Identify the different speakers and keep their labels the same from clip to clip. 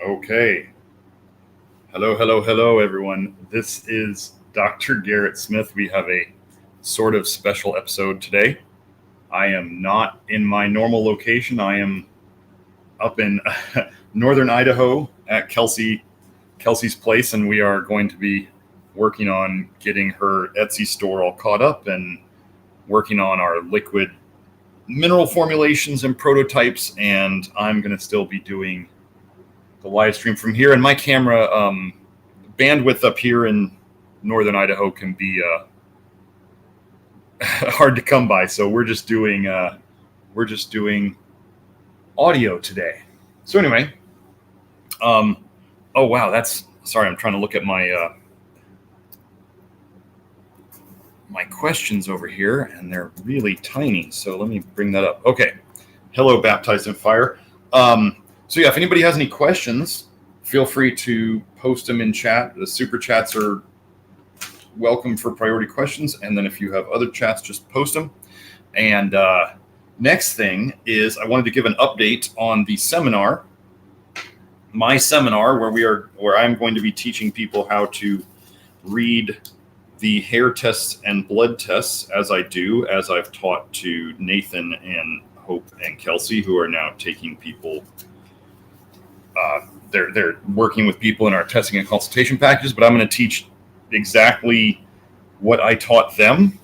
Speaker 1: Okay. Hello, everyone. This is Dr. Garrett Smith. We have a sort of special episode today. I am not in my normal location. I am up in northern Idaho at Kelsey's place, and we are going to be working on getting her Etsy store all caught up and working on our liquid mineral formulations and prototypes. And I'm going to still be doing the live stream from here, and my camera bandwidth up here in northern Idaho can be hard to come by. So we're just doing audio today. So anyway, oh wow, sorry. I'm trying to look at my my questions over here, and they're really tiny. So let me bring that up. Okay, hello, baptized in fire. So yeah, if anybody has any questions, feel free to post them in chat. The super chats are welcome for priority questions. And then if you have other chats, just post them. And next thing is I wanted to give an update on the seminar, my seminar, where I'm going to be teaching people how to read the hair tests and blood tests as I've taught to Nathan and Hope and Kelsey, who are now taking people. They're working with people in our testing and consultation packages, but I'm going to teach exactly what I taught them.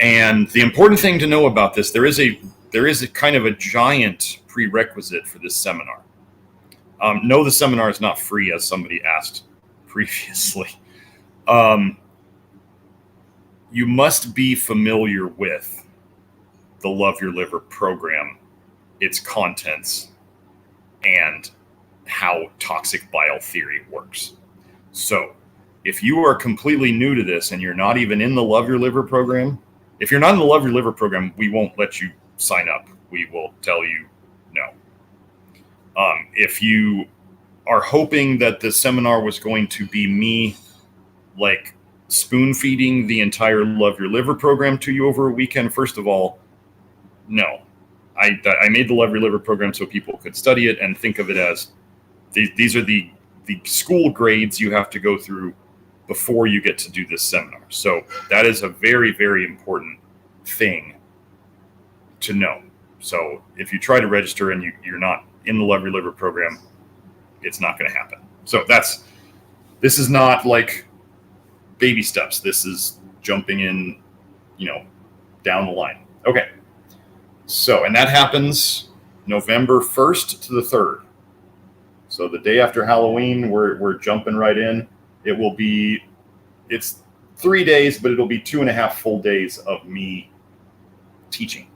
Speaker 1: And the important thing to know about this, there is a kind of a giant prerequisite for this seminar. No, the seminar is not free, as somebody asked previously. You must be familiar with the Love Your Liver program, its contents, and how toxic bile theory works. So if you are completely new to this and you're not even in the Love Your Liver program, if you're not in the Love Your Liver program, we won't let you sign up. We will tell you no. If you are hoping that the seminar was going to be me like spoon feeding the entire Love Your Liver program to you over a weekend, first of all, no. I made the Love Your Liver program so people could study it and think of it as these are the school grades you have to go through before you get to do this seminar. So that is a very, very important thing to know. So if you try to register and you're not in the Love Your Liver program, it's not going to happen. So this is not like baby steps. This is jumping in, down the line. Okay. So, and that happens November 1st to the 3rd. So the day after Halloween, we're jumping right in. It's 3 days, but it'll be 2.5 full days of me teaching.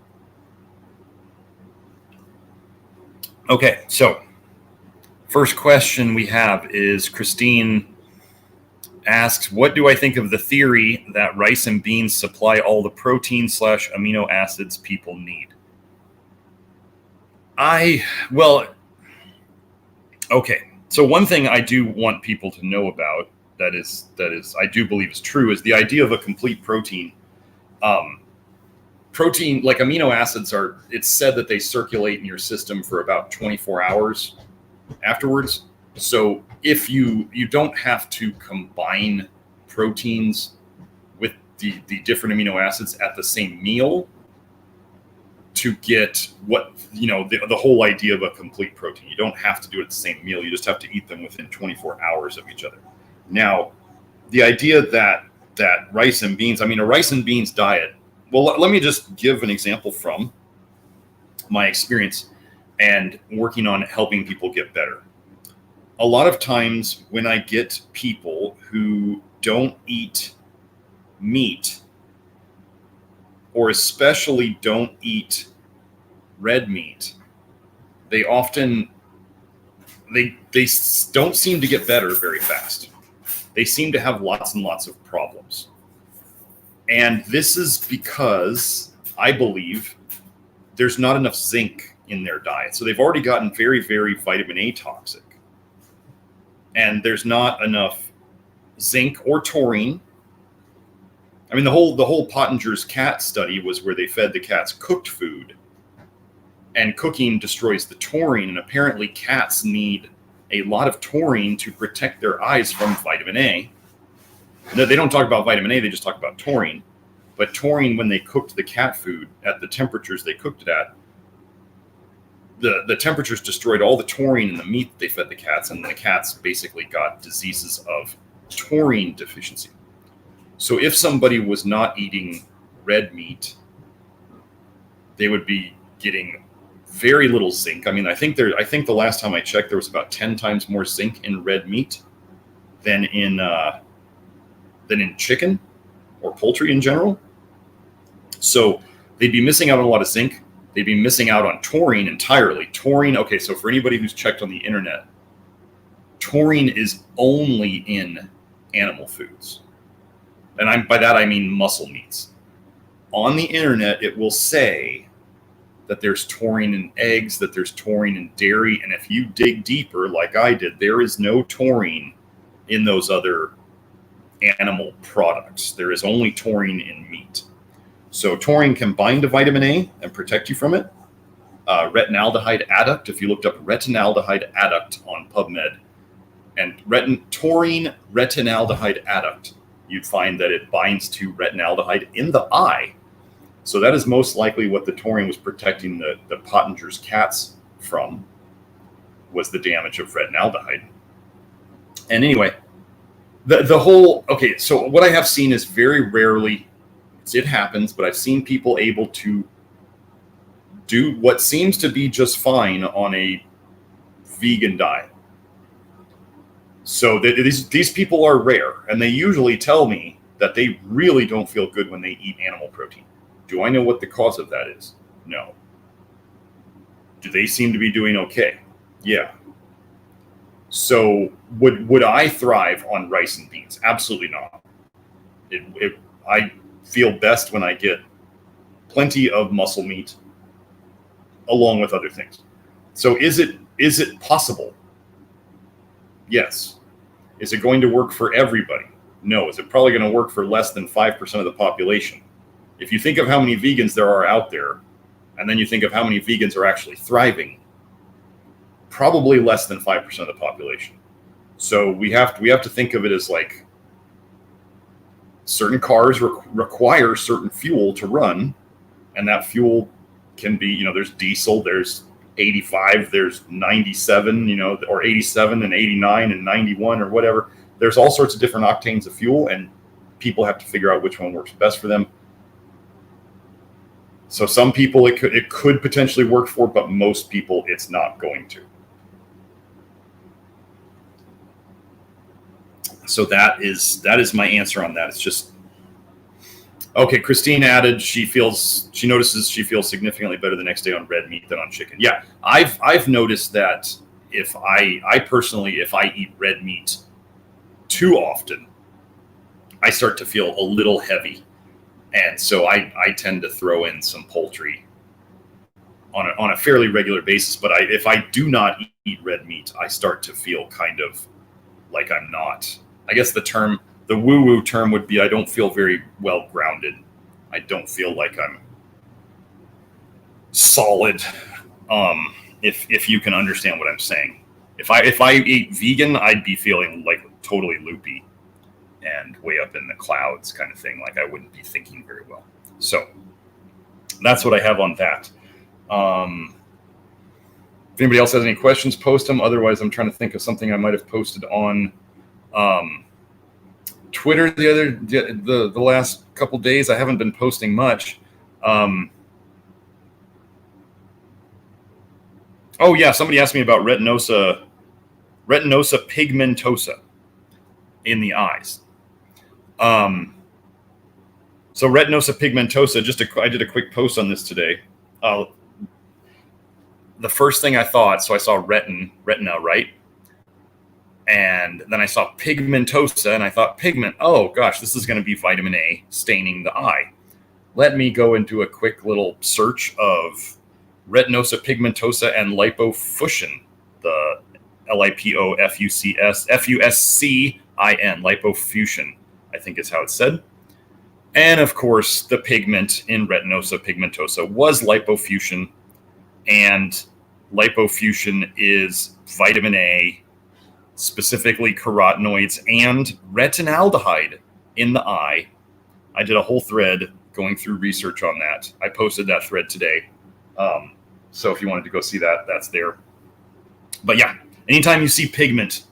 Speaker 1: Okay, so first question we have is Christine asks, what do I think of the theory that rice and beans supply all the protein/amino acids people need? Okay. So one thing I do want people to know about that is I do believe is true is the idea of a complete protein. Protein, like amino acids, it's said that they circulate in your system for about 24 hours afterwards. So if you don't have to combine proteins with the different amino acids at the same meal to get what, the whole idea of a complete protein. You don't have to do it at the same meal. You just have to eat them within 24 hours of each other. Now, the idea that rice and beans, a rice and beans diet, well, let me just give an example from my experience and working on helping people get better. A lot of times when I get people who don't eat meat, or especially don't eat red meat, they don't seem to get better very fast. They seem to have lots and lots of problems. And this is because I believe there's not enough zinc in their diet. So they've already gotten very, very vitamin A toxic. And there's not enough zinc or taurine. The whole Pottinger's cat study was where they fed the cats cooked food, and cooking destroys the taurine. And apparently cats need a lot of taurine to protect their eyes from vitamin A. No, they don't talk about vitamin A, they just talk about taurine. But taurine, when they cooked the cat food at the temperatures they cooked it at, the temperatures destroyed all the taurine in the meat that they fed the cats, and the cats basically got diseases of taurine deficiency. So if somebody was not eating red meat, they would be getting very little zinc. I mean, I think the last time I checked, there was about 10 times more zinc in red meat than in chicken or poultry in general. So they'd be missing out on a lot of zinc. They'd be missing out on taurine entirely. Taurine, okay, so for anybody who's checked on the internet, taurine is only in animal foods. And by that I mean muscle meats. On the internet, it will say that there's taurine in eggs, that there's taurine in dairy, and if you dig deeper, like I did, there is no taurine in those other animal products. There is only taurine in meat. So taurine can bind to vitamin A and protect you from it. Retinaldehyde adduct, if you looked up retinaldehyde adduct on PubMed, and taurine retinaldehyde adduct, you'd find that it binds to retinaldehyde in the eye. So that is most likely what the taurine was protecting the Pottinger's cats from, was the damage of retinaldehyde. And anyway, the whole, okay, so what I have seen is very rarely, it happens, but I've seen people able to do what seems to be just fine on a vegan diet. So these people are rare, and they usually tell me that they really don't feel good when they eat animal protein. Do I know what the cause of that is? No. Do they seem to be doing okay? Yeah. So would I thrive on rice and beans? Absolutely not. I feel best when I get plenty of muscle meat along with other things. So is it possible? Yes. Is it going to work for everybody? No. Is it probably going to work for less than 5% of the population? If you think of how many vegans there are out there, and then you think of how many vegans are actually thriving, probably less than 5% of the population. So we have to think of it as like certain cars require certain fuel to run, and that fuel can be, there's diesel, there's 85, there's 97, or 87 and 89 and 91 or whatever. There's all sorts of different octanes of fuel, and people have to figure out which one works best for them. So some people it could potentially work for, but most people it's not going to. So that is my answer on that. It's just, okay, Christine added she notices she feels significantly better the next day on red meat than on chicken. Yeah, I've noticed that if I personally, if I eat red meat too often, I start to feel a little heavy. And so I tend to throw in some poultry on a fairly regular basis. But if I do not eat red meat, I start to feel kind of like I'm not. I guess the woo-woo term would be I don't feel very well grounded. I don't feel like I'm solid. If you can understand what I'm saying. If I ate vegan, I'd be feeling like totally loopy and way up in the clouds kind of thing. Like I wouldn't be thinking very well. So that's what I have on that. If anybody else has any questions, post them. Otherwise, I'm trying to think of something I might have posted on Twitter the last couple days. I haven't been posting much. Oh yeah, somebody asked me about retinosa pigmentosa in the eyes. So retinosa pigmentosa, I did a quick post on this today. The first thing I thought, so I saw retina, right? And then I saw pigmentosa, and I thought pigment, oh gosh, this is going to be vitamin A staining the eye. Let me go into a quick little search of retinosa pigmentosa and lipofuscin, the LIPOFUSCIN, lipofuscin, I think is how it's said. And of course, the pigment in retinosa pigmentosa was lipofuscin, and lipofuscin is vitamin A specifically carotenoids and retinaldehyde in the eye. I did a whole thread going through research on that. I posted that thread today. So if you wanted to go see that, that's there. But yeah, anytime you see pigment,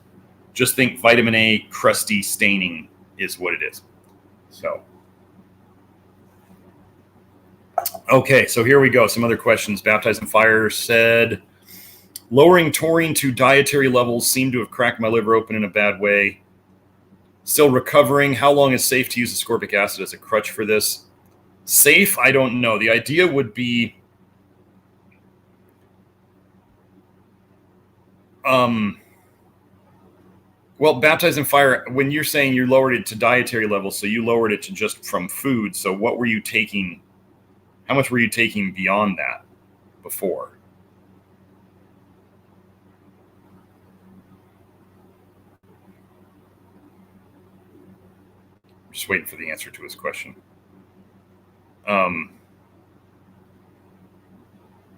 Speaker 1: just think vitamin A crusty staining is what it is. So, okay, so here we go. Some other questions. Baptized in Fire said, lowering taurine to dietary levels seem to have cracked my liver open in a bad way. Still recovering. How long is safe to use ascorbic acid as a crutch for this? Safe? I don't know. The idea would be well, baptized in fire, when you're saying you lowered it to dietary levels, so you lowered it to just from food. So what were you taking? How much were you taking beyond that before? I'm just waiting for the answer to his question.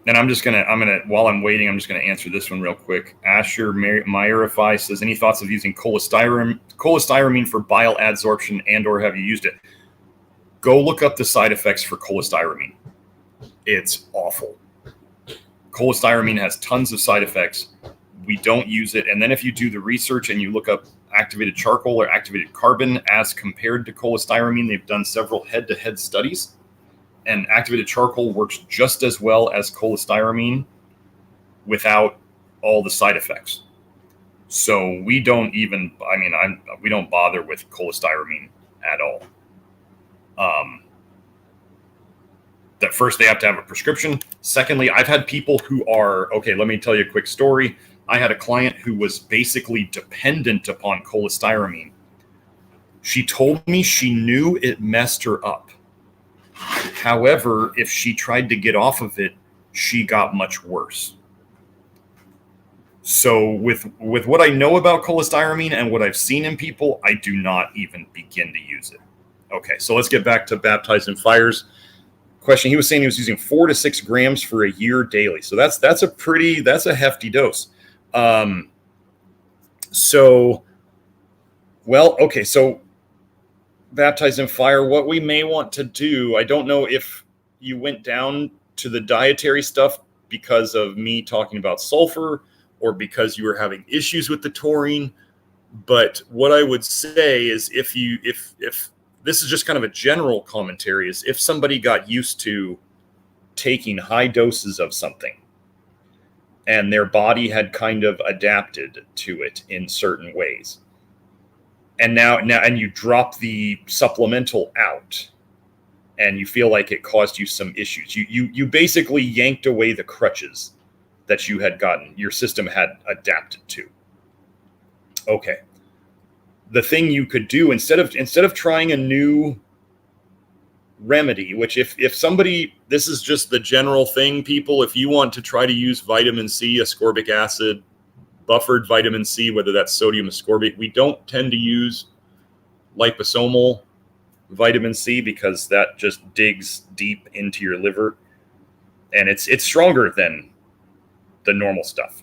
Speaker 1: And while I'm waiting, I'm just gonna answer this one real quick. Asher Meyerify says, any thoughts of using cholestyramine for bile adsorption, and or have you used it? Go look up the side effects for cholestyramine. It's awful. Cholestyramine has tons of side effects. We don't use it. And then if you do the research and you look up activated charcoal or activated carbon as compared to cholestyramine, they've done several head-to-head studies. And activated charcoal works just as well as cholestyramine without all the side effects. So we don't we don't bother with cholestyramine at all. That first, they have to have a prescription. Secondly, I've had people who are, okay, let me tell you a quick story. I had a client who was basically dependent upon cholestyramine. She told me she knew it messed her up. However, if she tried to get off of it, she got much worse. So with what I know about cholestyramine and what I've seen in people, I do not even begin to use it. Okay, so let's get back to Baptized in Fire's question. He was saying he was using 4 to 6 grams for a year daily. So that's a hefty dose. So Baptized in Fire, what we may want to do, I don't know if you went down to the dietary stuff because of me talking about sulfur or because you were having issues with the taurine, but what I would say is if this is just kind of a general commentary, is if somebody got used to taking high doses of something and their body had kind of adapted to it in certain ways, and now you drop the supplemental out and you feel like it caused you some issues. You basically yanked away the crutches that you had gotten, your system had adapted to. Okay. The thing you could do instead of trying a new remedy, which if somebody, this is just the general thing, people, if you want to try to use vitamin C, ascorbic acid, buffered vitamin C, whether that's sodium ascorbate, we don't tend to use liposomal vitamin C because that just digs deep into your liver, and it's stronger than the normal stuff.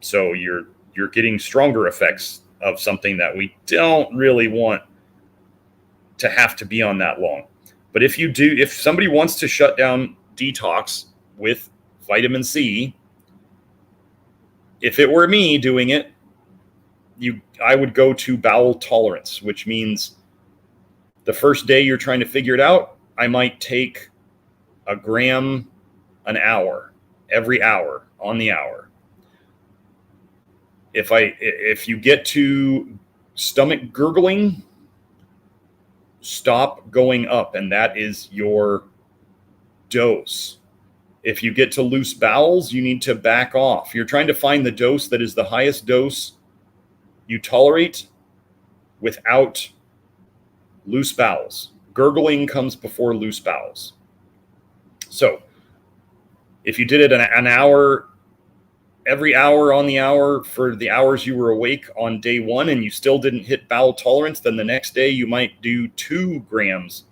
Speaker 1: So you're getting stronger effects of something that we don't really want to have to be on that long. But if somebody wants to shut down detox with vitamin C, if it were me doing it, I would go to bowel tolerance, which means the first day you're trying to figure it out, I might take a gram an hour, every hour on the hour. If you get to stomach gurgling, stop going up, and that is your dose. If you get to loose bowels, you need to back off. You're trying to find the dose that is the highest dose you tolerate without loose bowels. Gurgling comes before loose bowels. So if you did it an hour, every hour on the hour for the hours you were awake on day one and you still didn't hit bowel tolerance, then the next day you might do 2 grams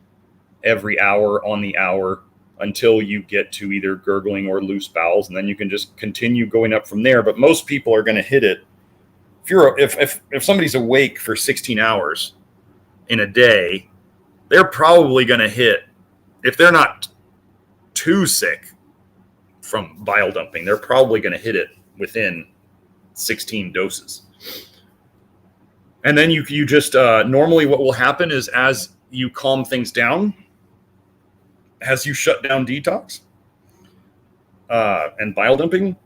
Speaker 1: every hour on the hour until you get to either gurgling or loose bowels, and then you can just continue going up from there. But most people are going to hit it if somebody's awake for 16 hours in a day, they're probably going to hit, if they're not too sick from bile dumping, they're probably going to hit it within 16 doses. And then you just normally what will happen is, as you calm things down, as you shut down detox and bile dumping,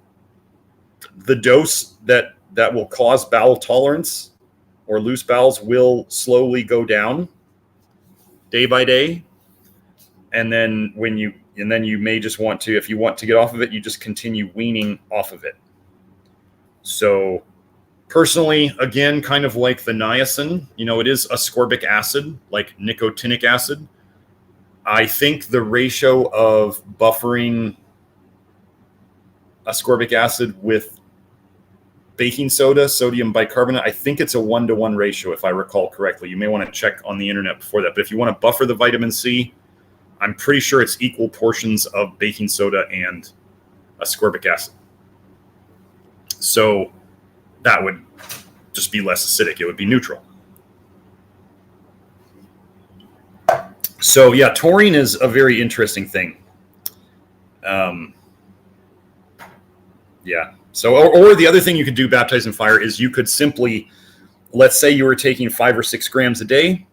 Speaker 1: the dose that will cause bowel tolerance or loose bowels will slowly go down day by day. And then you may just want to, if you want to get off of it, you just continue weaning off of it. So personally, again, kind of like the niacin, it is ascorbic acid, like nicotinic acid. I think the ratio of buffering ascorbic acid with baking soda, sodium bicarbonate, I think it's a 1-to-1 ratio, if I recall correctly. You may want to check on the internet before that. But if you want to buffer the vitamin C, I'm pretty sure it's equal portions of baking soda and ascorbic acid. So that would just be less acidic. It would be neutral. So yeah, taurine is a very interesting thing. Yeah. So, or the other thing you could do, baptized in fire, is you could simply, let's say you were taking 5 or 6 grams a day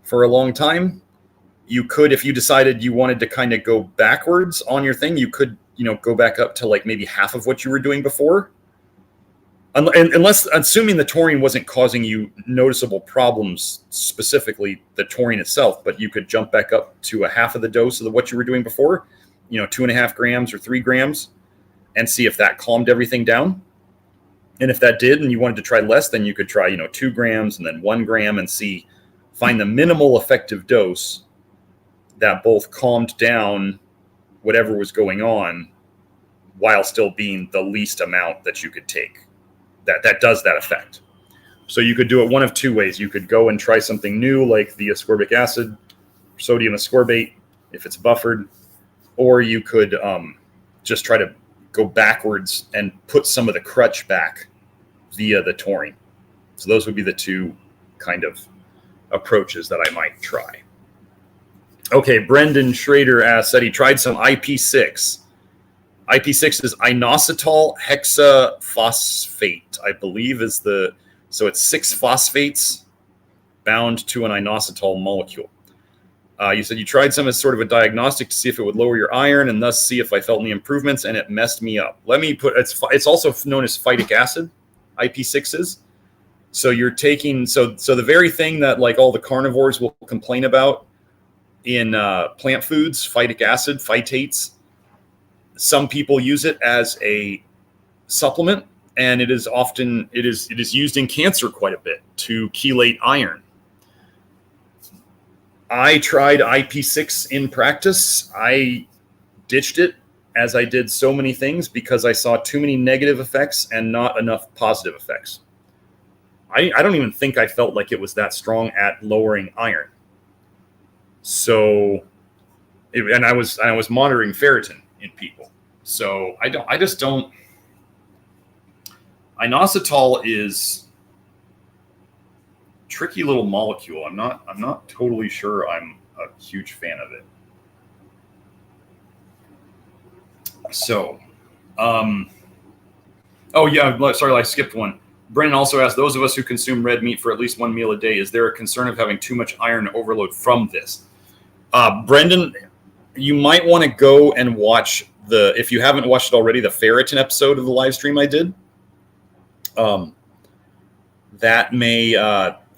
Speaker 1: for a long time. You could, if you decided you wanted to kind of go backwards on your thing, you could, go back up to like maybe half of what you were doing before. Unless, assuming the taurine wasn't causing you noticeable problems, specifically the taurine itself, but you could jump back up to a half of the dose of what you were doing before, 2.5 grams or 3 grams, and see if that calmed everything down. And if that did, and you wanted to try less, then you could try, 2 grams and then 1 gram and find the minimal effective dose that both calmed down whatever was going on while still being the least amount that you could take. That does that effect. So you could do it one of 2 ways. You could go and try something new, like the ascorbic acid, sodium ascorbate, if it's buffered, or you could just try to go backwards and put some of the crutch back via the taurine. So those would be the 2 kind of approaches that I might try. Okay, Brendan Schrader said he tried some IP6. IP6 is inositol hexaphosphate, I believe so it's 6 phosphates bound to an inositol molecule. You said you tried some as sort of a diagnostic to see if it would lower your iron and thus see if I felt any improvements, and it messed me up. It's also known as phytic acid, IP6 is. So you're taking, so the very thing that like all the carnivores will complain about in plant foods, phytic acid, phytates, some people use it as a supplement, and it is used in cancer quite a bit to chelate iron. I tried IP6 in practice. I ditched it, as I did so many things, because I saw too many negative effects and not enough positive effects. I don't even think I felt like it was that strong at lowering iron. So, and I was monitoring ferritin in people. So I just don't. Inositol is a tricky little molecule. I'm not totally sure I'm a huge fan of it. So, oh yeah, sorry, I skipped one. Brennan also asked, those of us who consume red meat for at least 1 meal a day, is there a concern of having too much iron overload from this? Brendan, you might want to go and watch if you haven't watched it already, the ferritin episode of the live stream I did. That may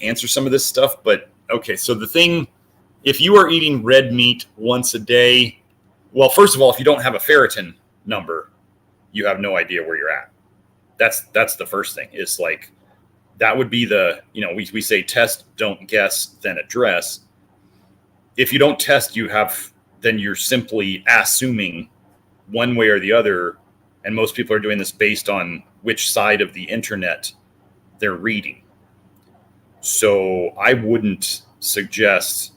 Speaker 1: answer some of this stuff, but okay. So the thing, if you are eating red meat once a day, well, first of all, if you don't have a ferritin number, you have no idea where you're at. That's the first thing. Is like, that would be we say test, don't guess, then address. If you don't test, then you're simply assuming one way or the other, and most people are doing this based on which side of the internet they're reading. So I wouldn't suggest,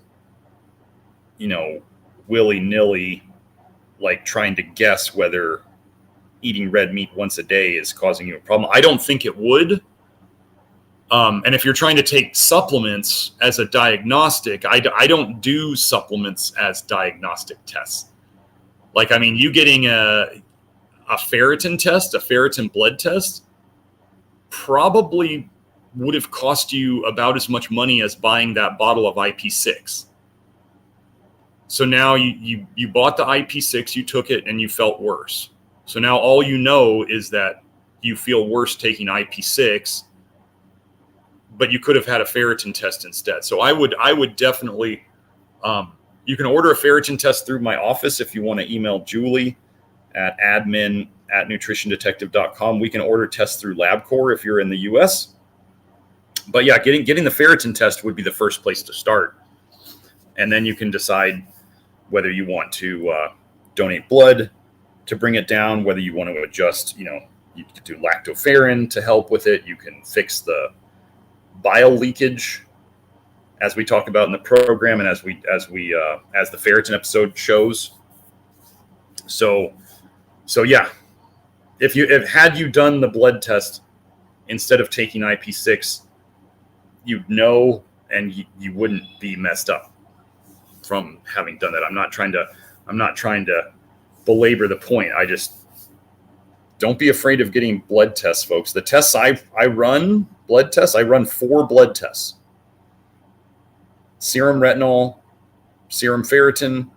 Speaker 1: willy-nilly, like trying to guess whether eating red meat once a day is causing you a problem. I don't think it would, And if you're trying to take supplements as a diagnostic, I don't do supplements as diagnostic tests. Like, I mean, you getting a ferritin test, a ferritin blood test, probably would have cost you about as much money as buying that bottle of IP6. So now you bought the IP6, you took it, and you felt worse. So now all you know is that you feel worse taking IP6, but you could have had a ferritin test instead. So I would definitely, you can order a ferritin test through my office if you want to email Julie at admin@nutritiondetective.com. We can order tests through LabCorp if you're in the US. But yeah, getting the ferritin test would be the first place to start. And then you can decide whether you want to donate blood to bring it down, whether you want to adjust, you can do lactoferrin to help with it. You can fix the bile leakage, as we talk about in the program, and as the ferritin episode shows. So yeah, if had you done the blood test instead of taking IP6, you'd know, and you wouldn't be messed up from having done that. I'm not trying to belabor the point. I just, don't be afraid of getting blood tests, folks. The tests I run, blood tests, I run 4 blood tests: serum retinol, serum ferritin,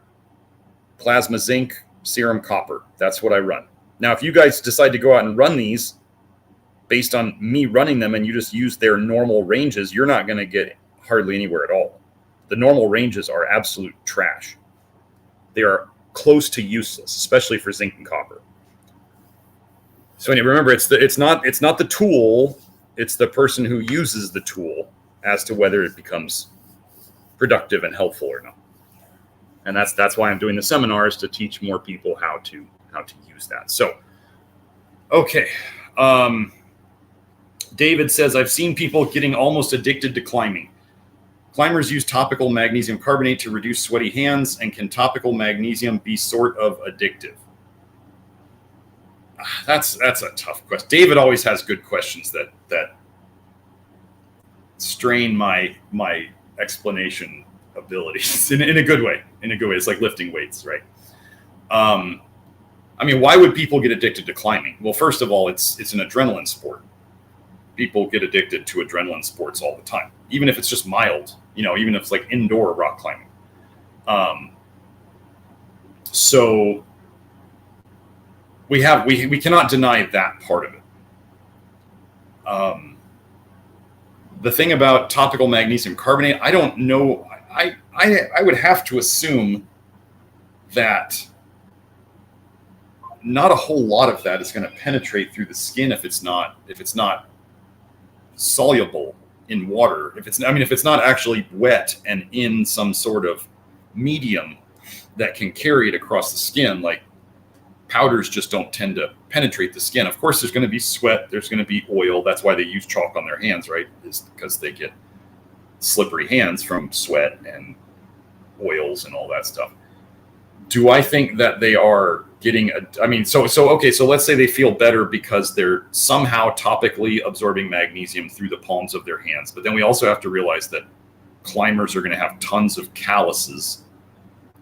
Speaker 1: plasma zinc, serum copper. That's what I run. Now, if you guys decide to go out and run these based on me running them and you just use their normal ranges, you're not going to get hardly anywhere at all. The normal ranges are absolute trash. They are close to useless, especially for zinc and copper. So anyway, remember, it's not the tool, it's the person who uses the tool as to whether it becomes productive and helpful or not. And that's why I'm doing the seminars, to teach more people how to use that. So, okay. David says, I've seen people getting almost addicted to climbing. Climbers use topical magnesium carbonate to reduce sweaty hands, and can topical magnesium be sort of addictive? That's a tough question. David always has good questions that strain my explanation abilities in a good way. In a good way, it's like lifting weights, right? I mean, why would people get addicted to climbing? Well, first of all, it's an adrenaline sport. People get addicted to adrenaline sports all the time, even if it's just mild. Even if it's like indoor rock climbing. So we cannot deny that part of it. The thing about topical magnesium carbonate, I don't know. I would have to assume that not a whole lot of that is going to penetrate through the skin if it's not soluble in water. If it's not actually wet and in some sort of medium that can carry it across the skin, like powders just don't tend to penetrate the skin. Of course, there's going to be sweat, there's going to be oil. That's why they use chalk on their hands, right? Is because they get slippery hands from sweat and oils and all that stuff. Do I think that they are getting so let's say they feel better because they're somehow topically absorbing magnesium through the palms of their hands. But then we also have to realize that climbers are going to have tons of calluses,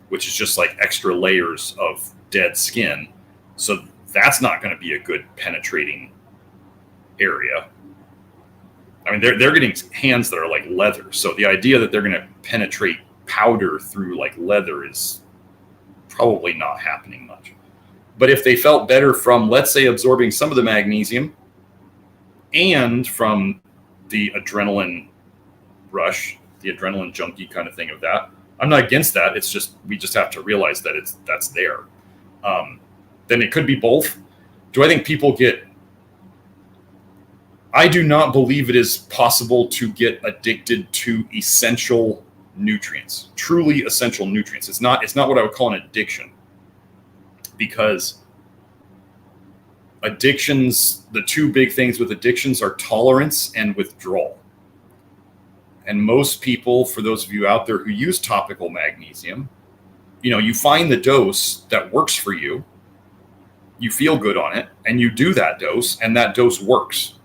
Speaker 1: which is just like extra layers of dead skin. So that's not going to be a good penetrating area. I mean, they're getting hands that are like leather. So the idea that they're going to penetrate powder through like leather is probably not happening much. But if they felt better from, let's say, absorbing some of the magnesium and from the adrenaline rush, the adrenaline junkie kind of thing of that, I'm not against that. It's just, we just have to realize that that's there. Then it could be both. Do I think people I do not believe it is possible to get addicted to essential nutrients, truly essential nutrients. It's not what I would call an addiction, because addictions, the two big things with addictions are tolerance and withdrawal. And most people, for those of you out there who use topical magnesium, you find the dose that works for you, you feel good on it, and you do that dose, and that dose works.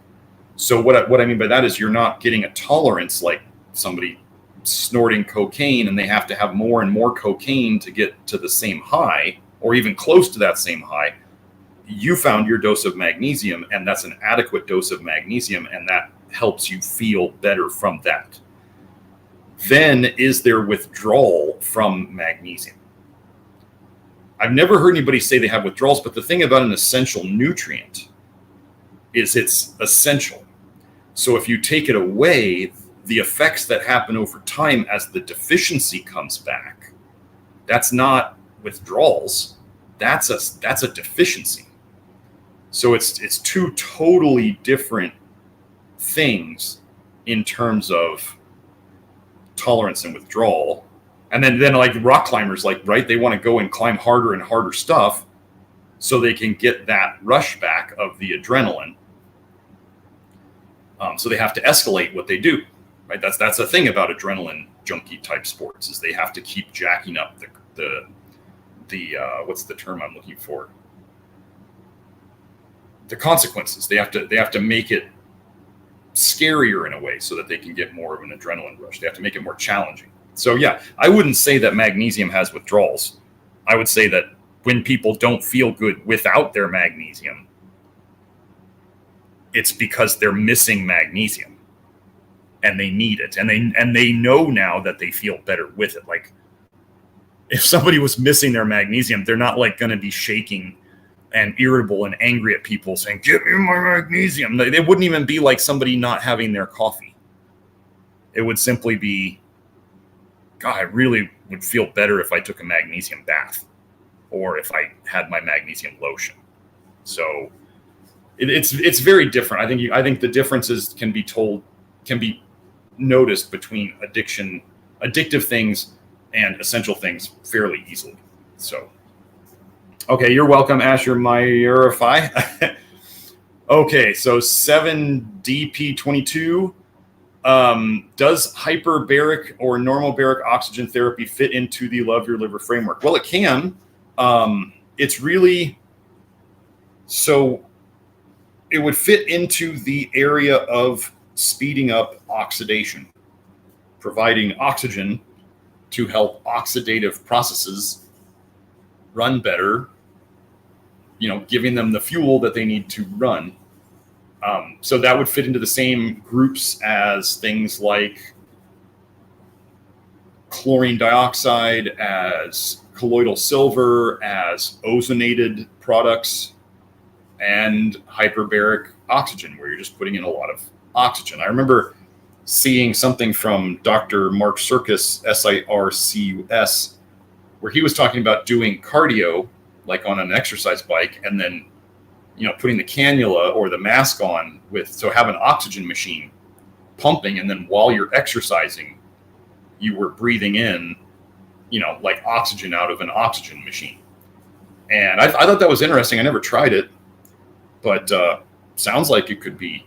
Speaker 1: So what I mean by that is you're not getting a tolerance like somebody snorting cocaine and they have to have more and more cocaine to get to the same high or even close to that same high. You found your dose of magnesium, and that's an adequate dose of magnesium, and that helps you feel better from that. Then is there withdrawal from magnesium? I've never heard anybody say they have withdrawals, but the thing about an essential nutrient is it's essential. So if you take it away, the effects that happen over time as the deficiency comes back, that's not withdrawals, that's a deficiency. So it's two totally different things in terms of tolerance and withdrawal. And then like rock climbers, like, right, they want to go and climb harder and harder stuff so they can get that rush back of the adrenaline. So they have to escalate what they do, right? That's a thing about adrenaline junkie type sports, is they have to keep jacking up the what's the term I'm looking for? The consequences. They have to make it scarier in a way so that they can get more of an adrenaline rush. They have to make it more challenging. So yeah, I wouldn't say that magnesium has withdrawals. I would say that when people don't feel good without their magnesium, it's because they're missing magnesium and they need it. And they know now that they feel better with it. Like if somebody was missing their magnesium, they're not like going to be shaking and irritable and angry at people saying, "Give me my magnesium." They wouldn't even be like somebody not having their coffee. It would simply be, God, I really would feel better if I took a magnesium bath or if I had my magnesium lotion. So it's very different. I think the differences can be noticed between addictive things and essential things fairly easily. So, okay, you're welcome, Asher Myurify. Okay, so 7DP22. Does hyperbaric or normobaric oxygen therapy fit into the Love Your Liver framework? Well, it can. It's really, so it would fit into the area of speeding up oxidation, providing oxygen to help oxidative processes run better, giving them the fuel that they need to run. So that would fit into the same groups as things like chlorine dioxide, as colloidal silver, as ozonated products, and hyperbaric oxygen, where you're just putting in a lot of oxygen. I remember seeing something from Dr. Mark Sircus, Sircus, where he was talking about doing cardio, like on an exercise bike, and then putting the cannula or the mask on so have an oxygen machine pumping, and then while you're exercising, you were breathing in, like oxygen out of an oxygen machine. And I thought that was interesting. I never tried it, but sounds like it could be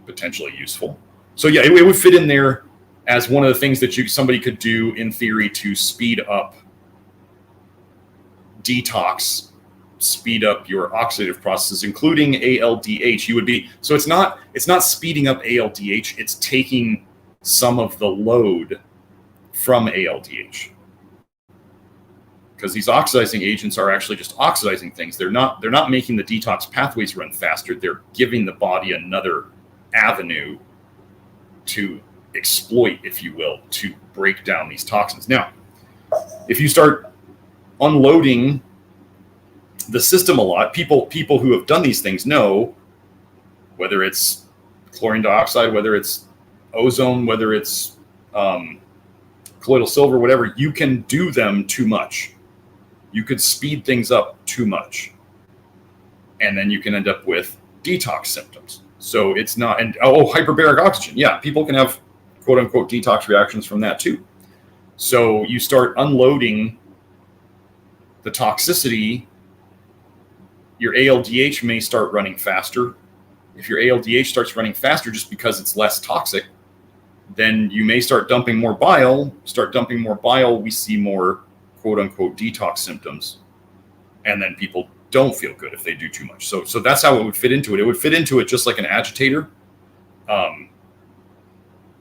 Speaker 1: potentially useful. So yeah, it would fit in there as one of the things that somebody could do in theory to speed up detox, speed up your oxidative processes, including ALDH. So it's not speeding up ALDH, it's taking some of the load from ALDH. Because these oxidizing agents are actually just oxidizing things. They're not making the detox pathways run faster. They're giving the body another avenue to exploit, if you will, to break down these toxins. Now, if you start unloading the system a lot, people who have done these things know, whether it's chlorine dioxide, whether it's ozone, whether it's colloidal silver, whatever, you can do them too much. You could speed things up too much, and then you can end up with detox symptoms. So it's not, and hyperbaric oxygen. Yeah, people can have quote unquote detox reactions from that too. So you start unloading the toxicity, your ALDH may start running faster. If your ALDH starts running faster just because it's less toxic, then you may start dumping more bile. We see more quote unquote detox symptoms. And then people don't feel good if they do too much. So that's how it would fit into it. It would fit into it just like an agitator.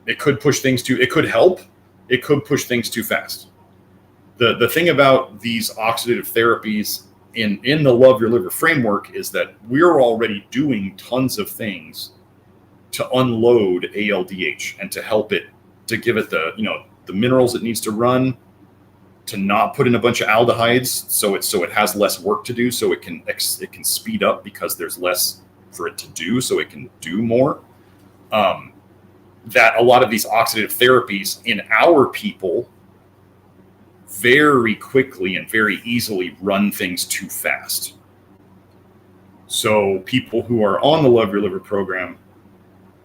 Speaker 1: It could push things it could help. It could push things too fast. The thing about these oxidative therapies in the Love Your Liver framework is that we're already doing tons of things to unload ALDH and to help it, to give it the minerals it needs to run, to not put in a bunch of aldehydes, so it has less work to do, so it can speed up because there's less for it to do, so it can do more. That a lot of these oxidative therapies in our people very quickly and very easily run things too fast. So people who are on the Love Your Liver program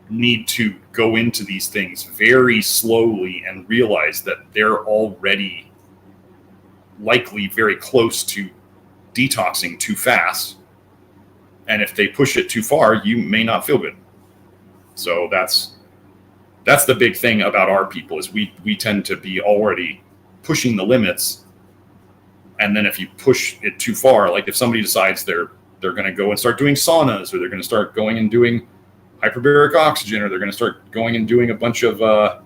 Speaker 1: need to go into these things very slowly and realize that they're already likely very close to detoxing too fast. And if they push it too far, you may not feel good. So that's the big thing about our people, is we tend to be already pushing the limits. And then if you push it too far, like if somebody decides they're going to go and start doing saunas, or they're going to start going and doing hyperbaric oxygen, or they're going to start going and doing a bunch of, I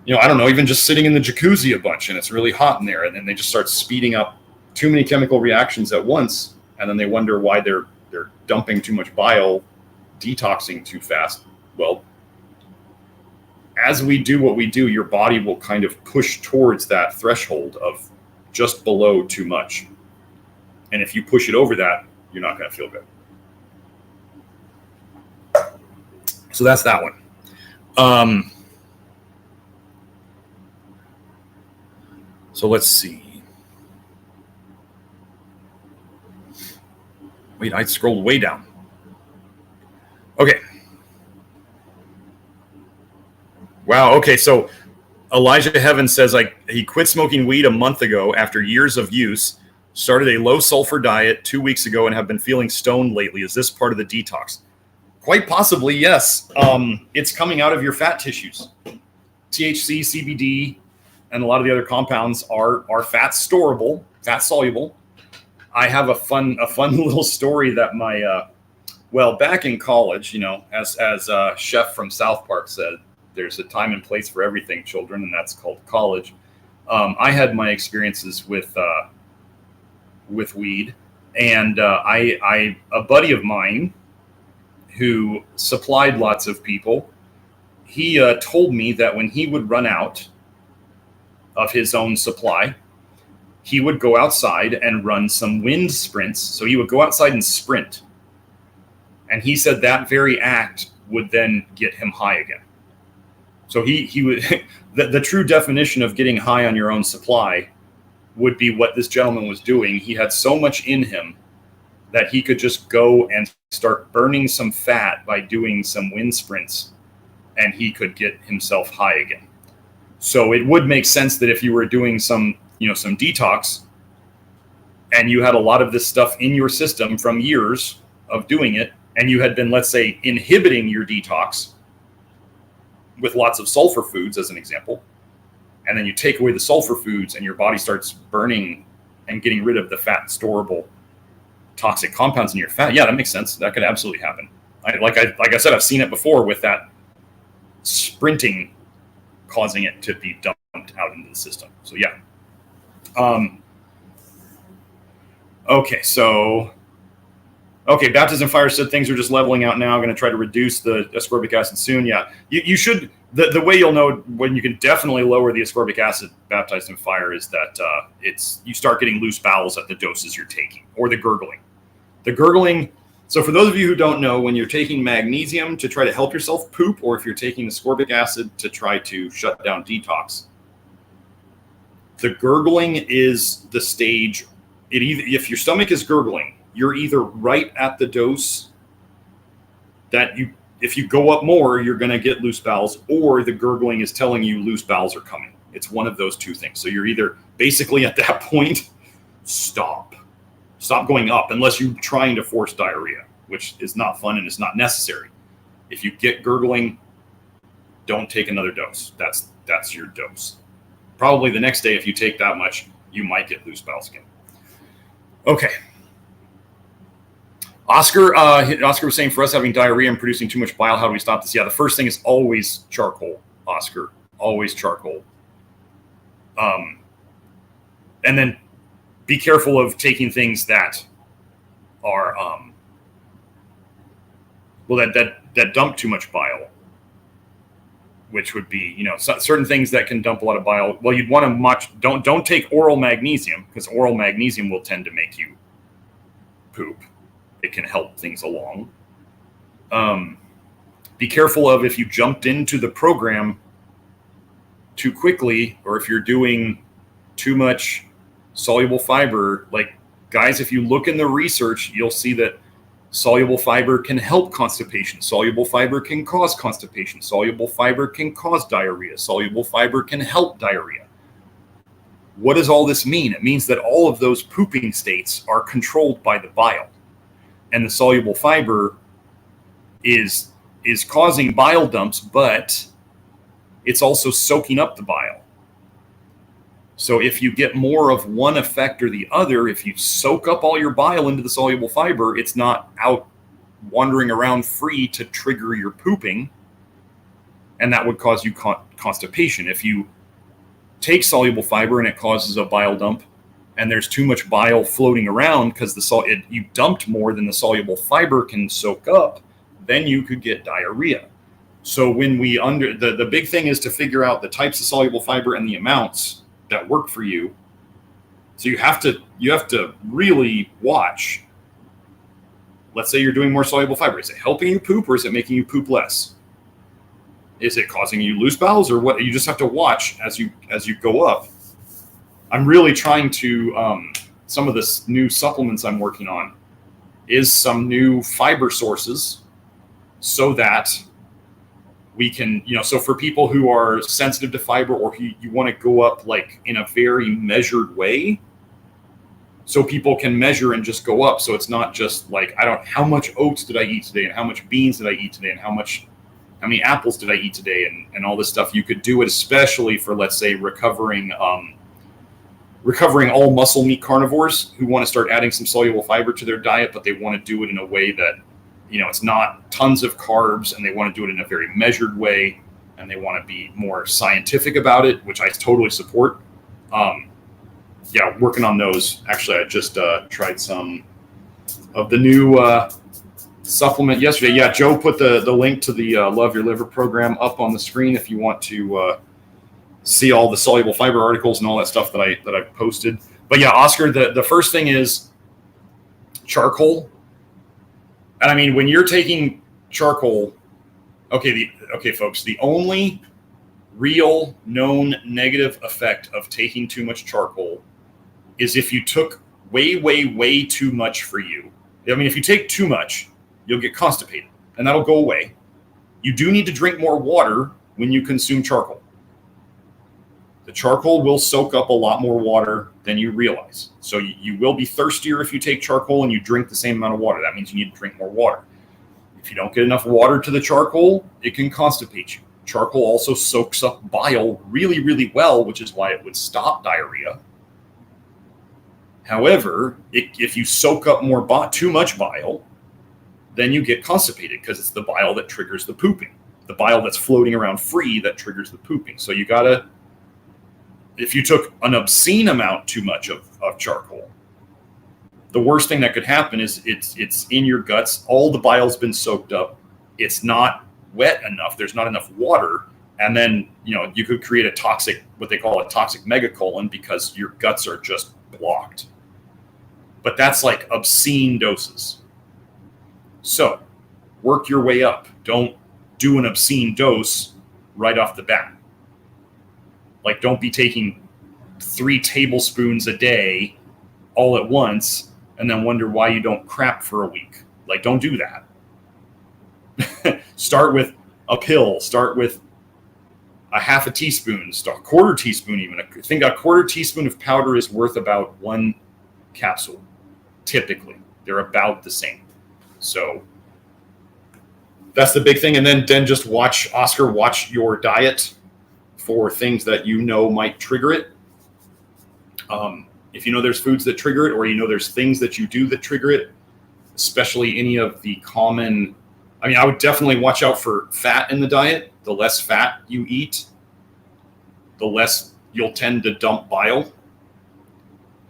Speaker 1: don't know, even just sitting in the jacuzzi a bunch and it's really hot in there. And then they just start speeding up too many chemical reactions at once. And then they wonder why they're dumping too much bile, detoxing too fast. Well, as we do what we do, your body will kind of push towards that threshold of just below too much. And if you push it over that, you're not going to feel good. So that's that one. So let's see. Wait, I scrolled way down. Okay. Wow. Okay. So Elijah Heaven says, he quit smoking weed a month ago after years of use, started a low sulfur diet 2 weeks ago, and have been feeling stoned lately. Is this part of the detox? Quite possibly, yes. It's coming out of your fat tissues. THC, CBD, and a lot of the other compounds are fat storable, fat soluble. I have a fun little story that back in college, as Chef from South Park said, there's a time and place for everything, children, and that's called college. I had my experiences with weed, and a buddy of mine who supplied lots of people, he told me that when he would run out of his own supply, he would go outside and run some wind sprints. So he would go outside and sprint. And he said that very act would then get him high again. So he would, the true definition of getting high on your own supply would be what this gentleman was doing. He had so much in him that he could just go and start burning some fat by doing some wind sprints, and he could get himself high again. So it would make sense that if you were doing some detox and you had a lot of this stuff in your system from years of doing it, and you had been, let's say, inhibiting your detox with lots of sulfur foods, as an example, and then you take away the sulfur foods and your body starts burning and getting rid of the fat storable toxic compounds in your fat. Yeah, that makes sense. That could absolutely happen. Like I said, I've seen it before with that sprinting causing it to be dumped out into the system. So yeah. Okay, Baptism Fire said things are just leveling out now. I'm going to try to reduce the ascorbic acid soon. Yeah, you should. The way you'll know when you can definitely lower the ascorbic acid baptized in fire is that you start getting loose bowels at the doses you're taking, or the gurgling. The gurgling. So for those of you who don't know, when you're taking magnesium to try to help yourself poop, or if you're taking ascorbic acid to try to shut down detox, the gurgling is the stage. If your stomach is gurgling, you're either right at the dose that if you go up more, you're going to get loose bowels, or the gurgling is telling you loose bowels are coming. It's one of those two things. So you're either basically at that point, stop going up unless you're trying to force diarrhea, which is not fun and is not necessary. If you get gurgling, don't take another dose. That's your dose. Probably the next day, if you take that much, you might get loose bowels again. Okay. Oscar was saying, for us having diarrhea and producing too much bile, how do we stop this? Yeah, the first thing is always charcoal, Oscar. Always charcoal. And then be careful of taking things that are that dump too much bile, which would be, certain things that can dump a lot of bile. Well, you'd want to don't take oral magnesium, because oral magnesium will tend to make you poop. It can help things along. Be careful of if you jumped into the program too quickly, or if you're doing too much soluble fiber. Like, guys, if you look in the research, you'll see that soluble fiber can help constipation. Soluble fiber can cause constipation. Soluble fiber can cause diarrhea. Soluble fiber can help diarrhea. What does all this mean? It means that all of those pooping states are controlled by the bile. And the soluble fiber is causing bile dumps, but it's also soaking up the bile. So if you get more of one effect or the other, if you soak up all your bile into the soluble fiber, it's not out wandering around free to trigger your pooping, and that would cause you constipation. If you take soluble fiber and it causes a bile dump, and there's too much bile floating around because you dumped more than the soluble fiber can soak up, then you could get diarrhea. So when the big thing is to figure out the types of soluble fiber and the amounts that work for you. So you have to really watch. Let's say you're doing more soluble fiber. Is it helping you poop, or is it making you poop less? Is it causing you loose bowels, or what? You just have to watch as you go up. I'm really trying to, some of the new supplements I'm working on is some new fiber sources, so that we can, so for people who are sensitive to fiber, or you want to go up like in a very measured way, so people can measure and just go up. So it's not just like, how much oats did I eat today, and how much beans did I eat today, and how many apples did I eat today, and all this stuff. You could do it especially for, let's say, recovering all muscle meat carnivores who want to start adding some soluble fiber to their diet, but they want to do it in a way that, it's not tons of carbs, and they want to do it in a very measured way, and they want to be more scientific about it, which I totally support. Working on those. Actually, I just tried some of the new supplement yesterday. Yeah, Joe put the link to the Love Your Liver program up on the screen if you want to see all the soluble fiber articles and all that stuff that I posted. But yeah, Oscar, the first thing is charcoal. And I mean, when you're taking charcoal, okay, folks, the only real known negative effect of taking too much charcoal is if you took way, way, way too much for you. I mean, if you take too much, you'll get constipated, and that'll go away. You do need to drink more water when you consume charcoal. The charcoal will soak up a lot more water than you realize. So you will be thirstier if you take charcoal and you drink the same amount of water. That means you need to drink more water. If you don't get enough water to the charcoal, it can constipate you. Charcoal also soaks up bile really, really well, which is why it would stop diarrhea. However, if you soak up too much bile, then you get constipated, because it's the bile that triggers the pooping. The bile that's floating around free that triggers the pooping. So you gotta, if you took an obscene amount too much of charcoal, the worst thing that could happen is it's in your guts. All the bile's been soaked up. It's not wet enough. There's not enough water. And then, you could create what they call a toxic megacolon, because your guts are just blocked. But that's like obscene doses. So work your way up. Don't do an obscene dose right off the bat. Like, don't be taking 3 tablespoons a day all at once and then wonder why you don't crap for a week. Like, don't do that. Start with a pill. Start with a half a teaspoon, a quarter teaspoon even. I think a quarter teaspoon of powder is worth about 1 capsule. Typically, they're about the same. So that's the big thing. And then just watch your diet for things that might trigger it. If there's foods that trigger it, or there's things that you do that trigger it, especially any of the common, I mean, I would definitely watch out for fat in the diet. The less fat you eat, the less you'll tend to dump bile.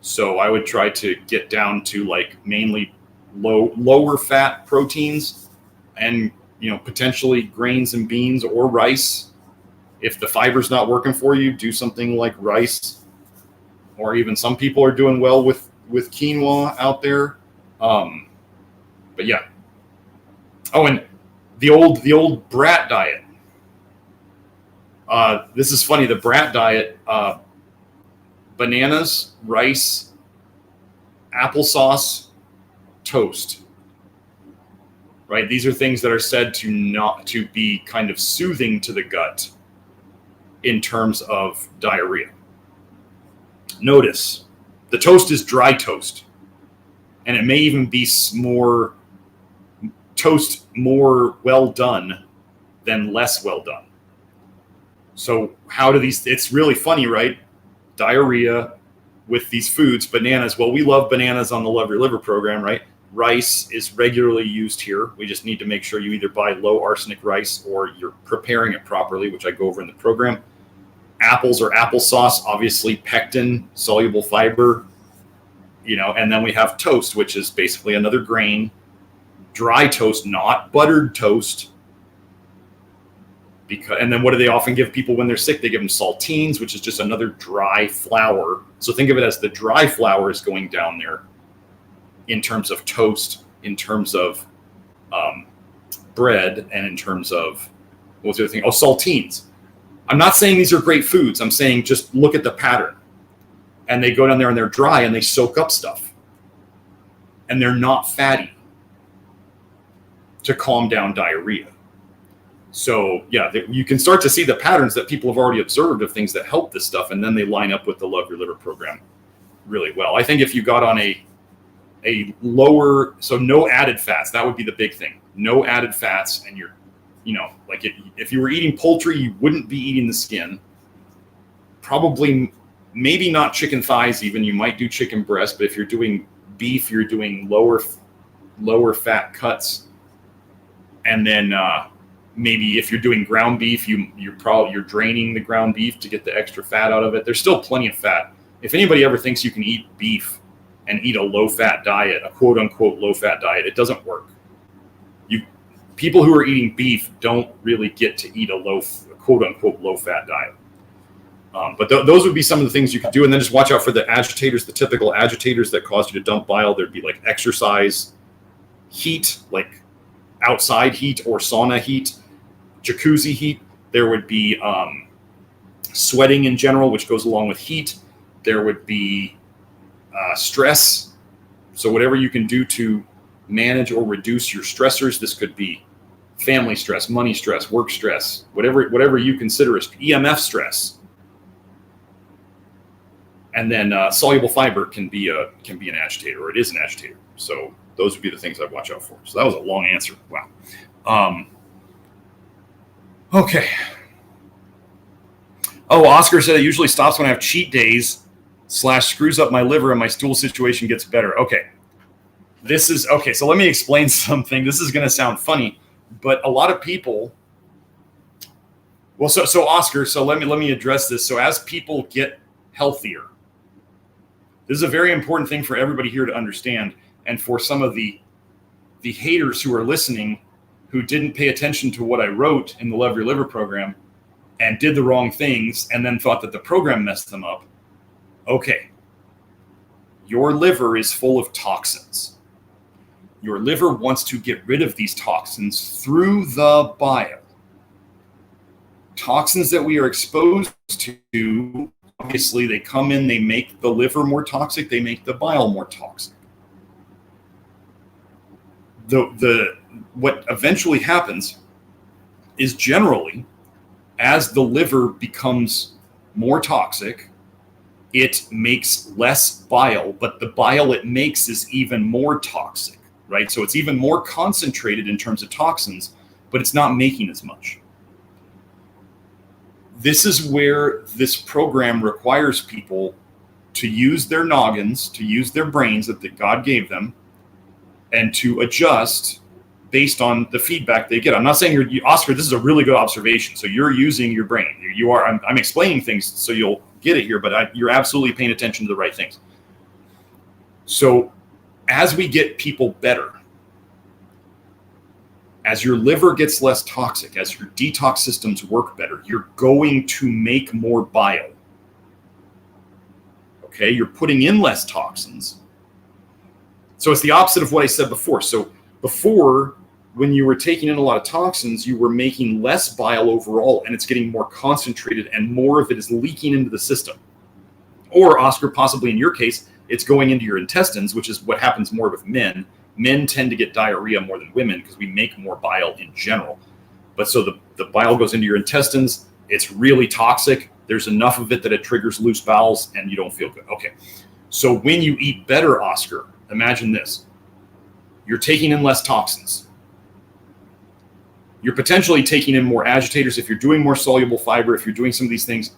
Speaker 1: So I would try to get down to like mainly lower fat proteins, and potentially grains and beans or rice. If the fiber's not working for you, do something like rice, or even some people are doing well with quinoa out there. But yeah. Oh, and the old brat diet. This is funny. The brat diet: bananas, rice, applesauce, toast. Right? These are things that are said to be kind of soothing to the gut in terms of diarrhea. Notice the toast is dry toast, and it may even be more well done than less well done. So how do these, it's really funny, right? Diarrhea with these foods, bananas. Well, we love bananas on the Love Your Liver program, right? Rice is regularly used here. We just need to make sure you either buy low arsenic rice or you're preparing it properly, which I go over in the program. Apples or applesauce, obviously pectin, soluble fiber, and then we have toast, which is basically another grain. Dry toast, not buttered toast. And then what do they often give people when they're sick? They give them saltines, which is just another dry flour. So think of it as the dry flour is going down there in terms of toast, in terms of bread, and in terms of, what was the other thing? Oh, saltines. I'm not saying these are great foods. I'm saying just look at the pattern. And they go down there and they're dry and they soak up stuff. And they're not fatty to calm down diarrhea. So yeah, you can start to see the patterns that people have already observed of things that help this stuff, and then they line up with the Love Your Liver program really well. I think if you got on a lower, so no added fats, that would be the big thing. No added fats, and you're, like if you were eating poultry, you wouldn't be eating the skin. Probably, maybe not chicken thighs even. You might do chicken breast, but if you're doing beef, you're doing lower fat cuts. And then maybe if you're doing ground beef, you're draining the ground beef to get the extra fat out of it. There's still plenty of fat. If anybody ever thinks you can eat beef and eat a low-fat diet, a quote-unquote low-fat diet, it doesn't work. People who are eating beef don't really get to eat a quote-unquote low-fat diet. But those would be some of the things you could do. And then just watch out for the agitators, the typical agitators that cause you to dump bile. There'd be like exercise, heat, like outside heat or sauna heat, jacuzzi heat. There would be sweating in general, which goes along with heat. There would be stress. So whatever you can do to manage or reduce your stressors. This could be family stress, money stress, work stress, whatever you consider as EMF stress. And then soluble fiber can be an agitator, or it is an agitator. So those would be the things I'd watch out for. So that was a long answer. Wow. Okay. Oh, Oscar said it usually stops when I have cheat days / screws up my liver and my stool situation gets better. Okay. So let me explain something. This is going to sound funny, but a lot of people, so Oscar, so let me address this. So as people get healthier, this is a very important thing for everybody here to understand. And for some of the haters who are listening, who didn't pay attention to what I wrote in the Love Your Liver program and did the wrong things and then thought that the program messed them up. Okay. Your liver is full of toxins. Your liver wants to get rid of these toxins through the bile. Toxins that we are exposed to, obviously they come in, they make the liver more toxic, they make the bile more toxic. What eventually happens is generally, as the liver becomes more toxic, it makes less bile, but the bile it makes is even more toxic, right? So it's even more concentrated in terms of toxins, but it's not making as much. This is where this program requires people to use their noggins, to use their brains that God gave them, and to adjust based on the feedback they get. I'm not saying Oscar, this is a really good observation. So you're using your brain. I'm explaining things so you'll get it here, but you're absolutely paying attention to the right things. So as we get people better, as your liver gets less toxic, as your detox systems work better, you're going to make more bile. Okay, you're putting in less toxins. So it's the opposite of what I said before. So before, when you were taking in a lot of toxins, you were making less bile overall, and it's getting more concentrated, and more of it is leaking into the system. Or, Oscar, possibly in your case, it's going into your intestines, which is what happens more with men. Men tend to get diarrhea more than women because we make more bile in general. But so the bile goes into your intestines. It's really toxic. There's enough of it that it triggers loose bowels and you don't feel good. Okay. So when you eat better, Oscar, imagine this. You're taking in less toxins. You're potentially taking in more agitators. If you're doing more soluble fiber, if you're doing some of these things,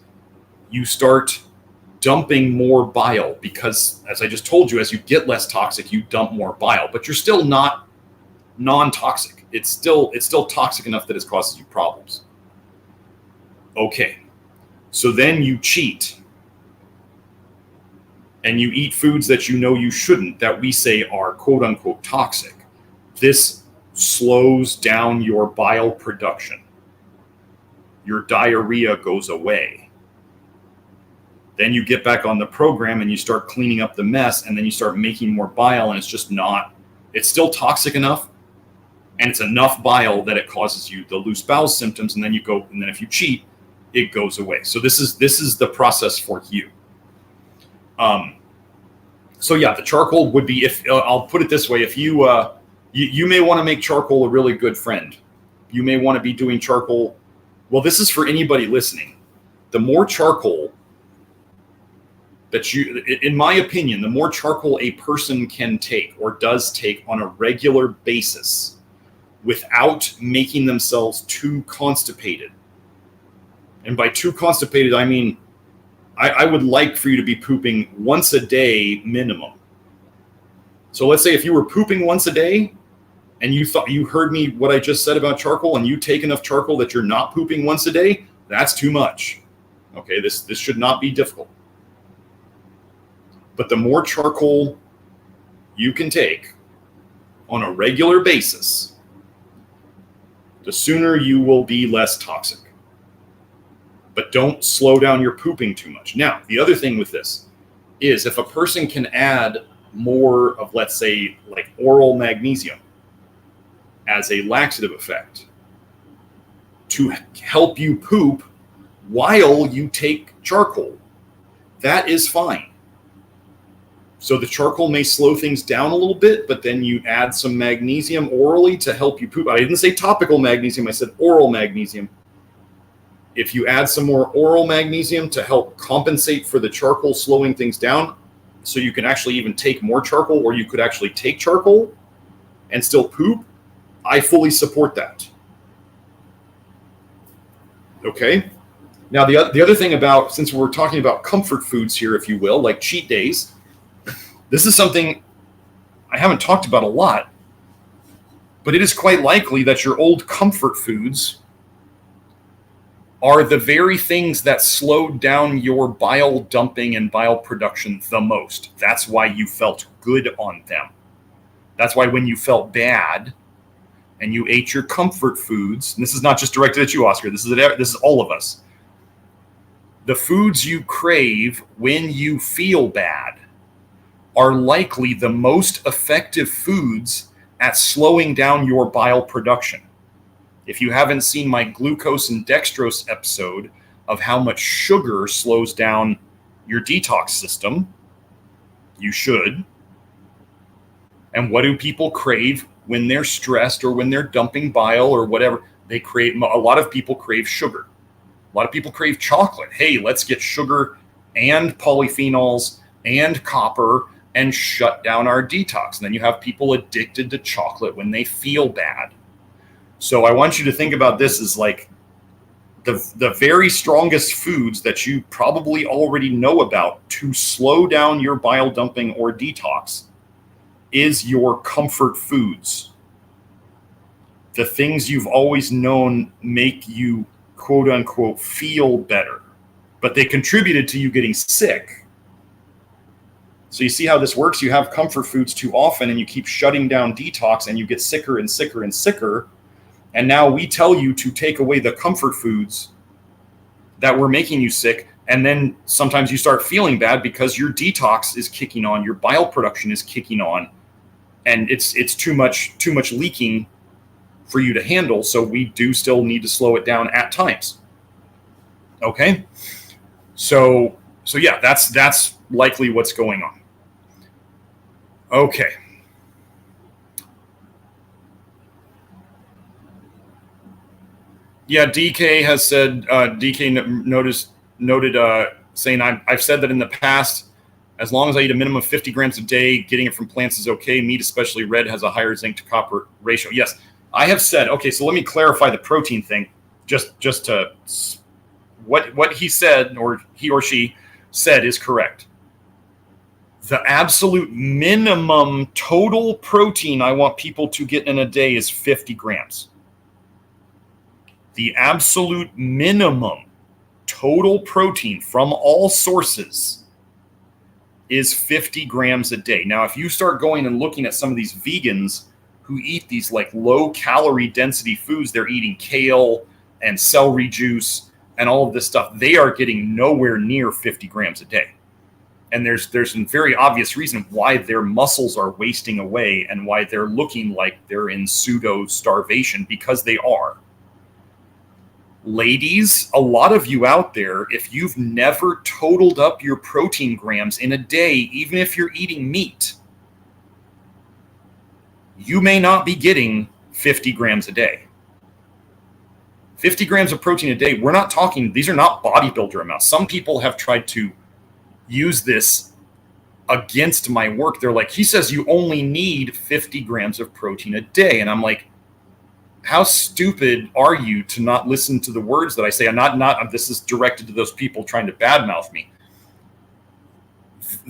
Speaker 1: you start dumping more bile because, as I just told you, as you get less toxic, you dump more bile, but you're still not non-toxic. It's still toxic enough that it causes you problems. Okay, so then you cheat and you eat foods that you know you shouldn't, that we say are quote unquote toxic. This slows down your bile production. Your diarrhea goes away. Then you get back on the program and you start cleaning up the mess, and then you start making more bile, and it's still toxic enough, and it's enough bile that it causes you the loose bowel symptoms, and then if you cheat, it goes away. So this is the process for you. So yeah, the charcoal would be, if I'll put it this way, if you may want to make charcoal a really good friend. You may want to be doing charcoal. Well, this is for anybody listening. The more charcoal in my opinion, the more charcoal a person can take or does take on a regular basis without making themselves too constipated. And by too constipated, I mean, I would like for you to be pooping once a day minimum. So let's say if you were pooping once a day and you thought you heard me what I just said about charcoal, and you take enough charcoal that you're not pooping once a day, that's too much. Okay, this should not be difficult. But the more charcoal you can take on a regular basis, the sooner you will be less toxic. But don't slow down your pooping too much. Now, the other thing with this is if a person can add more of, let's say, like oral magnesium as a laxative effect to help you poop while you take charcoal, that is fine. So the charcoal may slow things down a little bit, but then you add some magnesium orally to help you poop. I didn't say topical magnesium, I said oral magnesium. If you add some more oral magnesium to help compensate for the charcoal slowing things down, so you can actually even take more charcoal, or you could actually take charcoal and still poop, I fully support that. Okay? Now, the other thing about, since we're talking about comfort foods here, if you will, like cheat days, this is something I haven't talked about a lot, but it is quite likely that your old comfort foods are the very things that slowed down your bile dumping and bile production the most. That's why you felt good on them. That's why when you felt bad and you ate your comfort foods, and this is not just directed at you, Oscar, this is all of us. The foods you crave when you feel bad are likely the most effective foods at slowing down your bile production. If you haven't seen my glucose and dextrose episode of how much sugar slows down your detox system, you should. And what do people crave when they're stressed or when they're dumping bile or whatever? A lot of people crave sugar. A lot of people crave chocolate. Hey, let's get sugar and polyphenols and copper and shut down our detox. And then you have people addicted to chocolate when they feel bad. So I want you to think about this as like the very strongest foods that you probably already know about to slow down your bile dumping or detox is your comfort foods. The things you've always known make you, quote unquote, feel better, but they contributed to you getting sick. So you see how this works? You have comfort foods too often and you keep shutting down detox and you get sicker and sicker and sicker. And now we tell you to take away the comfort foods that were making you sick. And then sometimes you start feeling bad because your detox is kicking on, your bile production is kicking on, and it's too much leaking for you to handle. So we do still need to slow it down at times. Okay. So yeah, that's likely what's going on. Okay. Yeah, DK has said, DK noted saying, I've said that in the past, as long as I eat a minimum of 50 grams a day, getting it from plants is okay. Meat, especially red, has a higher zinc to copper ratio. Yes, I have said, okay, so let me clarify the protein thing. Just to, what he said, or he or she said, is correct. The absolute minimum total protein I want people to get in a day is 50 grams. The absolute minimum total protein from all sources is 50 grams a day. Now, if you start going and looking at some of these vegans who eat these like low calorie density foods, they're eating kale and celery juice and all of this stuff, they are getting nowhere near 50 grams a day. And there's a very obvious reason why their muscles are wasting away and why they're looking like they're in pseudo starvation, because they are. Ladies, a lot of you out there, if you've never totaled up your protein grams in a day, even if you're eating meat, you may not be getting 50 grams a day. 50 grams of protein a day, we're not talking, these are not bodybuilder amounts. Some people have tried to use this against my work. They're like, he says you only need 50 grams of protein a day. And I'm like, how stupid are you to not listen to the words that I say? I'm not, this is directed to those people trying to badmouth me.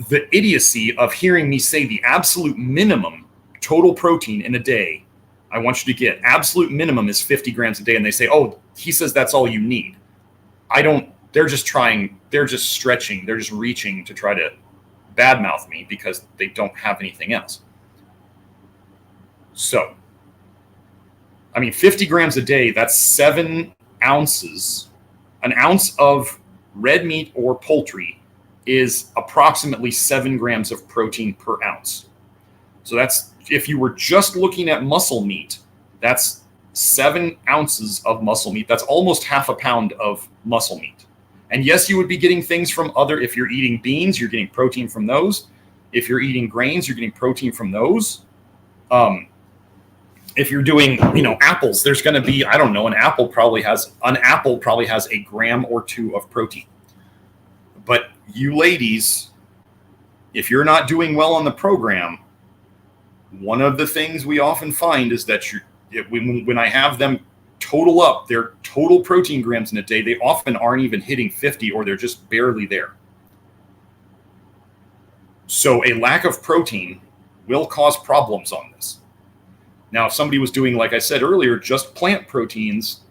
Speaker 1: The idiocy of hearing me say the absolute minimum total protein in a day I want you to get, absolute minimum is 50 grams a day. And they say, oh, he says that's all you need. They're just stretching, they're just reaching to try to badmouth me because they don't have anything else. So, I mean, 50 grams a day, that's 7 ounces. An ounce of red meat or poultry is approximately 7 grams of protein per ounce. So that's, if you were just looking at muscle meat, that's 7 ounces of muscle meat. That's almost half a pound of muscle meat. And yes, you would be getting things from other, if you're eating beans, you're getting protein from those. If you're eating grains, you're getting protein from those. If you're doing, apples, there's going to be, I don't know, an apple probably has a gram or 2 of protein. But you ladies, if you're not doing well on the program, one of the things we often find is that when I have them total up their total protein grams in a day, they often aren't even hitting 50, or they're just barely there. So a lack of protein will cause problems on this. Now, if somebody was doing, like I said earlier, just plant proteins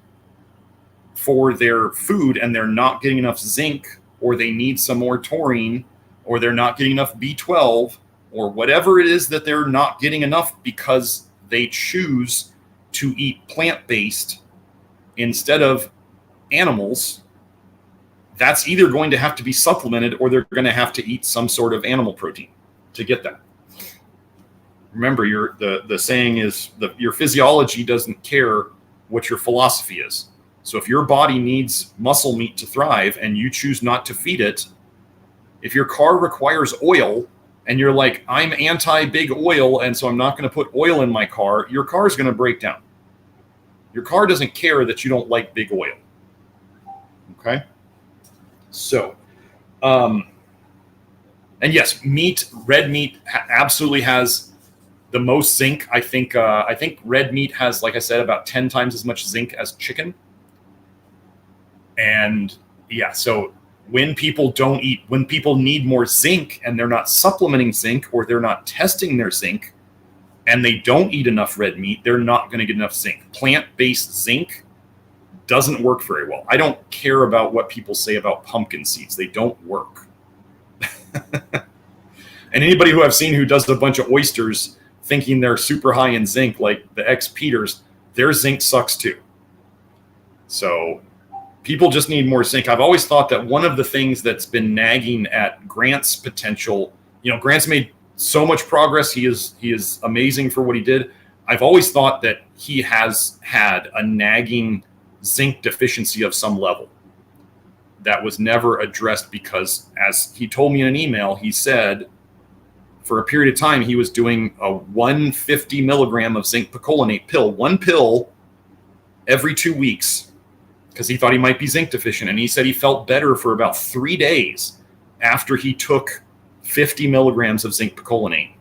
Speaker 1: for their food and they're not getting enough zinc, or they need some more taurine, or they're not getting enough B12, or whatever it is that they're not getting enough because they choose to eat plant-based instead of animals, that's either going to have to be supplemented or they're going to have to eat some sort of animal protein to get that. Remember, the saying is your physiology doesn't care what your philosophy is. So if your body needs muscle meat to thrive and you choose not to feed it, if your car requires oil and you're like, I'm anti-big oil, and so I'm not going to put oil in my car, your car is going to break down. Your car doesn't care that you don't like big oil. Okay? So, and yes, red meat absolutely has the most zinc. I think red meat has, like I said, about 10 times as much zinc as chicken. And yeah, so when people need more zinc and they're not supplementing zinc, or they're not testing their zinc, and they don't eat enough red meat, they're not going to get enough zinc. Plant-based zinc doesn't work very well. I don't care about what people say about pumpkin seeds. They don't work. And anybody who I've seen who does a bunch of oysters thinking they're super high in zinc, like the ex-Peters, their zinc sucks too. So people just need more zinc. I've always thought that one of the things that's been nagging at Grant's potential, Grant's made so much progress. He is amazing for what he did. I've always thought that he has had a nagging zinc deficiency of some level that was never addressed, because as he told me in an email, he said for a period of time he was doing a 150 milligram of zinc picolinate pill, one pill every 2 weeks, because he thought he might be zinc deficient. And he said he felt better for about 3 days after he took 50 milligrams of zinc picolinate.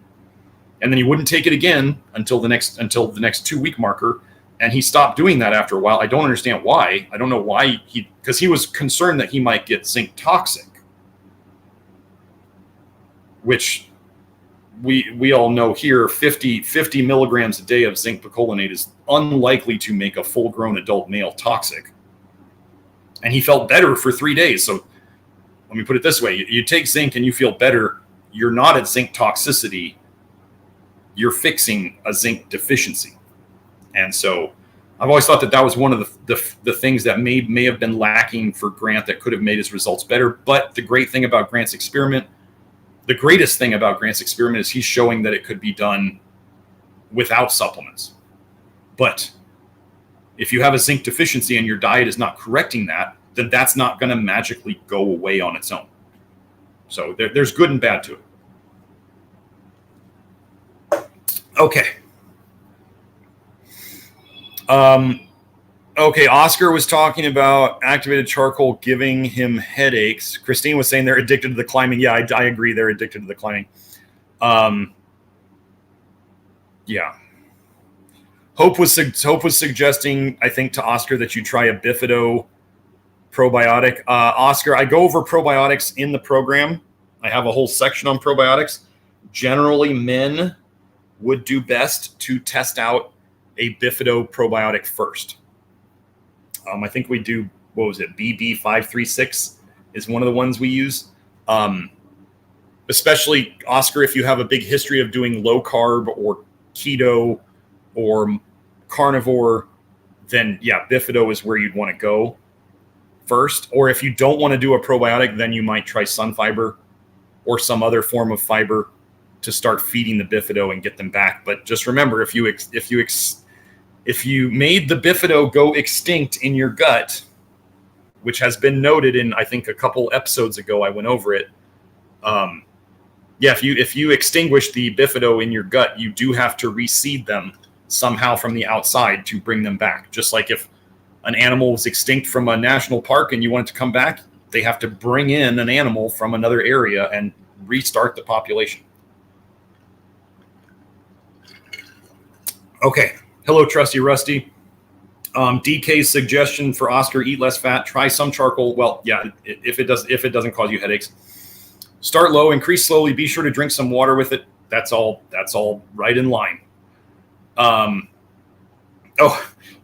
Speaker 1: And then he wouldn't take it again until the next 2 week marker. And he stopped doing that after a while. I don't understand why. I don't know why because he was concerned that he might get zinc toxic, which we all know here, 50 milligrams a day of zinc picolinate is unlikely to make a full-grown adult male toxic. And he felt better for 3 days. So let me put it this way. You take zinc and you feel better, you're not at zinc toxicity. You're fixing a zinc deficiency. And so I've always thought that was one of the things that may have been lacking for Grant that could have made his results better. But the greatest thing about Grant's experiment is he's showing that it could be done without supplements. But if you have a zinc deficiency and your diet is not correcting that, then that's not going to magically go away on its own. So there's good and bad to it. Okay. Okay, Oscar was talking about activated charcoal giving him headaches. Christine was saying they're addicted to the climbing. Yeah, I agree. They're addicted to the climbing. Yeah. Hope was suggesting, I think, to Oscar that you try a Bifido probiotic. Oscar, I go over probiotics in the program. I have a whole section on probiotics. Generally, men would do best to test out a Bifido probiotic first. I think we do, BB536 is one of the ones we use. Especially, Oscar, if you have a big history of doing low carb or keto or carnivore, then yeah, Bifido is where you'd want to go first. Or if you don't want to do a probiotic, then you might try sun fiber or some other form of fiber to start feeding the Bifido and get them back. But just remember, if you made the Bifido go extinct in your gut, which has been noted in, I think, a couple episodes ago, I went over it. If you extinguish the Bifido in your gut, you do have to reseed them somehow from the outside to bring them back. Just like if an animal was extinct from a national park and you want it to come back, they have to bring in an animal from another area and restart the population. Okay. Hello, Trusty Rusty. DK's suggestion for Oscar: eat less fat, try some charcoal. Well, yeah, if it doesn't cause you headaches, start low, increase slowly. Be sure to drink some water with it. That's all right in line.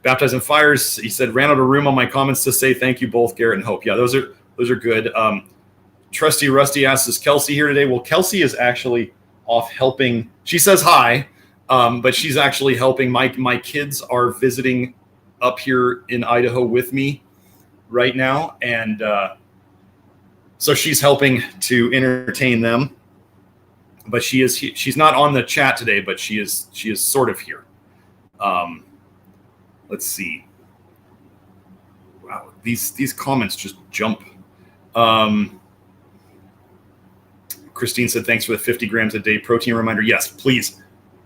Speaker 1: Baptized in Fires, he said, ran out of room on my comments to say thank you both, Garrett and Hope. Yeah, those are good. Trusty Rusty asks, is Kelsey here today? Well, Kelsey is actually off helping. She says hi. But she's actually helping. My kids are visiting up here in Idaho with me right now. And so she's helping to entertain them. But she's not on the chat today, but she is sort of here. Let's see. Wow, these comments just jump. Christine said, thanks for the 50 grams a day protein reminder. Yes, please.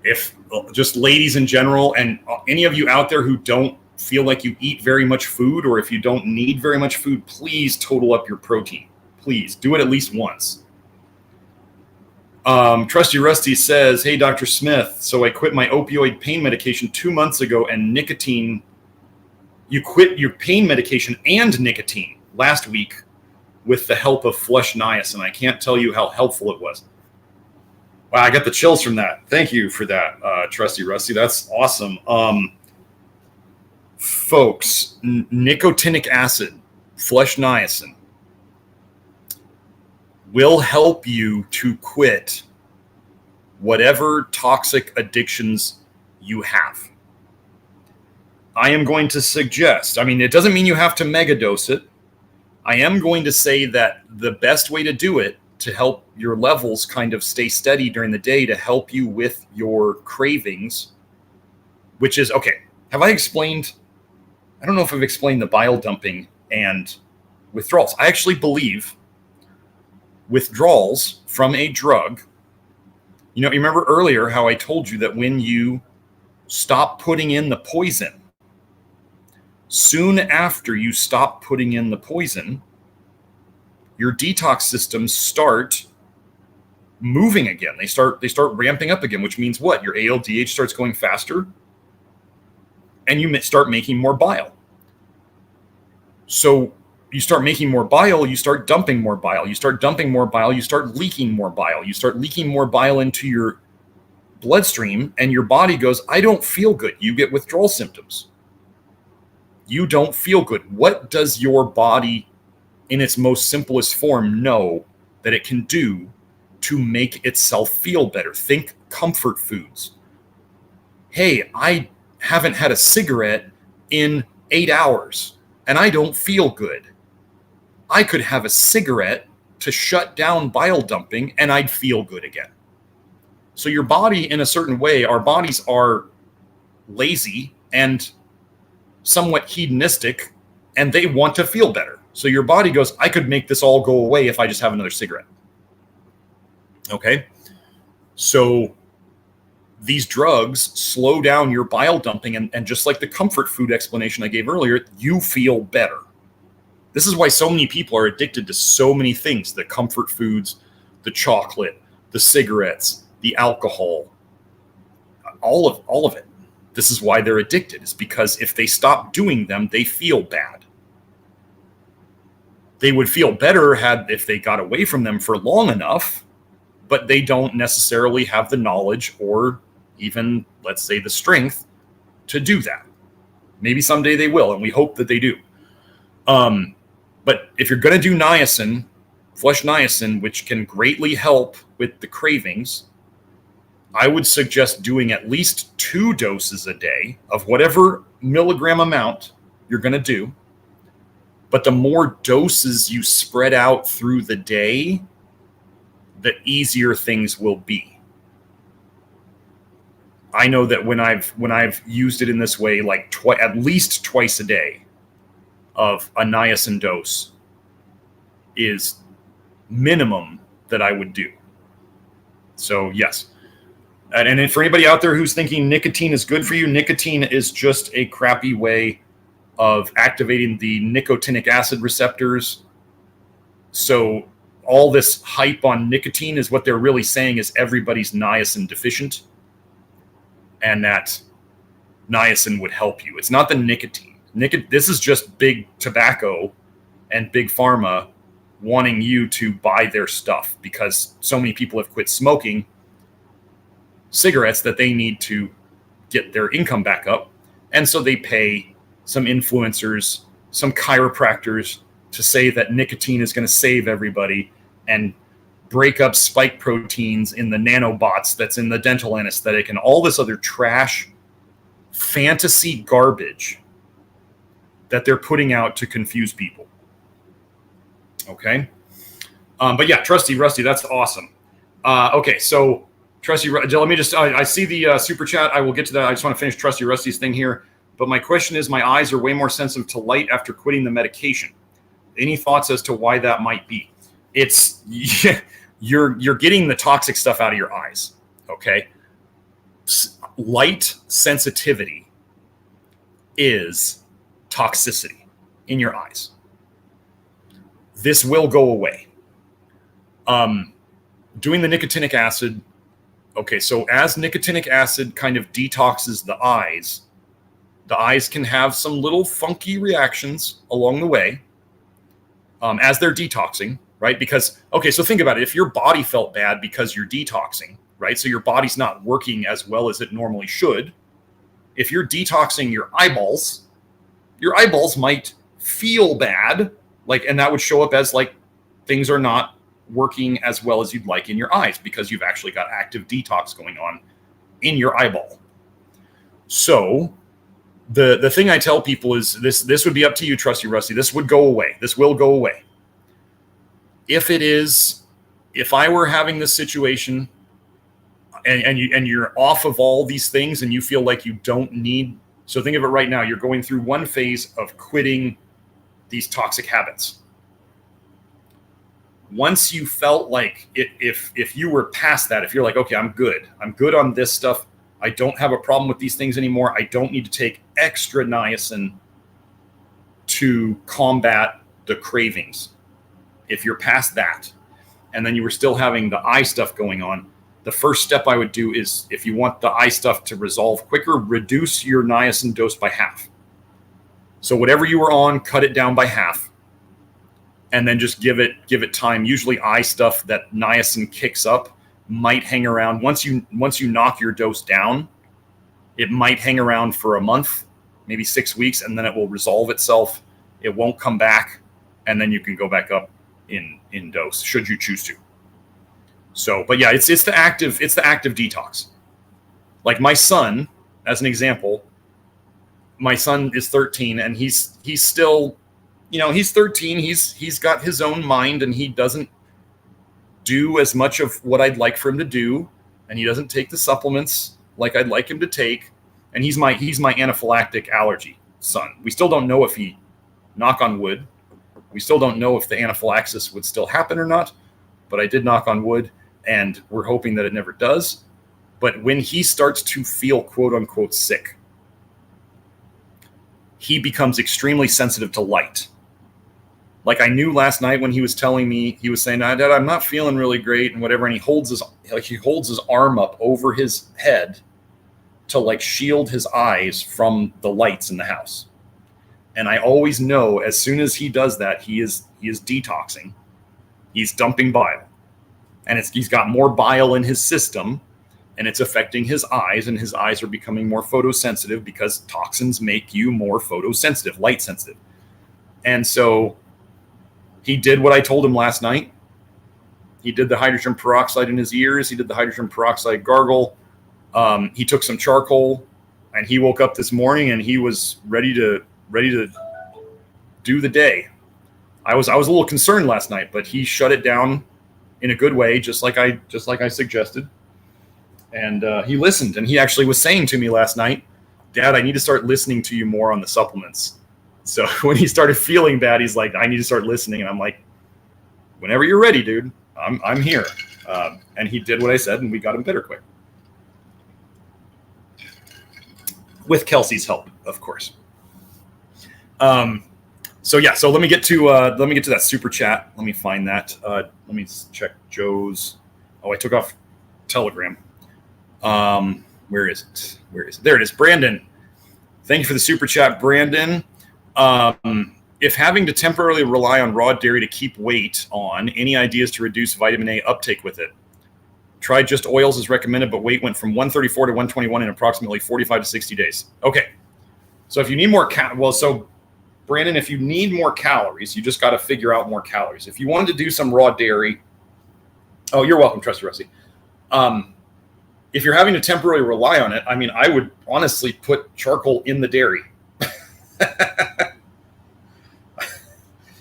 Speaker 1: If just ladies in general, and any of you out there who don't feel like you eat very much food, or if you don't need very much food, please total up your protein. Please do it at least once. Trusty Rusty says, hey, Dr. Smith, so I quit my opioid pain medication 2 months ago, and nicotine. You quit your pain medication and nicotine last week with the help of flush niacin. I can't tell you how helpful it was. Wow, I got the chills from that. Thank you for that, Trusty Rusty. That's awesome. Folks, nicotinic acid, flesh niacin, will help you to quit whatever toxic addictions you have. I am going to suggest, I mean, it doesn't mean you have to megadose it. I am going to say that the best way to do it, to help your levels kind of stay steady during the day, to help you with your cravings, which is, okay, have I explained, I don't know if I've explained the bile dumping and withdrawals. I actually believe withdrawals from a drug, you remember earlier how I told you that when you stop putting in the poison, soon after you stop putting in the poison, your detox systems start moving again. They start ramping up again, which means what? Your ALDH starts going faster, and you start making more bile. So you start making more bile, you start dumping more bile. You start dumping more bile, you start leaking more bile. You start leaking more bile into your bloodstream, and your body goes, I don't feel good. You get withdrawal symptoms. You don't feel good. What does your body, in its most simplest form, know that it can do to make itself feel better? Think comfort foods. Hey, I haven't had a cigarette in 8 hours and I don't feel good. I could have a cigarette to shut down bile dumping and I'd feel good again. So your body, in a certain way, our bodies are lazy and somewhat hedonistic, and they want to feel better. So your body goes, I could make this all go away if I just have another cigarette. Okay? So these drugs slow down your bile dumping, and just like the comfort food explanation I gave earlier, you feel better. This is why so many people are addicted to so many things: the comfort foods, the chocolate, the cigarettes, the alcohol, all of it. This is why they're addicted, is because if they stop doing them, they feel bad. They would feel better if they got away from them for long enough, but they don't necessarily have the knowledge or even, let's say, the strength to do that. Maybe someday they will, and we hope that they do. But if you're going to do niacin, flesh niacin, which can greatly help with the cravings, I would suggest doing at least 2 doses a day of whatever milligram amount you're going to do. But the more doses you spread out through the day, the easier things will be. I know that when I've used it in this way, like at least twice a day of a niacin dose is minimum that I would do. So yes. And then for anybody out there who's thinking nicotine is good for you, nicotine is just a crappy way of activating the nicotinic acid receptors. So all this hype on nicotine is what they're really saying is everybody's niacin deficient, and that niacin would help you. It's not the nicotine. This is just big tobacco and big pharma wanting you to buy their stuff, because so many people have quit smoking cigarettes that they need to get their income back up. And so they pay some influencers, some chiropractors to say that nicotine is going to save everybody and break up spike proteins in the nanobots that's in the dental anesthetic and all this other trash fantasy garbage that they're putting out to confuse people. Okay. But yeah, Trusty Rusty, that's awesome. Okay. So Trusty, let me just, I see the super chat. I will get to that. I just want to finish Trusty Rusty's thing here. But my question is, my eyes are way more sensitive to light after quitting the medication. Any thoughts as to why that might be? It's, you're getting the toxic stuff out of your eyes. Okay. Light sensitivity is toxicity in your eyes. This will go away. Doing the nicotinic acid. Okay, so as nicotinic acid kind of detoxes the eyes can have some little funky reactions along the way as they're detoxing, right? Because, okay, so think about it. If your body felt bad because you're detoxing, right? So your body's not working as well as it normally should. If you're detoxing your eyeballs might feel bad, like, and that would show up as like things are not working as well as you'd like in your eyes because you've actually got active detox going on in your eyeball. So the thing I tell people is this would be up to you, Trusty Rusty. This would go away. This will go away. If I were having this situation and you're off of all these things and you feel like you don't need, so think of it right now, you're going through one phase of quitting these toxic habits. Once you felt like if you were past that, if you're like, okay, I'm good on this stuff, I don't have a problem with these things anymore, I don't need to take extra niacin to combat the cravings. If you're past that, and then you were still having the eye stuff going on, the first step I would do is, if you want the eye stuff to resolve quicker, reduce your niacin dose by half. So whatever you were on, cut it down by half, and then just give it time. Usually eye stuff that niacin kicks up might hang around. Once you knock your dose down, it might hang around for a month, maybe 6 weeks, and then it will resolve itself. It won't come back, and then you can go back up in dose should you choose to. So, but yeah, it's the active detox. Like my son, as an example, my son is 13 and he's still, he's 13. He's got his own mind and he doesn't do as much of what I'd like for him to do, and he doesn't take the supplements like I'd like him to take. And he's my anaphylactic allergy son. We still don't know if he, knock on wood, we still don't know if the anaphylaxis would still happen or not, but I did knock on wood, and we're hoping that it never does. But when he starts to feel quote unquote sick, he becomes extremely sensitive to light. Like I knew last night when he was telling me, he was saying, Dad, I'm not feeling really great and whatever. And he holds his arm up over his head to like shield his eyes from the lights in the house. And I always know as soon as he does that, he is detoxing. He's dumping bile. And he's got more bile in his system, and it's affecting his eyes, and his eyes are becoming more photosensitive because toxins make you more photosensitive, light sensitive. And so he did what I told him last night. He did the hydrogen peroxide in his ears. He did the hydrogen peroxide gargle. He took some charcoal, and he woke up this morning and he was ready to do the day. I was a little concerned last night, but he shut it down in a good way, just like I suggested. And he listened, and he actually was saying to me last night, Dad, I need to start listening to you more on the supplements. So when he started feeling bad, he's like, I need to start listening. And I'm like, whenever you're ready, dude, I'm here. And he did what I said, and we got him better quick. With Kelsey's help, of course. So let me get to that super chat. Let me find that. Let me check Joe's. Oh, I took off Telegram. Where is it? There it is. Brandon, thank you for the super chat, Brandon. If having to temporarily rely on raw dairy to keep weight on, any ideas to reduce vitamin A uptake with it? Tried just oils as recommended, but weight went from 134 to 121 in approximately 45 to 60 days. Okay. So if you need more Brandon, if you need more calories, you just got to figure out more calories. If you wanted to do some raw dairy, oh, you're welcome, Trusty Rusty. If you're having to temporarily rely on it, I mean, I would honestly put charcoal in the dairy.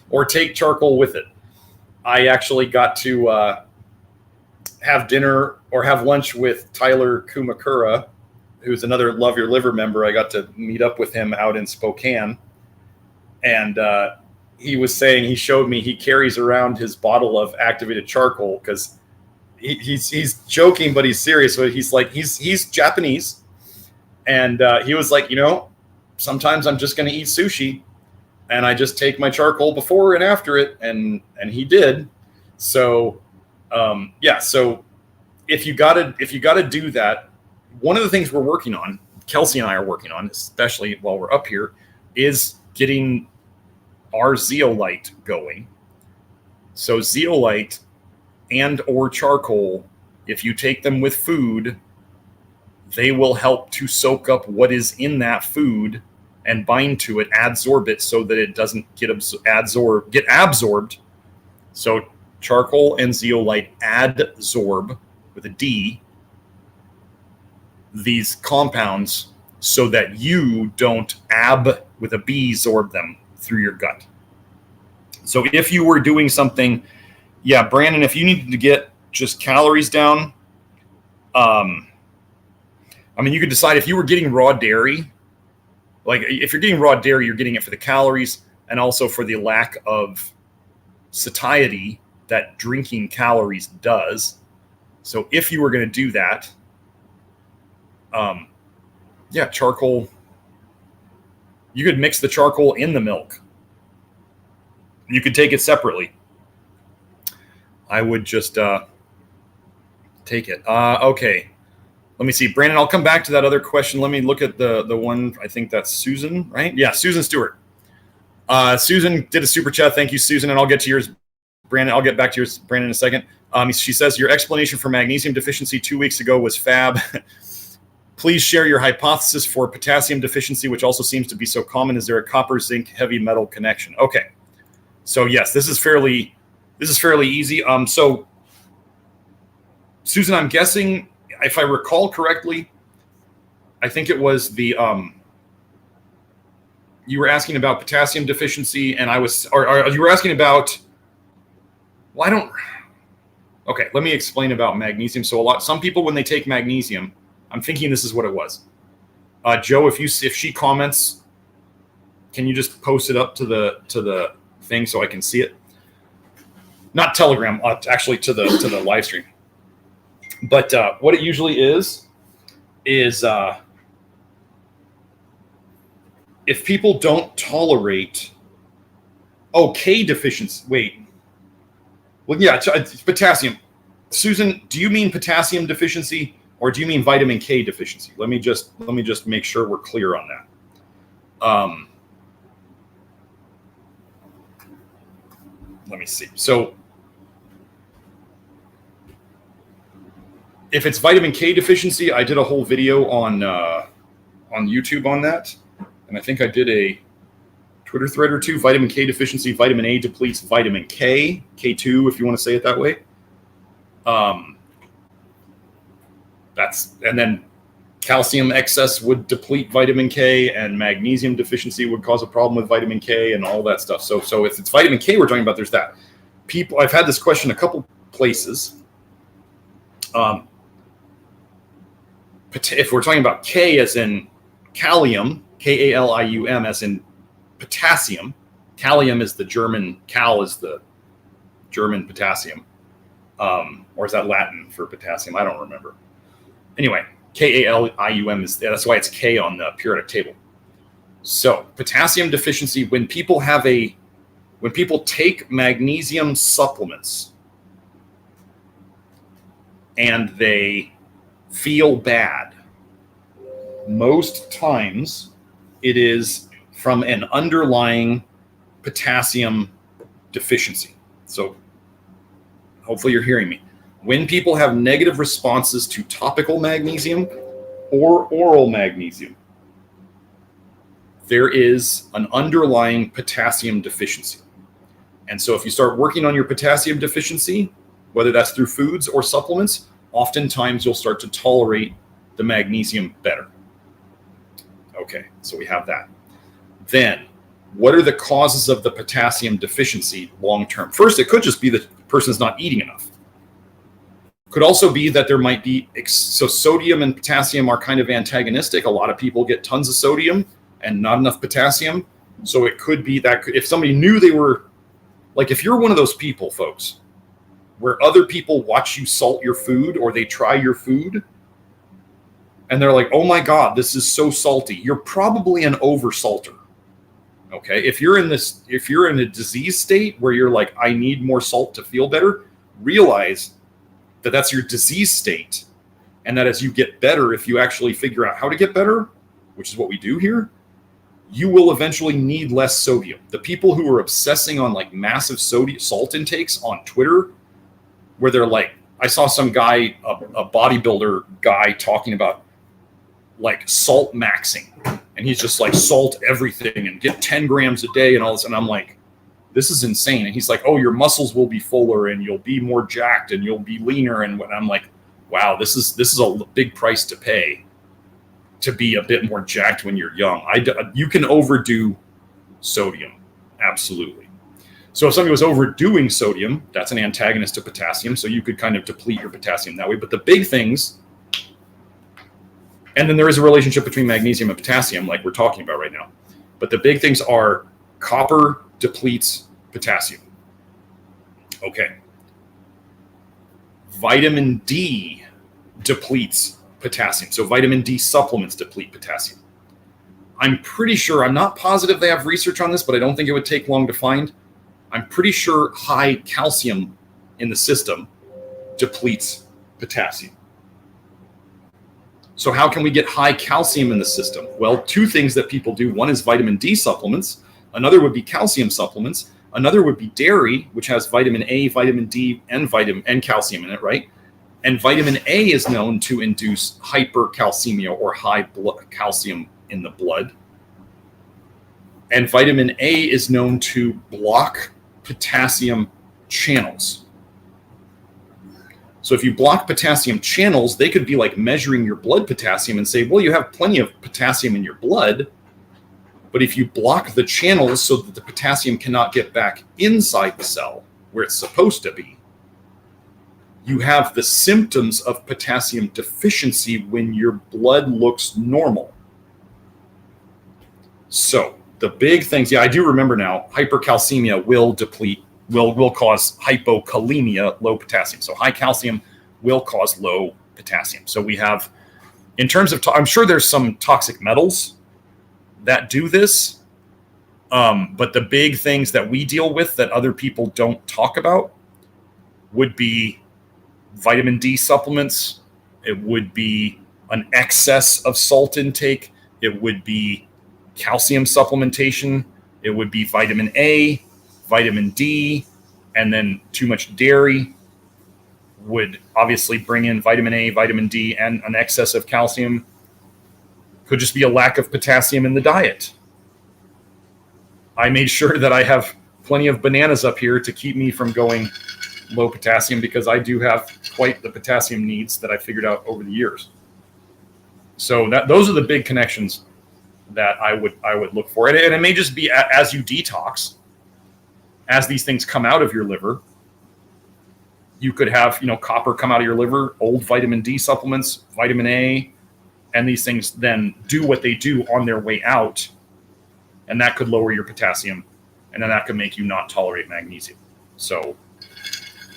Speaker 1: Or take charcoal with it. I actually got to have dinner or have lunch with Tyler Kumakura, who's another Love Your Liver member. I got to meet up with him out in Spokane. And he was saying, he showed me, he carries around his bottle of activated charcoal because he's joking, but he's serious. But he's like, he's Japanese. And he was like, sometimes I'm just going to eat sushi. And I just take my charcoal before and after it. And he did. So, So if you gotta do that, one of the things we're working on, Kelsey and I are working on, especially while we're up here, is getting our zeolite going. So zeolite and or charcoal if you take them with food, they will help to soak up what is in that food and bind to it, adsorb it so that it doesn't get absorbed. So charcoal and zeolite adsorb with a D these compounds so that you don't with a B zorb them through your gut. So if you were doing something, yeah, Brandon, if you needed to get just calories down, I mean, you could decide if you were getting raw dairy, like if you're getting raw dairy, you're getting it for the calories and also for the lack of satiety that drinking calories does. So if you were going to do that, yeah, charcoal, you could mix the charcoal in the milk. You could take it separately. I would just take it. Okay. Let me see. Brandon, I'll come back to that other question. Let me look at the one. I think that's Susan, right? Yeah, Susan Stewart. Susan did a super chat. Thank you, Susan. And I'll get to yours, Brandon. I'll get back to yours, Brandon, in a second. She says, your explanation for magnesium deficiency 2 weeks ago was fab. Please share your hypothesis for potassium deficiency, which also seems to be so common. Is there a copper, zinc, heavy metal connection? Okay. So yes, this is fairly easy. So Susan, I'm guessing, if I recall correctly, I think it was the you were asking about potassium deficiency, and or you were asking about. Well, okay, let me explain about magnesium. So some people, when they take magnesium, I'm thinking this is what it was. Joe, if she comments, can you just post it up to the thing so I can see it? Not Telegram, actually to the live stream. But what it usually is if people don't tolerate K deficiency. Wait. Well, yeah, it's potassium. Susan, do you mean potassium deficiency or do you mean vitamin K deficiency? Let me just make sure we're clear on that. Let me see. So if it's vitamin K deficiency, I did a whole video on YouTube on that. And I think I did a Twitter thread or two. Vitamin K deficiency, vitamin A depletes vitamin K, K2, if you want to say it that way. And then calcium excess would deplete vitamin K, and magnesium deficiency would cause a problem with vitamin K and all that stuff. So if it's vitamin K we're talking about, there's that. I've had this question a couple places. If we're talking about K as in Kalium, Kalium as in potassium, Kalium is the German, Kal is the German potassium, or is that Latin for potassium? I don't remember. Anyway, Kalium that's why it's K on the periodic table. So potassium deficiency, when people take magnesium supplements and they feel bad, most times it is from an underlying potassium deficiency. So hopefully you're hearing me. When people have negative responses to topical magnesium or oral magnesium, there is an underlying potassium deficiency. And so if you start working on your potassium deficiency, whether that's through foods or supplements, oftentimes you'll start to tolerate the magnesium better. Okay, so we have that. Then, what are the causes of the potassium deficiency long term? First, it could just be that the person's not eating enough. Could also be that there might be, so sodium and potassium are kind of antagonistic. A lot of people get tons of sodium and not enough potassium. So it could be that if somebody knew they were, like if you're one of those people, folks, where other people watch you salt your food or they try your food and they're like, oh my God, this is so salty. You're probably an oversalter. Okay. If you're in a disease state where you're like, I need more salt to feel better, realize that that's your disease state. And that as you get better, if you actually figure out how to get better, which is what we do here, you will eventually need less sodium. The people who are obsessing on like massive salt intakes on Twitter, where they're like I saw some guy, a bodybuilder guy, talking about like salt maxing, and he's just like salt everything and get 10 grams a day and all this. And I'm like, this is insane. And he's like, oh, your muscles will be fuller and you'll be more jacked and you'll be leaner. And I'm like, wow, this is a big price to pay to be a bit more jacked when you're young. You can overdo sodium, absolutely. So if somebody was overdoing sodium, that's an antagonist to potassium. So you could kind of deplete your potassium that way. But the big things, and then there is a relationship between magnesium and potassium, like we're talking about right now. But the big things are copper depletes potassium. Okay. Vitamin D depletes potassium. So vitamin D supplements deplete potassium. I'm pretty sure, I'm not positive they have research on this, but I don't think it would take long to find. I'm pretty sure high calcium in the system depletes potassium. So how can we get high calcium in the system? Well, two things that people do. One is vitamin D supplements. Another would be calcium supplements. Another would be dairy, which has vitamin A, vitamin D, and calcium in it, right? And vitamin A is known to induce hypercalcemia, or high blood calcium in the blood. And vitamin A is known to block potassium channels. So if you block potassium channels, they could be like measuring your blood potassium and say, well, you have plenty of potassium in your blood. But if you block the channels so that the potassium cannot get back inside the cell where it's supposed to be, you have the symptoms of potassium deficiency when your blood looks normal. So the big things, I do remember now, hypercalcemia will cause hypokalemia, low potassium. So high calcium will cause low potassium. So we have, in terms of, I'm sure there's some toxic metals that do this, but the big things that we deal with that other people don't talk about would be vitamin D supplements. It would be an excess of salt intake. It would be calcium supplementation. It would be vitamin A, vitamin D, and then too much dairy would obviously bring in vitamin A, vitamin D, and an excess of calcium. Could just be a lack of potassium in the diet. I made sure that I have plenty of bananas up here to keep me from going low potassium, because I do have quite the potassium needs that I figured out over the years. So those are the big connections that I would look for. And it may just be as you detox, as these things come out of your liver, you could have, copper come out of your liver, old vitamin D supplements, vitamin A, and these things then do what they do on their way out. And that could lower your potassium, and then that could make you not tolerate magnesium. So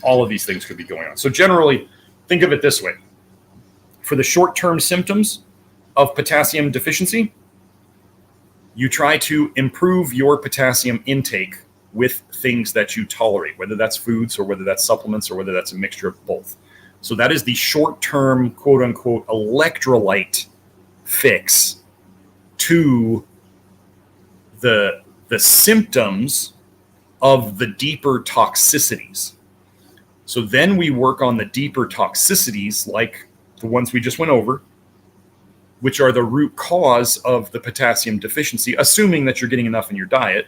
Speaker 1: all of these things could be going on. So generally, think of it this way. For the short-term symptoms of potassium deficiency, you try to improve your potassium intake with things that you tolerate, whether that's foods or whether that's supplements or whether that's a mixture of both. So that is the short-term, quote-unquote, electrolyte fix to the symptoms of the deeper toxicities. So then we work on the deeper toxicities, like the ones we just went over, which are the root cause of the potassium deficiency, assuming that you're getting enough in your diet.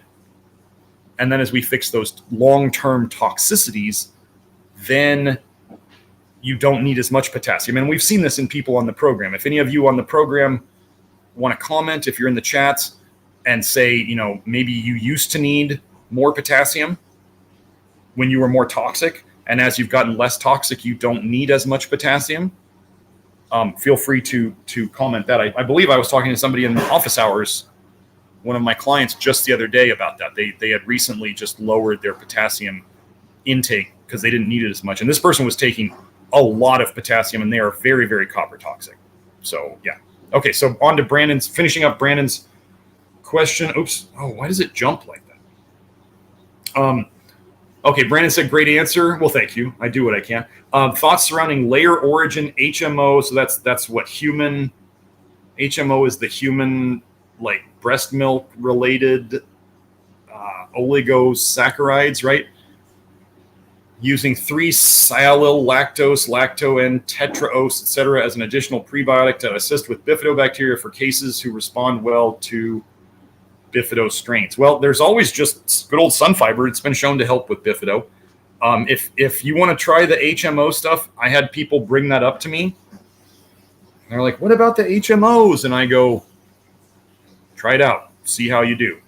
Speaker 1: And then as we fix those long-term toxicities, then you don't need as much potassium. And we've seen this in people on the program. If any of you on the program want to comment, if you're in the chats, and say, maybe you used to need more potassium when you were more toxic, and as you've gotten less toxic, you don't need as much potassium, feel free to comment that. I believe I was talking to somebody in office hours, one of my clients, just the other day about that. They had recently just lowered their potassium intake because they didn't need it as much. And this person was taking a lot of potassium, and they are very, very copper toxic. So, yeah. Okay, so on to finishing up Brandon's question. Oops. Oh, why does it jump like that? Okay, Brandon said, great answer. Well, thank you. I do what I can. Thoughts surrounding layer origin, HMO. So that's what human, HMO is the human, like breast milk related oligosaccharides, right? using 3-sialyl lactose, lacto-N, tetraose, etc. as an additional prebiotic to assist with bifidobacteria for cases who respond well to bifido strains. Well, there's always just good old sun fiber. It's been shown to help with bifido. If you want to try the HMO stuff, I had people bring that up to me. And they're like, what about the HMOs? And I go, try it out. See how you do.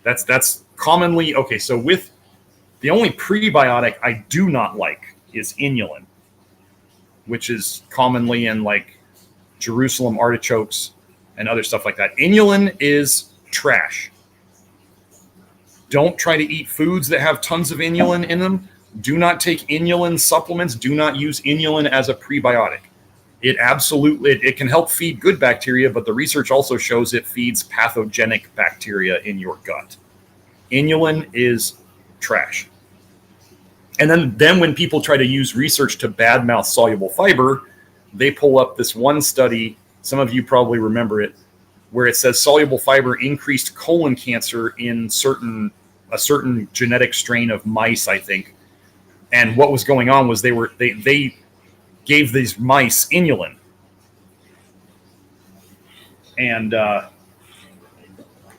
Speaker 1: That's commonly, okay, so with the only prebiotic I do not like is inulin, which is commonly in like Jerusalem artichokes and other stuff like that. Inulin is trash. Don't try to eat foods that have tons of inulin in them. Do not take inulin supplements. Do not use inulin as a prebiotic. It absolutely, it can help feed good bacteria, but the research also shows it feeds pathogenic bacteria in your gut. Inulin is trash. And then when people try to use research to badmouth soluble fiber, they pull up this one study, some of you probably remember it, where it says soluble fiber increased colon cancer in a certain genetic strain of mice, I think. And what was going on was they gave these mice inulin. And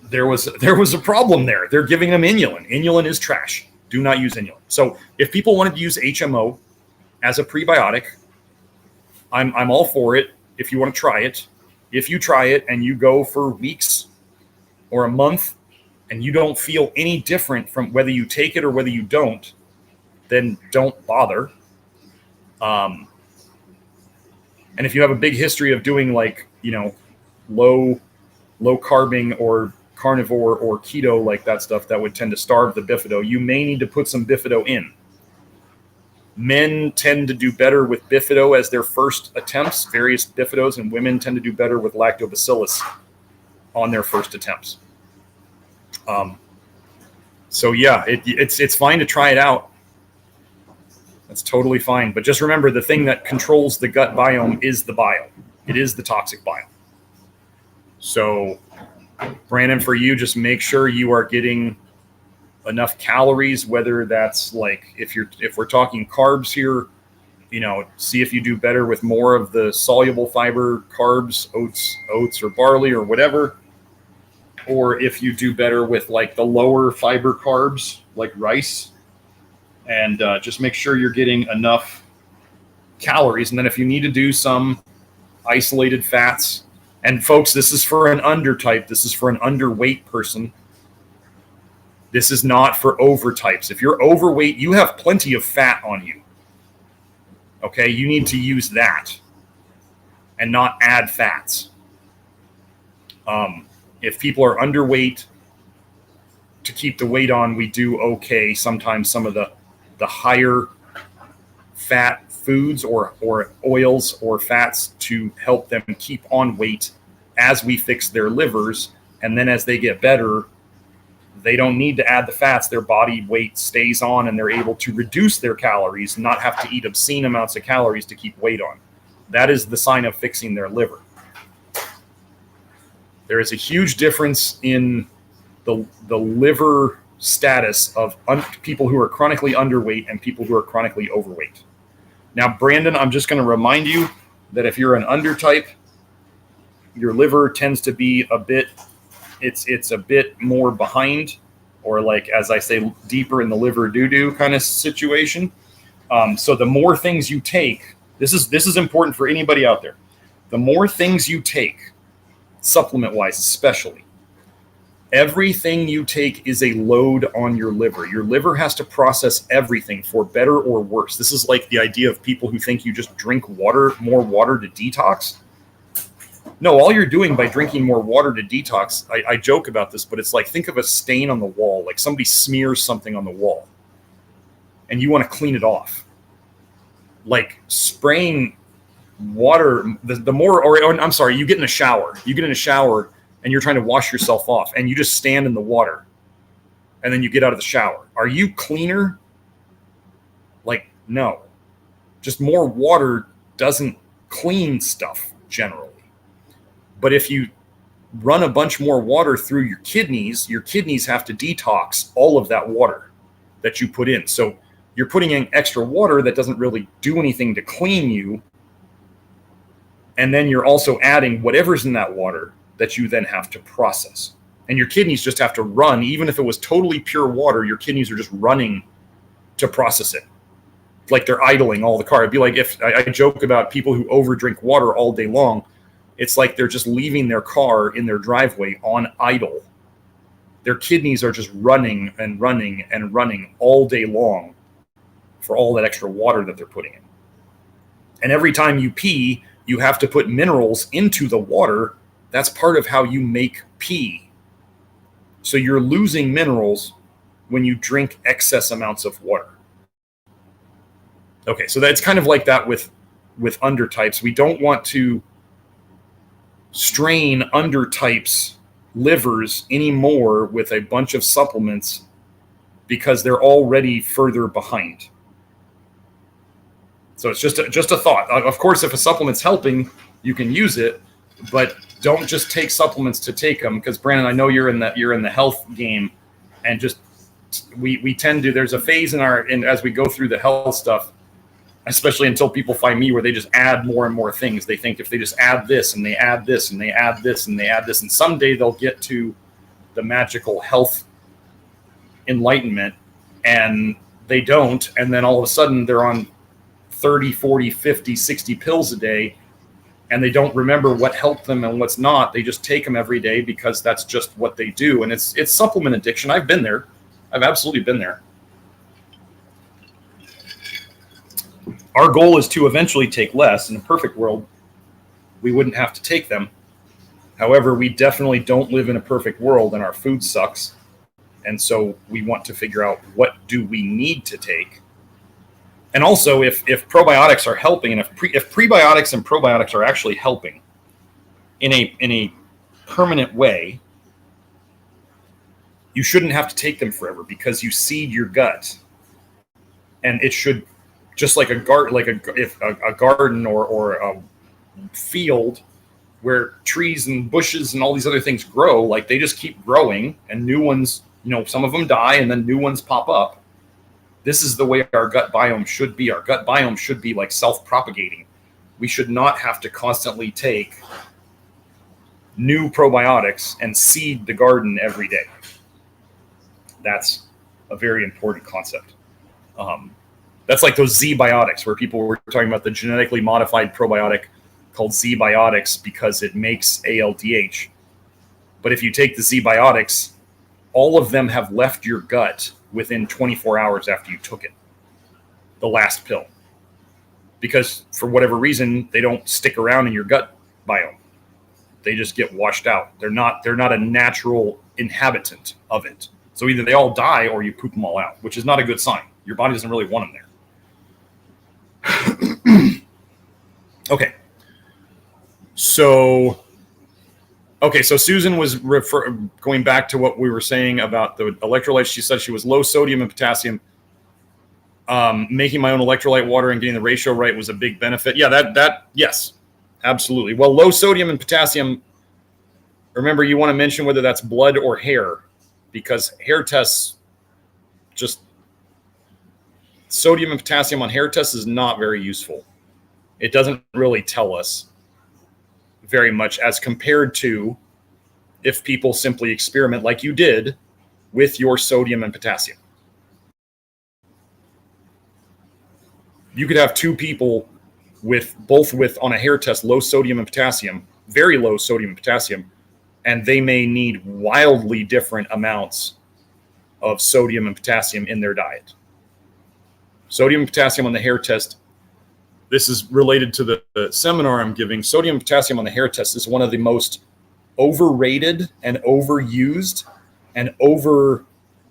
Speaker 1: there was a problem there. They're giving them inulin. Inulin is trash. Do not use inulin. So if people wanted to use HMO as a prebiotic, I'm all for it if you want to try it. If you try it and you go for weeks or a month and you don't feel any different from whether you take it or whether you don't, then don't bother. And if you have a big history of doing like, low carbing or carnivore or keto, like that stuff that would tend to starve the bifido, you may need to put some bifido in. Men tend to do better with bifido as their first attempts, various bifidos, and women tend to do better with lactobacillus on their first attempts. So yeah, it's fine to try it out. That's totally fine. But just remember, the thing that controls the gut biome is the bile. It is the toxic bile. So Brandon, for you, just make sure you are getting enough calories, whether that's like, if we're talking carbs here, see if you do better with more of the soluble fiber carbs, oats or barley or whatever, or if you do better with like the lower fiber carbs like rice, and just make sure you're getting enough calories. And then if you need to do some isolated fats, and folks, this is for an undertype, this is for an underweight person. This is not for overtypes. If you're overweight, you have plenty of fat on you. Okay, you need to use that and not add fats. If people are underweight, to keep the weight on, we do okay. Sometimes some of the higher fat foods or oils or fats to help them keep on weight as we fix their livers. And then as they get better, they don't need to add the fats. Their body weight stays on and they're able to reduce their calories, not have to eat obscene amounts of calories to keep weight on. That is the sign of fixing their liver. There is a huge difference in the liver status of people who are chronically underweight and people who are chronically overweight. Now, Brandon, I'm just going to remind you that if you're an undertype, your liver tends to be it's a bit more behind, or like, as I say, deeper in the liver doo-doo kind of situation. So the more things you take, this is important for anybody out there. The more things you take, supplement-wise especially, everything you take is a load on your liver. Your liver has to process everything for better or worse. This is like the idea of people who think you just drink more water to detox. No, all you're doing by drinking more water to detox, I joke about this, but it's like, think of a stain on the wall, like somebody smears something on the wall and you want to clean it off. Like spraying water, the more, or I'm sorry, you get in a shower and you're trying to wash yourself off and you just stand in the water and then you get out of the shower. Are you cleaner? Like, no. Just more water doesn't clean stuff generally. But if you run a bunch more water through your kidneys have to detox all of that water that you put in. So you're putting in extra water that doesn't really do anything to clean you. And then you're also adding whatever's in that water that you then have to process. And your kidneys just have to run. Even if it was totally pure water, your kidneys are just running to process it. Like they're idling all the car. It'd be like if I joke about people who overdrink water all day long. It's like they're just leaving their car in their driveway on idle. Their kidneys are just running and running and running all day long for all that extra water that they're putting in. And every time you pee, you have to put minerals into the water. That's part of how you make pee. So you're losing minerals when you drink excess amounts of water. Okay, so that's kind of like that with undertypes. We don't want to strain undertypes' livers anymore with a bunch of supplements because they're already further behind. So it's just a thought. Of course, if a supplement's helping, you can use it, but don't just take supplements to take them. Because Brandon, I know you're in the health game, and just we tend to. There's a phase as we go through the health stuff, especially until people find me, where they just add more and more things. They think if they just add this and they add this and they add this and they add this, and someday they'll get to the magical health enlightenment, and they don't. And then all of a sudden they're on 30, 40, 50, 60 pills a day, and they don't remember what helped them and what's not. They just take them every day because that's just what they do. And it's supplement addiction. I've been there. I've absolutely been there. Our goal is to eventually take less. In a perfect world, we wouldn't have to take them. However, we definitely don't live in a perfect world, and our food sucks. And so we want to figure out, what do we need to take? And also, if probiotics are helping, and if prebiotics and probiotics are actually helping in a permanent way, you shouldn't have to take them forever, because you seed your gut, and it should, just like a garden or a field where trees and bushes and all these other things grow, like they just keep growing, and new ones, some of them die and then new ones pop up. This is the way our gut biome should be. Our gut biome should be like self-propagating. We should not have to constantly take new probiotics and seed the garden every day. That's a very important concept. That's like those Z-biotics, where people were talking about the genetically modified probiotic called Z-biotics because it makes ALDH. But if you take the Z-biotics, all of them have left your gut within 24 hours after you took it, the last pill, because for whatever reason, they don't stick around in your gut biome. They just get washed out. They're not a natural inhabitant of it. So either they all die or you poop them all out, which is not a good sign. Your body doesn't really want them there. Okay. So Susan was going back to what we were saying about the electrolytes. She said she was low sodium and potassium. Making my own electrolyte water and getting the ratio right was a big benefit. Yeah, yes, absolutely. Well, low sodium and potassium, remember, you want to mention whether that's blood or hair, because hair tests, just sodium and potassium on hair tests is not very useful. It doesn't really tell us very much as compared to if people simply experiment like you did with your sodium and potassium. You could have two people with on a hair test low sodium and potassium, very low sodium and potassium, and they may need wildly different amounts of sodium and potassium in their diet. Sodium and potassium on the hair test, this is related to the seminar I'm giving. Sodium and potassium on the hair test is one of the most overrated and overused, and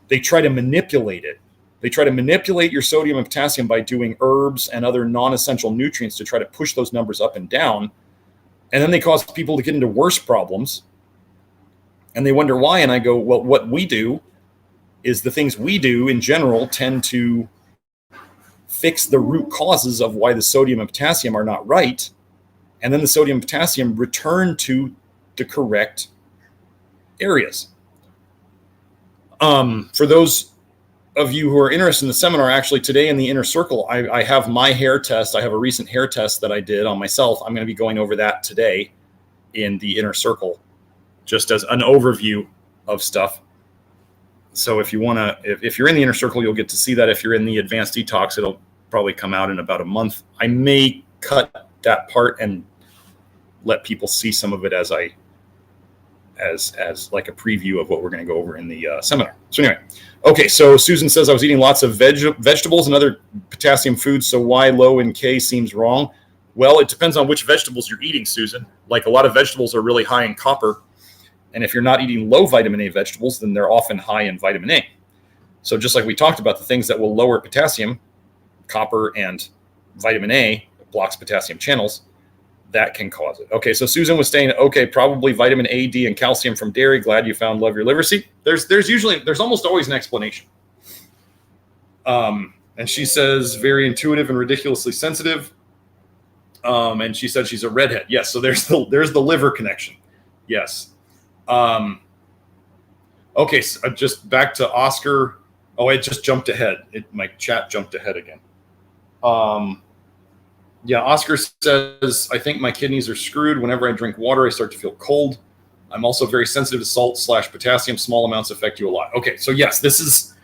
Speaker 1: they try to manipulate it. They try to manipulate your sodium and potassium by doing herbs and other non-essential nutrients to try to push those numbers up and down. And then they cause people to get into worse problems. And they wonder why. And I go, well, what we do is the things we do in general tend to fix the root causes of why the sodium and potassium are not right. And then the sodium and potassium return to the correct areas. For those
Speaker 2: of you who are interested in the seminar, actually today in the inner circle, I have my hair test. I have a recent hair test that I did on myself. I'm going to be going over that today in the inner circle, just as an overview of stuff. So if you want to, if you're in the inner circle, you'll get to see that. If you're in the advanced detox, it'll probably come out in about a month. I may cut that part and let people see some of it as like a preview of what we're going to go over in the seminar. So anyway, okay. So Susan says I was eating lots of vegetables and other potassium foods. So why low in K seems wrong? Well, it depends on which vegetables you're eating, Susan. Like a lot of vegetables are really high in copper. And if you're not eating low vitamin A vegetables, then they're often high in vitamin A. So just like we talked about, the things that will lower potassium, copper and vitamin A, blocks potassium channels, that can cause it. Okay, so Susan was saying, okay, probably vitamin A, D, and calcium from dairy. Glad you found Love Your Liver. See, there's almost always an explanation. And she says, very intuitive and ridiculously sensitive. And she said she's a redhead. Yes, so there's the liver connection. Yes. Okay, so just back to Oscar. Oh, it just jumped ahead. My chat jumped ahead again. Yeah, Oscar says, I think my kidneys are screwed. Whenever I drink water, I start to feel cold. I'm also very sensitive to salt/potassium. Small amounts affect you a lot. Okay, so yes, this is,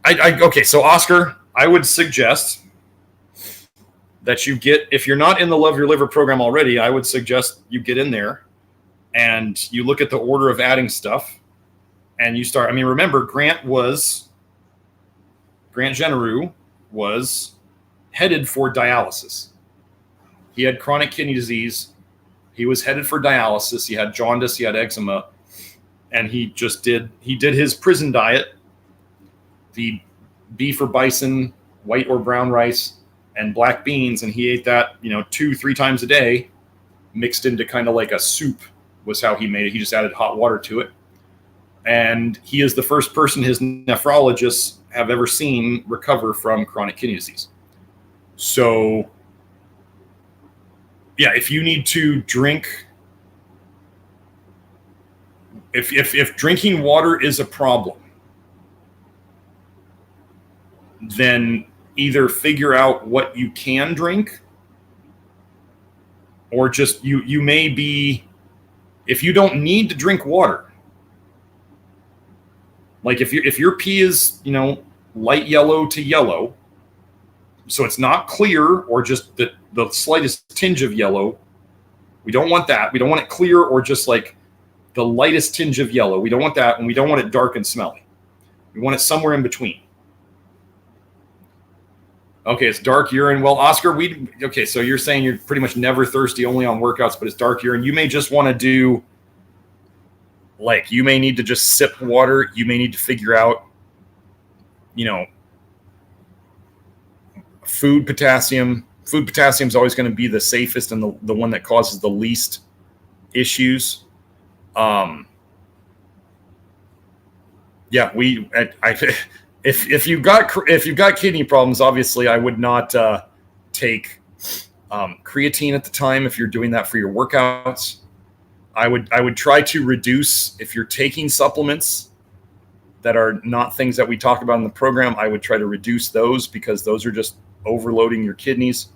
Speaker 2: okay, so Oscar, I would suggest that you get, if you're not in the Love Your Liver program already, I would suggest you get in there and you look at the order of adding stuff and you start. I mean, remember, Grant Genereux was headed for dialysis. He had chronic kidney disease. He was headed for dialysis. He had jaundice, he had eczema, and he did his prison diet, the beef or bison, white or brown rice, and black beans, and he ate that, 2-3 times a day, mixed into kind of like a soup was how he made it. He just added hot water to it. And he is the first person his nephrologists have ever seen recover from chronic kidney disease. So, yeah, if you need to drink, if drinking water is a problem, then either figure out what you can drink, or just you may be, if you don't need to drink water, like if your pee is light yellow to yellow, so it's not clear or just the slightest tinge of yellow, we don't want that. We don't want it clear or just like the lightest tinge of yellow. We don't want that, and we don't want it dark and smelly. We want it somewhere in between. Okay, it's dark urine. Well, Oscar, okay, so you're saying you're pretty much never thirsty, only on workouts, but it's dark urine. You may just want to do, like, you may need to just sip water. You may need to figure out, food potassium. Food potassium is always going to be the safest and the one that causes the least issues. Yeah, if you've got kidney problems, obviously I would not take creatine at the time if you're doing that for your workouts. I would try to reduce, if you're taking supplements that are not things that we talk about in the program, I would try to reduce those, because those are just overloading your kidneys.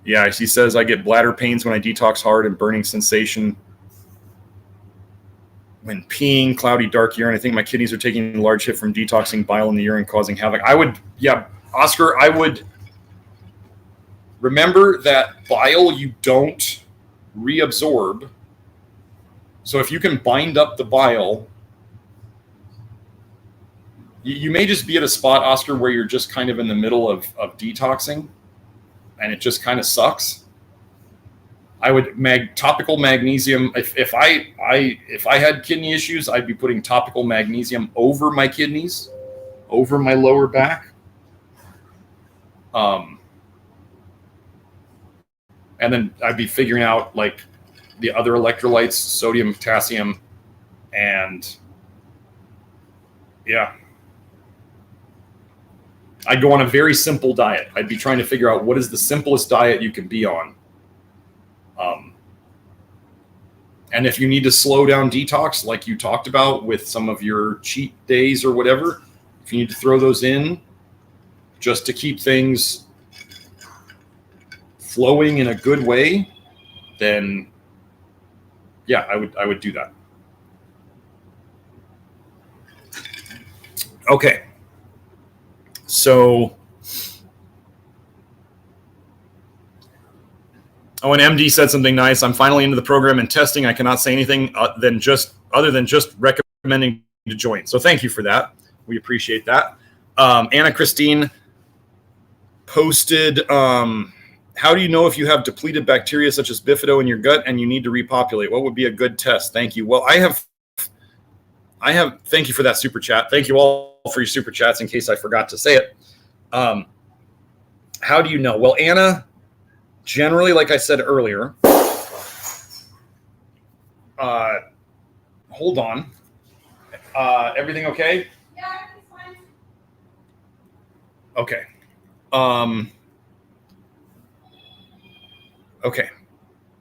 Speaker 2: Yeah, she says I get bladder pains when I detox hard and burning sensation when peeing, cloudy dark urine. I think my kidneys are taking a large hit from detoxing bile in the urine, causing havoc. Oscar, I would remember that bile you don't reabsorb. So if you can bind up the bile, you may just be at a spot, Oscar, where you're just kind of in the middle of detoxing, and it just kind of sucks. I would topical magnesium. If I had kidney issues, I'd be putting topical magnesium over my kidneys, over my lower back. And then I'd be figuring out like the other electrolytes, sodium, potassium, and yeah. I'd go on a very simple diet. I'd be trying to figure out what is the simplest diet you can be on. And if you need to slow down detox, like you talked about with some of your cheat days or whatever, if you need to throw those in just to keep things flowing in a good way, then yeah, I would do that. Okay. So, oh, and MD said something nice. I'm finally into the program and testing. I cannot say anything other than just recommending to join. So thank you for that. We appreciate that. Anna Christine posted, how do you know if you have depleted bacteria such as bifido in your gut and you need to repopulate? What would be a good test? Thank you. Well, I have, thank you for that super chat. Thank you all for your super chats in case I forgot to say it. How do you know? Well, Anna, generally, like I said earlier, hold on. Everything okay?
Speaker 3: Yeah, everything's fine.
Speaker 2: Okay. Okay.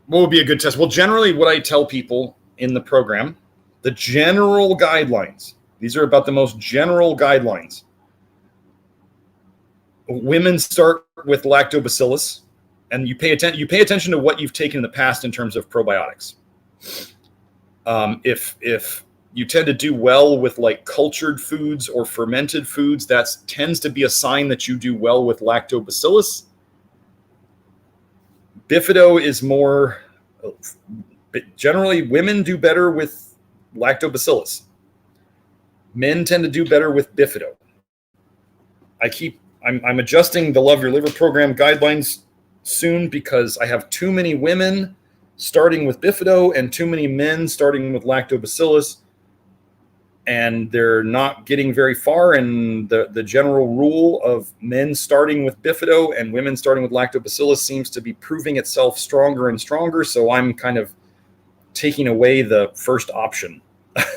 Speaker 2: What would be a good test? Well, generally what I tell people in the program, the general guidelines, these are about the most general guidelines. Women start with lactobacillus, and you pay attention to what you've taken in the past in terms of probiotics. If you tend to do well with like cultured foods or fermented foods, that tends to be a sign that you do well with lactobacillus. Bifido is more, generally women do better with lactobacillus. Men tend to do better with bifido. I'm adjusting the Love Your Liver program guidelines soon because I have too many women starting with bifido and too many men starting with lactobacillus, and they're not getting very far. And the general rule of men starting with bifido and women starting with lactobacillus seems to be proving itself stronger and stronger. So I'm kind of taking away the first option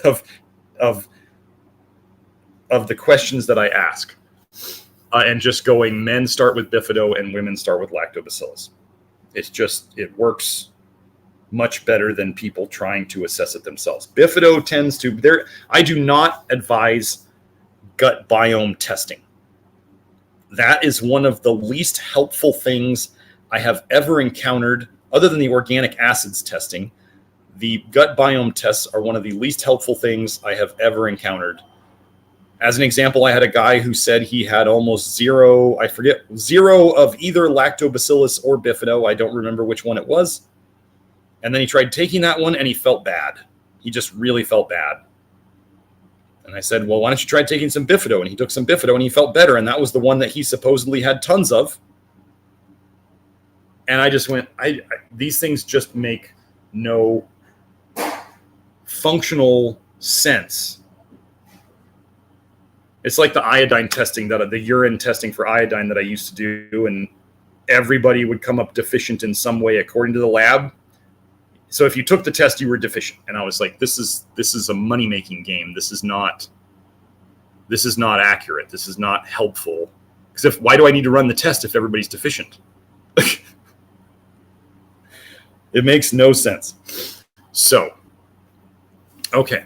Speaker 2: of the questions that I ask, and just going men start with bifido and women start with lactobacillus. It works much better than people trying to assess it themselves. Bifido tends to, I do not advise gut biome testing. That is one of the least helpful things I have ever encountered, other than the organic acids testing. The gut biome tests are one of the least helpful things I have ever encountered. As an example, I had a guy who said he had almost zero of either lactobacillus or bifido. I don't remember which one it was. And then he tried taking that one and he felt bad. He just really felt bad. And I said, well, why don't you try taking some bifido? And he took some bifido and he felt better. And that was the one that he supposedly had tons of. And I just went, these things just make no functional sense. It's like the iodine testing, the urine testing for iodine that I used to do. And everybody would come up deficient in some way according to the lab. So if you took the test, you were deficient. And I was like, this is a money-making game. This is not accurate. This is not helpful. Because why do I need to run the test if everybody's deficient? It makes no sense. So, okay.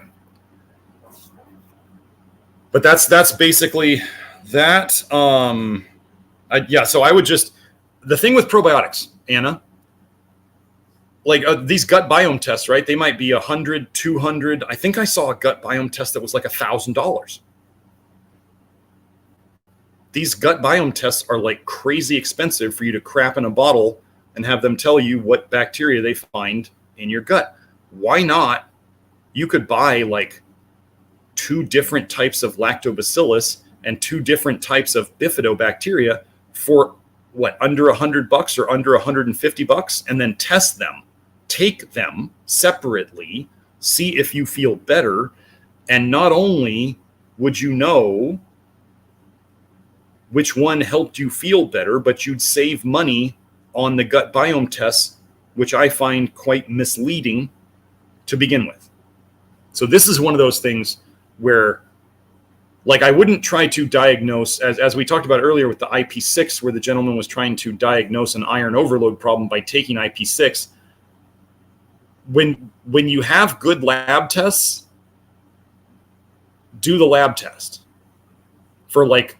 Speaker 2: But that's basically that. So I would just, the thing with probiotics, Anna, like these gut biome tests, right? They might be 100, 200. I think I saw a gut biome test that was like $1,000. These gut biome tests are like crazy expensive for you to crap in a bottle and have them tell you what bacteria they find in your gut. Why not? You could buy like 2 different types of lactobacillus and 2 different types of bifidobacteria for what, under $100 or under $150, and then test them. Take them separately, see if you feel better, and not only would you know which one helped you feel better, but you'd save money on the gut biome tests, which I find quite misleading to begin with. So this is one of those things where, like, I wouldn't try to diagnose, as we talked about earlier with the IP6, where the gentleman was trying to diagnose an iron overload problem by taking IP6. when you have good lab tests, do the lab test for like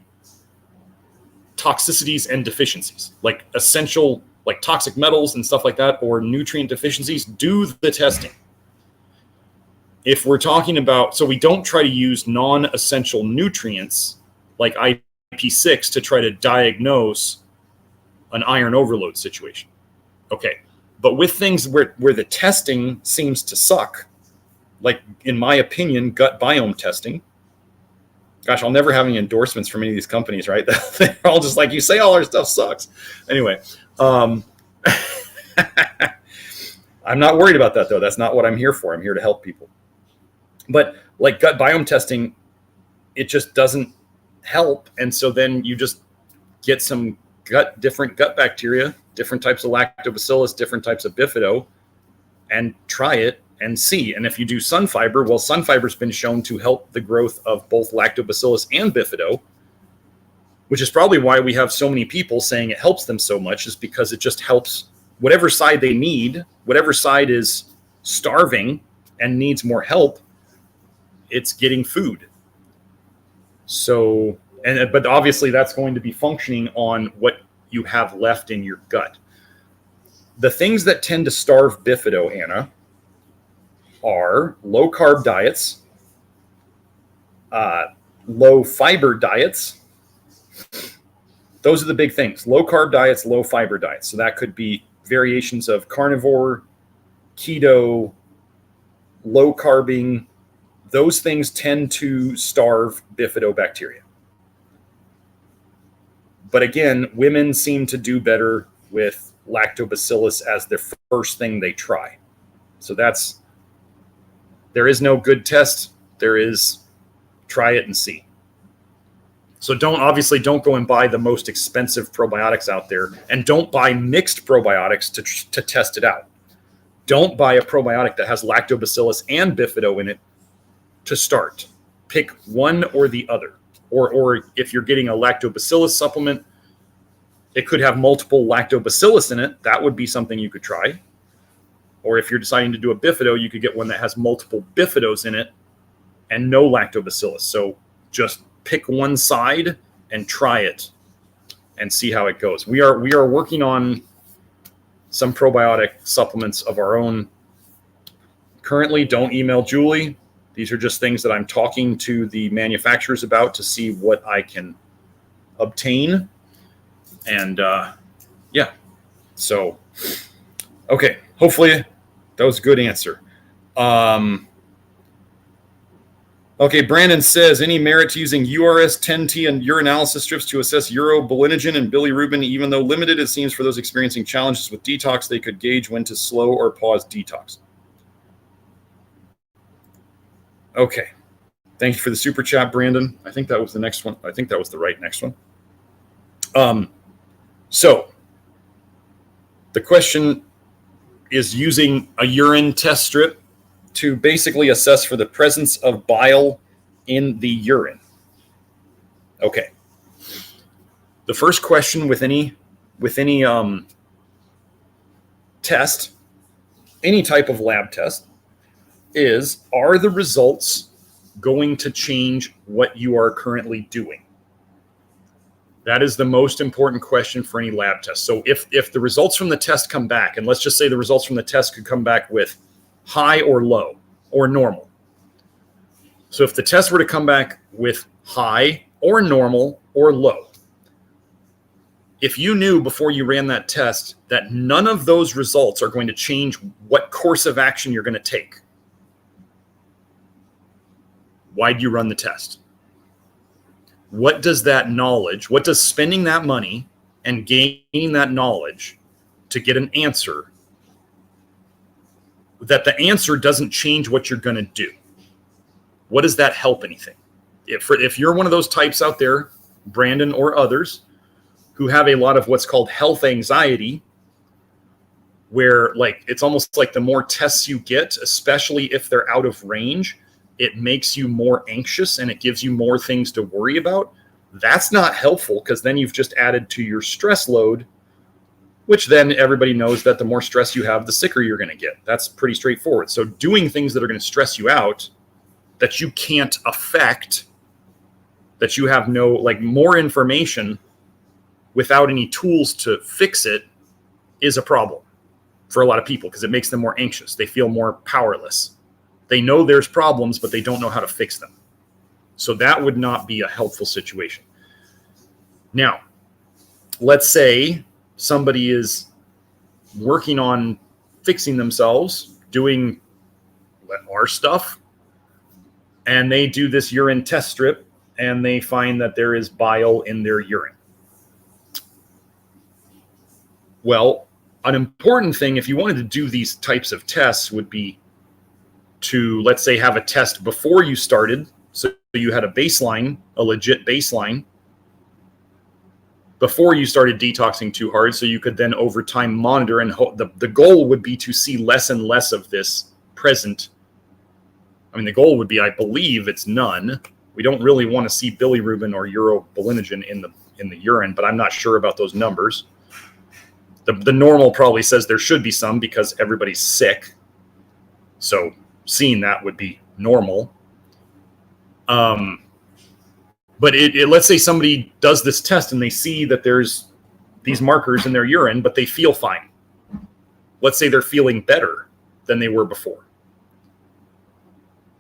Speaker 2: toxicities and deficiencies, like essential, like toxic metals and stuff like that, or nutrient deficiencies. Do the testing. If we're talking about, so we don't try to use non-essential nutrients like IP6 to try to diagnose an iron overload situation. Okay. But with things where the testing seems to suck, like in my opinion, gut biome testing. Gosh, I'll never have any endorsements from any of these companies, right? They're all just like, you say all our stuff sucks. Anyway, I'm not worried about that though. That's not what I'm here for. I'm here to help people. But like gut biome testing, it just doesn't help. And so then you just get some different gut bacteria, different types of lactobacillus, different types of bifido, and try it and see. And if you do sun fiber, well, sun fiber's been shown to help the growth of both lactobacillus and bifido, which is probably why we have so many people saying it helps them so much, is because it just helps whatever side they need, whatever side is starving and needs more help, it's getting food. So, but obviously that's going to be functioning on what you have left in your gut. The things that tend to starve bifido, Anna, are low carb diets, low fiber diets. Those are the big things. Low carb diets, low fiber diets. So that could be variations of carnivore, keto, low carbing. Those things tend to starve bifidobacteria. But again, women seem to do better with lactobacillus as their first thing they try. So there is no good test. There is try it and see. So obviously don't go and buy the most expensive probiotics out there, and don't buy mixed probiotics to test it out. Don't buy a probiotic that has lactobacillus and bifido in it to start. Pick one or the other. Or if you're getting a lactobacillus supplement, it could have multiple lactobacillus in it. That would be something you could try. Or if you're deciding to do a bifido, you could get one that has multiple bifidos in it and no lactobacillus. So just pick one side and try it and see how it goes. We are working on some probiotic supplements of our own. Currently, don't email Julie. These are just things that I'm talking to the manufacturers about to see what I can obtain. And yeah, so, okay. Hopefully that was a good answer. Okay, Brandon says, any merit to using URS 10T and urinalysis strips to assess urobilinogen and bilirubin? Even though limited, it seems for those experiencing challenges with detox, they could gauge when to slow or pause detox. Okay. Thank you for the super chat, Brandon. I think that was the next one. I think that was the right next one. So the question is using a urine test strip to basically assess for the presence of bile in the urine. Okay. The first question with any test, any type of lab test, is, are the results going to change what you are currently doing? That is the most important question for any lab test. So if the results from the test come back, and let's just say the results from the test could come back with high or low or normal. So if the test were to come back with high or normal or low, if you knew before you ran that test that none of those results are going to change what course of action you're going to take, why'd you run the test? What does that knowledge, what does spending that money and gaining that knowledge to get an answer, that the answer doesn't change what you're going to do? What does that help anything? If you're one of those types out there, Brandon or others, who have a lot of what's called health anxiety, where like it's almost like the more tests you get, especially if they're out of range, it makes you more anxious and it gives you more things to worry about. That's not helpful, because then you've just added to your stress load which then everybody knows that the more stress you have, the sicker you're going to get. That's pretty straightforward. So doing things that are going to stress you out that you can't affect, that you have no, like, more information without any tools to fix it, is a problem for a lot of people, because it makes them more anxious. They feel more powerless. They know there's problems, but they don't know how to fix them. So that would not be a helpful situation. Now, let's say somebody is working on fixing themselves, doing our stuff, and they do this urine test strip, and they find that there is bile in their urine. Well, an important thing, if you wanted to do these types of tests, would be to, let's say, have a test before you started. So you had a baseline, a legit baseline, before you started detoxing too hard, so you could then over time monitor, and the goal would be to see less and less of this present. I mean, the goal would be, I believe it's none. We don't really want to see bilirubin or urobilinogen in the urine, but I'm not sure about those numbers. The normal probably says there should be some because everybody's sick. So seeing that would be normal. But let's say somebody does this test and they see that there's these markers in their urine, but they feel fine. Let's say they're feeling better than they were before.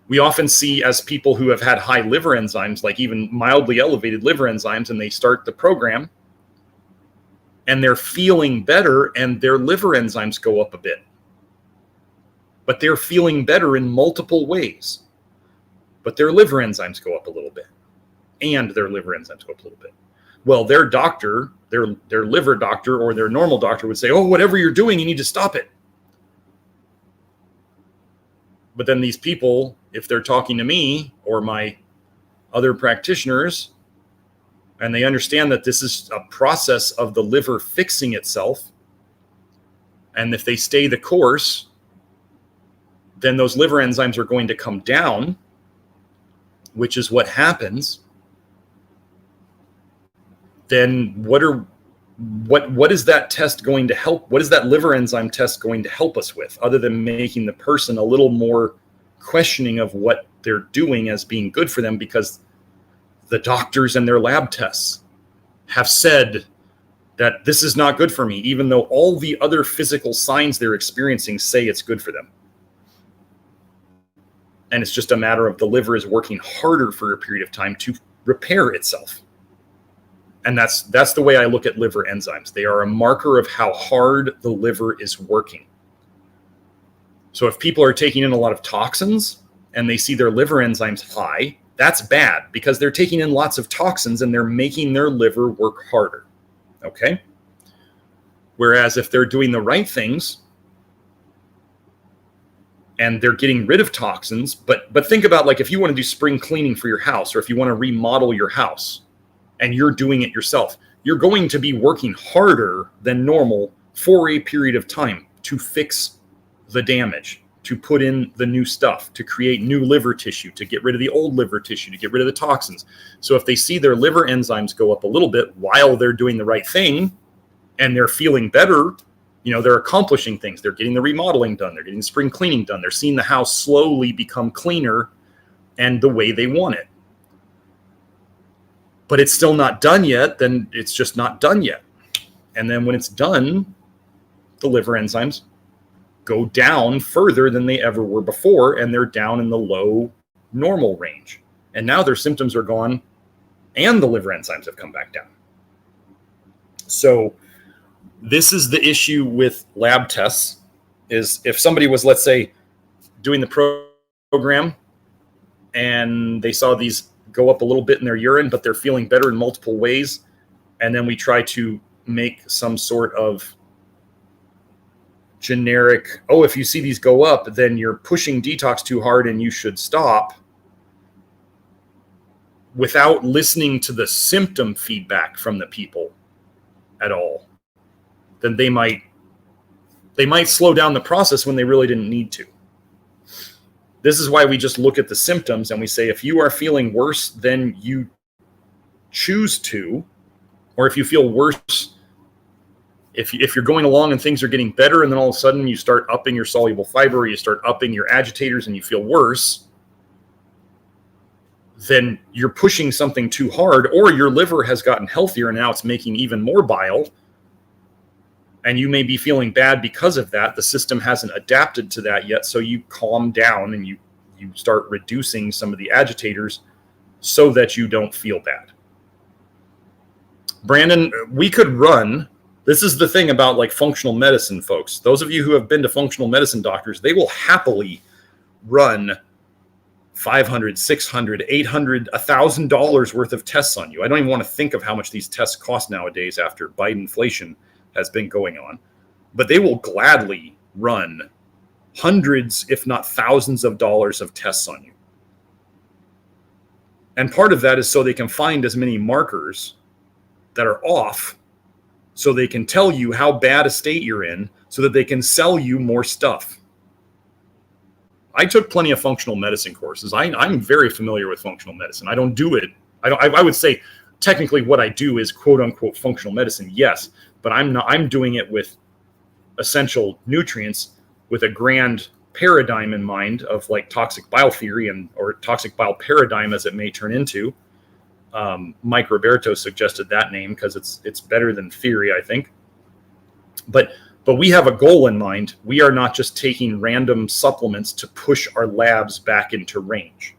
Speaker 2: We often see, as people who have had high liver enzymes, like even mildly elevated liver enzymes, and they start the program and they're feeling better and their liver enzymes go up a bit. But they're feeling better in multiple ways. But their liver enzymes go up a little bit. And their liver enzymes go up a little bit. Well, their doctor, their liver doctor or their normal doctor would say, oh, whatever you're doing, you need to stop it. But then these people, if they're talking to me or my other practitioners, and they understand that this is a process of the liver fixing itself, and if they stay the course, then those liver enzymes are going to come down, which is what happens. Then what is that test going to help? What is that liver enzyme test going to help us with, other than making the person a little more questioning of what they're doing as being good for them, because the doctors and their lab tests have said that this is not good for me, even though all the other physical signs they're experiencing say it's good for them. And it's just a matter of the liver is working harder for a period of time to repair itself. And that's the way I look at liver enzymes. They are a marker of how hard the liver is working. So if people are taking in a lot of toxins and they see their liver enzymes high, that's bad, because they're taking in lots of toxins and they're making their liver work harder. Okay? Whereas if they're doing the right things and they're getting rid of toxins, but think about, like, if you want to do spring cleaning for your house, or if you want to remodel your house and you're doing it yourself, you're going to be working harder than normal for a period of time to fix the damage, to put in the new stuff, to create new liver tissue, to get rid of the old liver tissue, to get rid of the toxins. So if they see their liver enzymes go up a little bit while they're doing the right thing and they're feeling better, they're accomplishing things. They're getting the remodeling done. They're getting the spring cleaning done. They're seeing the house slowly become cleaner and the way they want it. But it's still not done yet, then it's just not done yet. And then when it's done, the liver enzymes go down further than they ever were before, and they're down in the low normal range. And now their symptoms are gone and the liver enzymes have come back down. So this is the issue with lab tests, is if somebody was, let's say, doing the program and they saw these go up a little bit in their urine, but they're feeling better in multiple ways, and then we try to make some sort of generic, oh, if you see these go up, then you're pushing detox too hard and you should stop, without listening to the symptom feedback from the people at all, then they might slow down the process when they really didn't need to. This is why we just look at the symptoms and we say, if you are feeling worse than you choose to, or if you feel worse If you're going along and things are getting better, and then all of a sudden you start upping your soluble fiber, or you start upping your agitators and you feel worse, then you're pushing something too hard, or your liver has gotten healthier and now it's making even more bile, and you may be feeling bad because of that. The system hasn't adapted to that yet, so you calm down and you start reducing some of the agitators so that you don't feel bad. Brandon, we could run, this is the thing about like functional medicine folks. Those of you who have been to functional medicine doctors, they will happily run $500, $600, $800, $1,000 worth of tests on you. I don't even want to think of how much these tests cost nowadays after Biden inflation has been going on, but they will gladly run hundreds, if not thousands of dollars of tests on you. And part of that is so they can find as many markers that are off, so they can tell you how bad a state you're in, so that they can sell you more stuff. I took plenty of functional medicine courses. I'm very familiar with functional medicine. I don't do it. I would say technically what I do is quote unquote functional medicine. Yes, but I'm doing it with essential nutrients with a grand paradigm in mind of like toxic bile theory or toxic bile paradigm as it may turn into. Mike Roberto suggested that name because it's better than theory, I think. But we have a goal in mind. We are not just taking random supplements to push our labs back into range.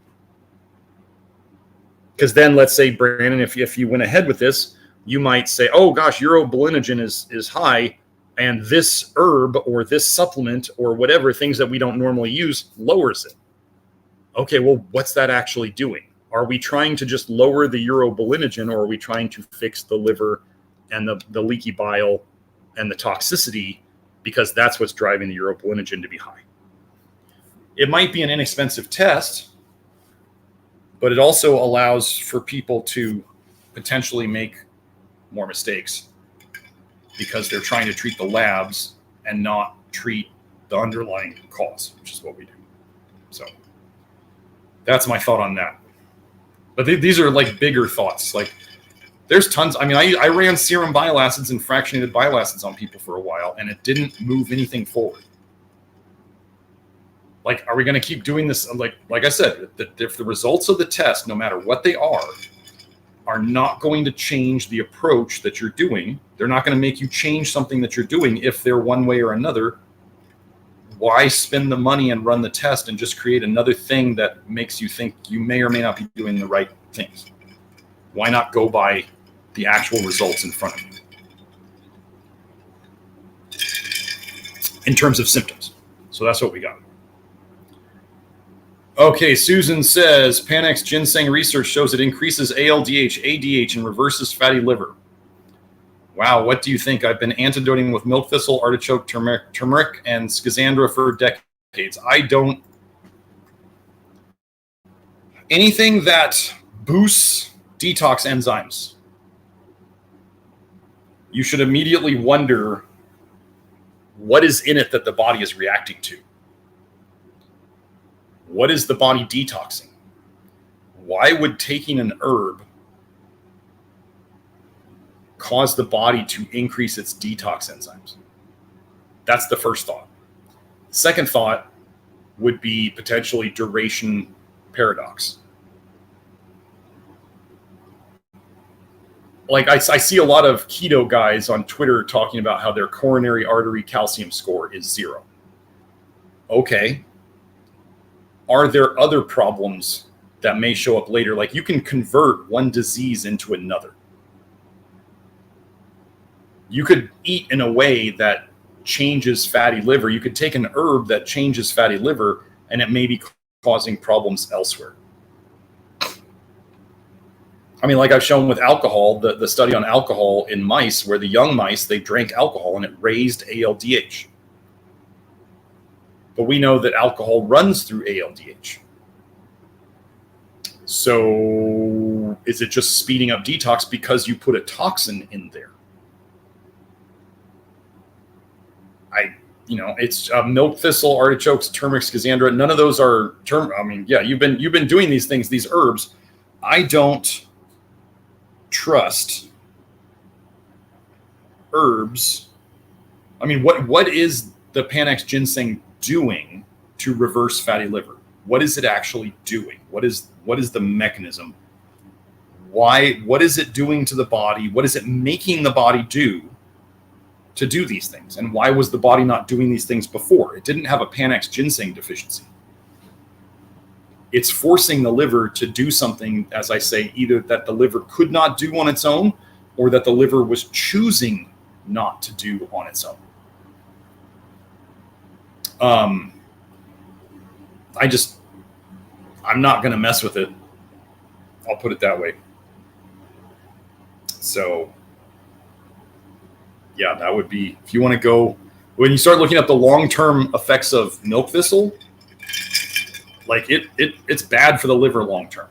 Speaker 2: Because then, let's say, Brandon, if you went ahead with this, you might say, oh gosh, urobilinogen is high, and this herb or this supplement or whatever, things that we don't normally use, lowers it. Okay, well, what's that actually doing? Are we trying to just lower the urobilinogen, or are we trying to fix the liver and the leaky bile and the toxicity, because that's what's driving the urobilinogen to be high? It might be an inexpensive test, but it also allows for people to potentially make more mistakes because they're trying to treat the labs and not treat the underlying cause, which is what we do. So that's my thought on that. But these are like bigger thoughts. Like there's tons. I mean, I ran serum bile acids and fractionated bile acids on people for a while, and it didn't move anything forward. Like, are we going to keep doing this? Like I said, if the results of the test, no matter what they are not going to change the approach that you're doing, they're not going to make you change something that you're doing if they're one way or another. Why spend the money and run the test and just create another thing that makes you think you may or may not be doing the right things? Why not go by the actual results in front of you in terms of symptoms? So that's what we got. Okay, Susan says, Panax ginseng research shows it increases ALDH, ADH, and reverses fatty liver. Wow, what do you think? I've been antidoting with milk thistle, artichoke, turmeric, and schizandra for decades. Anything that boosts detox enzymes, you should immediately wonder what is in it that the body is reacting to. What is the body detoxing? Why would taking an herb cause the body to increase its detox enzymes? That's the first thought. Second thought would be potentially duration paradox. Like I see a lot of keto guys on Twitter talking about how their coronary artery calcium score is 0. Okay. Are there other problems that may show up later? Like you can convert one disease into another. You could eat in a way that changes fatty liver. You could take an herb that changes fatty liver, and it may be causing problems elsewhere. I mean, like I've shown with alcohol, the study on alcohol in mice, where the young mice, they drank alcohol and it raised ALDH. But we know that alcohol runs through ALDH. So is it just speeding up detox because you put a toxin in there? It's milk thistle, artichokes, turmeric, schizandra. None of those are you've been doing these things, these herbs. I don't trust herbs I mean, what is the Panax ginseng doing to reverse fatty liver? What is it actually doing? What is the mechanism? What is it doing to the body? What is it making the body do to do these things? And why was the body not doing these things before? It didn't have a Panax ginseng deficiency. It's forcing the liver to do something, as I say, either that the liver could not do on its own, or that the liver was choosing not to do on its own. I'm not going to mess with it. I'll put it that way. So, yeah, that would be, if you want to go, when you start looking at the long-term effects of milk thistle, like it's bad for the liver long-term.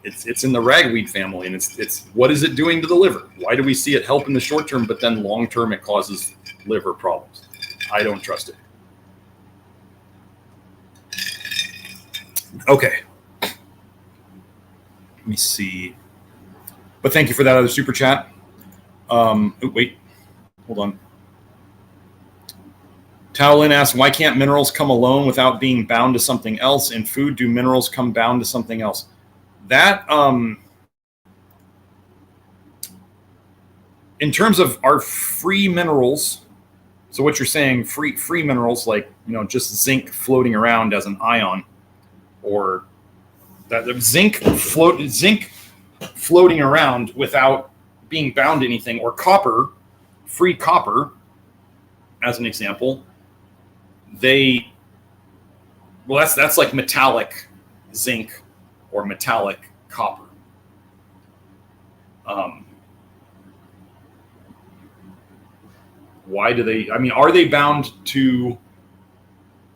Speaker 2: It's in the ragweed family, and it's what is it doing to the liver? Why do we see it help in the short term, but then long-term it causes liver problems? I don't trust it. Okay. Let me see. But thank you for that other super chat. Wait, hold on. Taolin asks, why can't minerals come alone without being bound to something else? In food, do minerals come bound to something else? That, in terms of our free minerals, so what you're saying, free minerals, like, just zinc floating around as an ion, or that zinc floating around without being bound to anything, or free copper, as an example, that's like metallic zinc or metallic copper. Why do they, are they bound to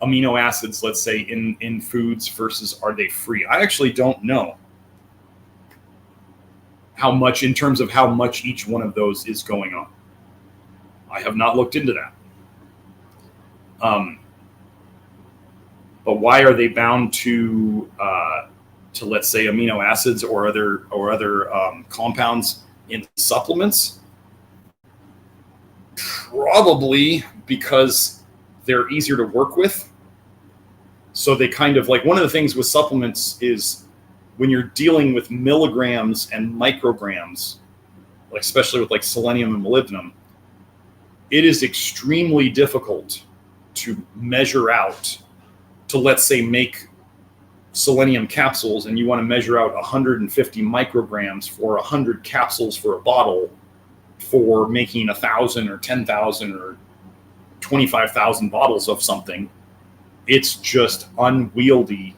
Speaker 2: amino acids, let's say, in foods, versus are they free? I actually don't know how much, in terms of how much each one of those is going on. I have not looked into that. But why are they bound to let's say amino acids or other compounds in supplements? Probably because they're easier to work with. So they kind of, like, one of the things with supplements is when you're dealing with milligrams and micrograms, like especially with like selenium and molybdenum, it is extremely difficult to measure out, to, let's say, make selenium capsules, and you want to measure out 150 micrograms for 100 capsules for a bottle for making 1,000 or 10,000 or 25,000 bottles of something. It's just unwieldy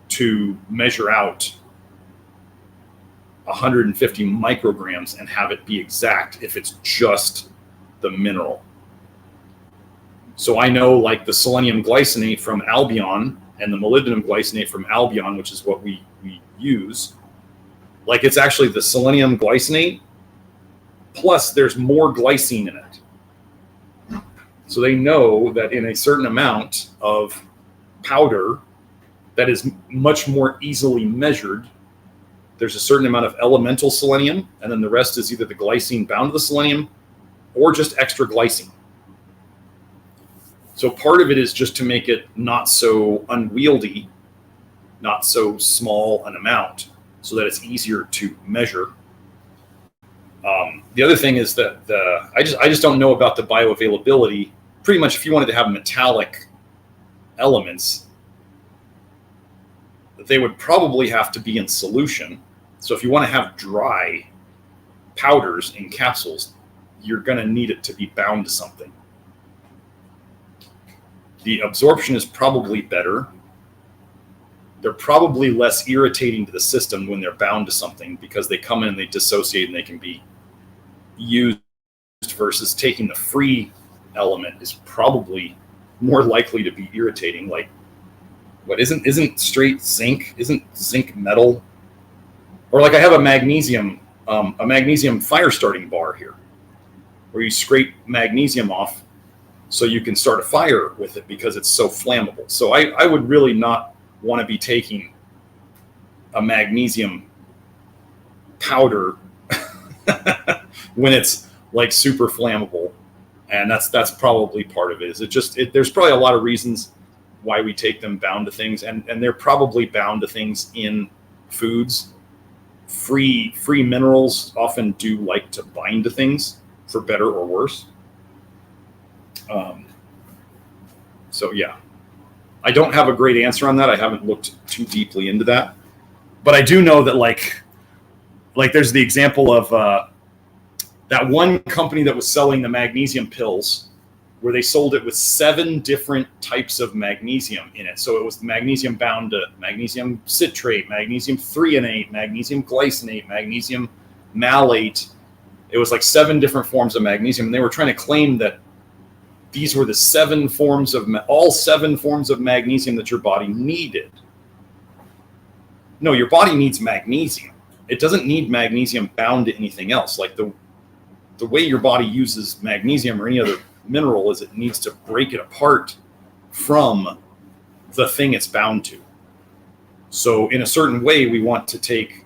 Speaker 2: to measure out 150 micrograms and have it be exact if it's just the mineral. So I know, like, the selenium glycinate from Albion and the molybdenum glycinate from Albion, which is what we use, like, it's actually the selenium glycinate plus there's more glycine in it. So they know that in a certain amount of powder that is much more easily measured, there's a certain amount of elemental selenium, and then the rest is either the glycine bound to the selenium or just extra glycine. So part of it is just to make it not so unwieldy, not so small an amount, so that it's easier to measure. The other thing is that I just don't know about the bioavailability. Pretty much, if you wanted to have metallic elements, they would probably have to be in solution. So if you want to have dry powders in capsules, you're going to need it to be bound to something. The absorption is probably better. They're probably less irritating to the system when they're bound to something, because they come in and they dissociate and they can be used, versus taking the free element is probably more likely to be irritating. Like, what isn't straight zinc? Isn't zinc metal? Or like, I have a magnesium fire starting bar here, where you scrape magnesium off so you can start a fire with it because it's so flammable. So I would really not want to be taking a magnesium powder when it's like super flammable. And that's probably part of it. Is it just there's probably a lot of reasons why we take them bound to things, and they're probably bound to things in foods. Free minerals often do like to bind to things for better or worse. So yeah, I don't have a great answer on that. I haven't looked too deeply into that, but I do know that like there's the example of that one company that was selling the magnesium pills, where they sold it with 7 different types of magnesium in it. So it was magnesium bound to magnesium citrate, magnesium threonate, magnesium glycinate, magnesium malate. It was like 7 different forms of magnesium. And they were trying to claim that these were the 7 forms of, all 7 forms of magnesium that your body needed. No, your body needs magnesium. It doesn't need magnesium bound to anything else. Like the way your body uses magnesium or any other mineral is it needs to break it apart from the thing it's bound to. So in a certain way, we want to take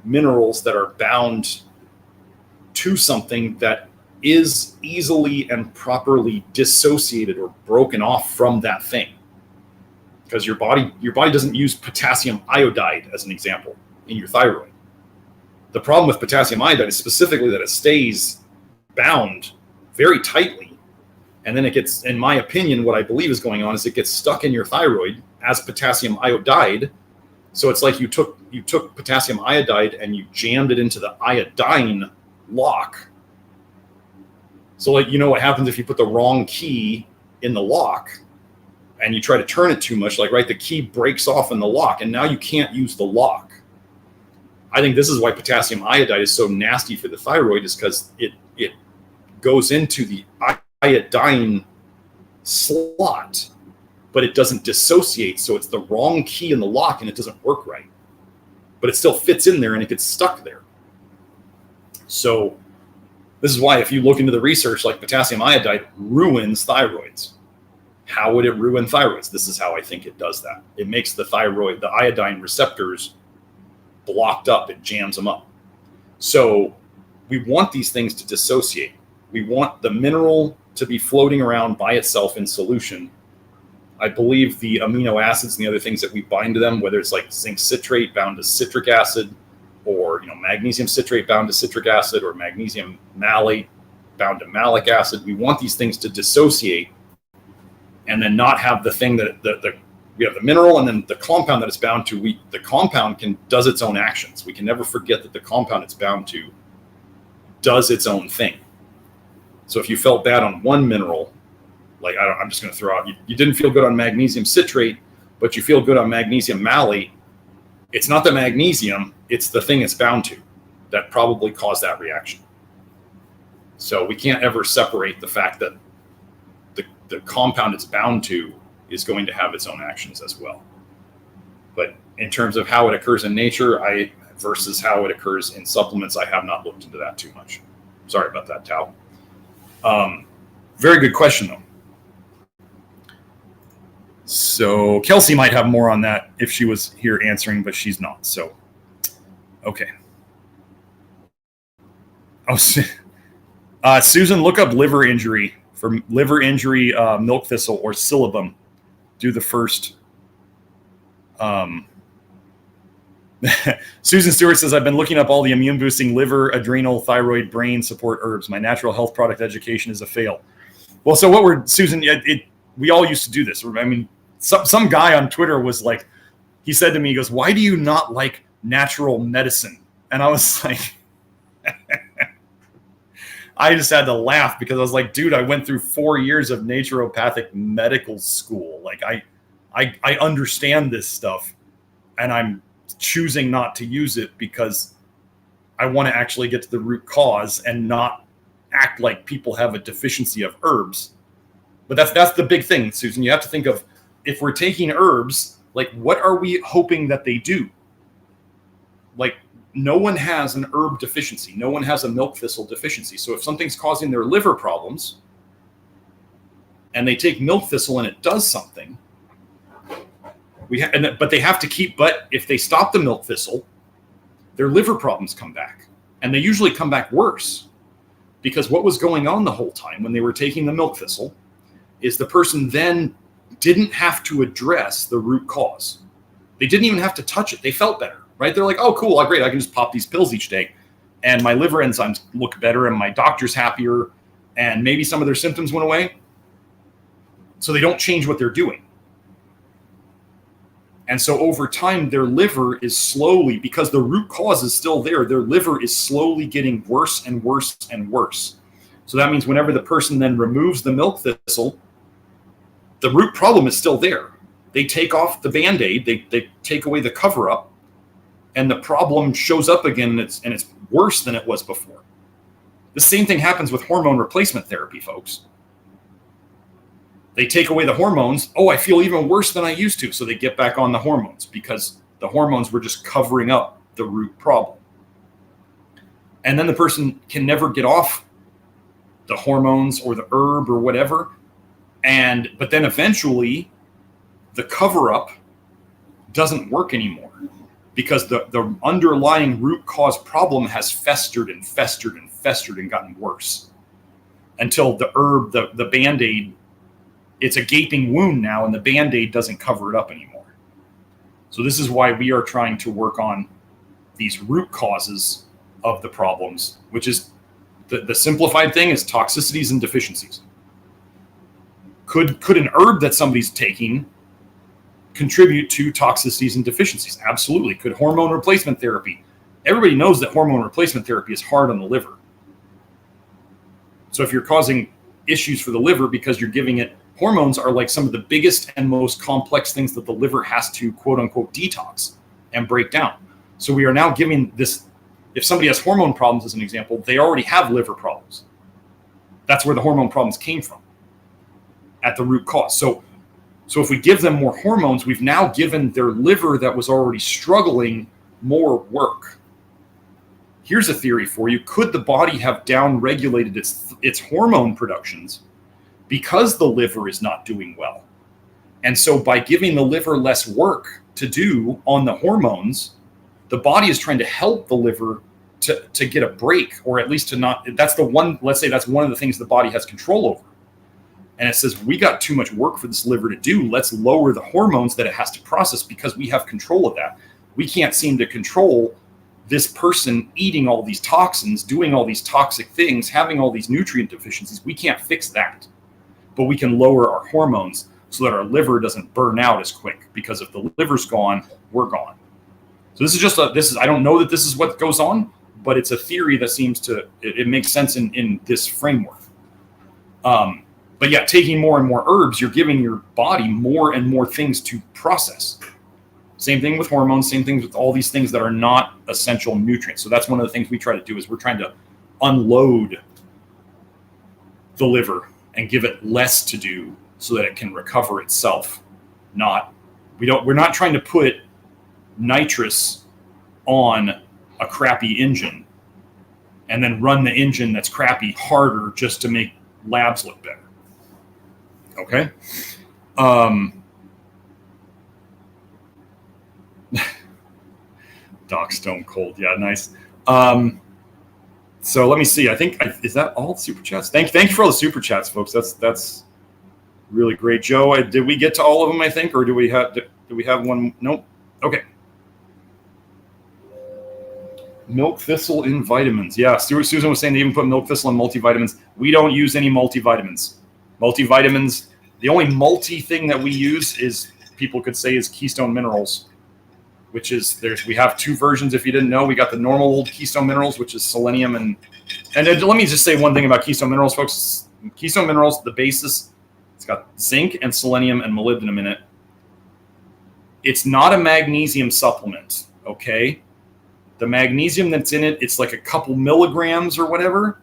Speaker 2: minerals that are bound to something that is easily and properly dissociated or broken off from that thing. Because your body doesn't use potassium iodide as an example in your thyroid. The problem with potassium iodide is specifically that it stays bound very tightly. And then it gets, in my opinion, what I believe is going on is it gets stuck in your thyroid as potassium iodide. So it's like you took potassium iodide and you jammed it into the iodine lock. So like, you know what happens if you put the wrong key in the lock and you try to turn it too much, like, right, the key breaks off in the lock and now you can't use the lock. I think this is why potassium iodide is so nasty for the thyroid, is because it goes into the iodine slot, but it doesn't dissociate. So it's the wrong key in the lock and it doesn't work right, but it still fits in there and it gets stuck there. So this is why if you look into the research, like potassium iodide ruins thyroids. How would it ruin thyroids? This is how I think it does that. It makes the thyroid, the iodine receptors blocked up. It jams them up. So we want these things to dissociate. We want the mineral to be floating around by itself in solution. I believe the amino acids and the other things that we bind to them, whether it's like zinc citrate bound to citric acid, or magnesium citrate bound to citric acid, or magnesium malate bound to malic acid, we want these things to dissociate and then not have the thing that we have the mineral and then the compound that it's bound to. The compound does its own actions. We can never forget that the compound it's bound to does its own thing. So if you felt bad on one mineral, like I'm just going to throw out, you didn't feel good on magnesium citrate, but you feel good on magnesium malate. It's not the magnesium, it's the thing it's bound to that probably caused that reaction. So we can't ever separate the fact that the compound it's bound to is going to have its own actions as well. But in terms of how it occurs in nature, versus how it occurs in supplements, I have not looked into that too much. Sorry about that, Tao. Very good question, though. So Kelsey might have more on that if she was here answering, but she's not. So, okay. Oh, Susan, look up liver injury. For liver injury, milk thistle or syllabum. Do the first. Susan Stewart says, I've been looking up all the immune boosting liver, adrenal, thyroid, brain support herbs. My natural health product education is a fail. Well, so Susan, we all used to do this. I mean, some guy on Twitter was like, he said to me, he goes, why do you not like natural medicine? And I was like, I just had to laugh because I was like, dude, I went through 4 years of naturopathic medical school. Like I understand this stuff and I'm choosing not to use it because I want to actually get to the root cause and not act like people have a deficiency of herbs. But that's the big thing, Susan. You have to think of, if we're taking herbs, like what are we hoping that they do? Like no one has an herb deficiency. No one has a milk thistle deficiency. So if something's causing their liver problems and they take milk thistle and it does something, but they have to keep, but if they stop the milk thistle, their liver problems come back and they usually come back worse Because what was going on the whole time when they were taking the milk thistle is the person then didn't have to address the root cause. They didn't even have to touch it. They felt better, right? They're like, oh, cool, great. I can just pop these pills each day and my liver enzymes look better and my doctor's happier and maybe some of their symptoms went away. So they don't change what they're doing. And so over time, their liver is slowly, because the root cause is still there, their liver is slowly getting worse and worse and worse. So that means whenever the person then removes the milk thistle, the root problem is still there. They take off the Band-Aid, they take away the cover-up, and the problem shows up again, and it's worse than it was before. The same thing happens with hormone replacement therapy, folks. They take away the hormones. Oh, I feel even worse than I used to. So they get back on the hormones because the hormones were just covering up the root problem. And then the person can never get off the hormones or the herb or whatever. But then eventually the cover-up doesn't work anymore because the underlying root cause problem has festered and festered and festered and gotten worse until the herb, the Band-Aid, it's a gaping wound now, and the Band-Aid doesn't cover it up anymore. So this is why we are trying to work on these root causes of the problems, which is the simplified thing is toxicities and deficiencies. Could an herb that somebody's taking contribute to toxicities and deficiencies? Absolutely. Could hormone replacement therapy? Everybody knows that hormone replacement therapy is hard on the liver. So if you're causing issues for the liver because you're giving it, hormones are like some of the biggest and most complex things that the liver has to quote unquote detox and break down. So we are now giving this, if somebody has hormone problems as an example, they already have liver problems. That's where the hormone problems came from at the root cause. So if we give them more hormones, we've now given their liver that was already struggling more work. Here's a theory for you. Could the body have down-regulated its hormone productions because the liver is not doing well? And so by giving the liver less work to do on the hormones, the body is trying to help the liver to get a break, or at least to not, that's the one, let's say that's one of the things the body has control over. And it says, we got too much work for this liver to do. Let's lower the hormones that it has to process because we have control of that. We can't seem to control this person eating all these toxins, doing all these toxic things, having all these nutrient deficiencies. We can't fix that. But we can lower our hormones so that our liver doesn't burn out as quick, because if the liver's gone, we're gone. So this is just I don't know that this is what goes on, but it's a theory that seems to, it makes sense in this framework. But yeah, taking more and more herbs, you're giving your body more and more things to process. Same thing with hormones, same things with all these things that are not essential nutrients. So that's one of the things we try to do, is we're trying to unload the liver and give it less to do so that it can recover itself. We're not trying to put nitrous on a crappy engine and then run the engine that's crappy harder just to make labs look better. Okay. Doc Stone Cold. Yeah, nice. So let me see. I think, is that all the super chats? Thank you for all the super chats, folks. That's really great. Joe, did we get to all of them, I think, or do we have one? Nope. Okay. Milk thistle in vitamins. Yeah, Susan was saying they even put milk thistle in multivitamins. We don't use any multivitamins. Multivitamins, the only multi thing that we use is, people could say, is Keystone Minerals, which is, we have two versions if you didn't know. We got the normal old Keystone Minerals, which is selenium. And let me just say one thing about Keystone Minerals, folks. Keystone Minerals, the basis, it's got zinc and selenium and molybdenum in it. It's not a magnesium supplement, okay? The magnesium that's in it, it's like a couple milligrams or whatever.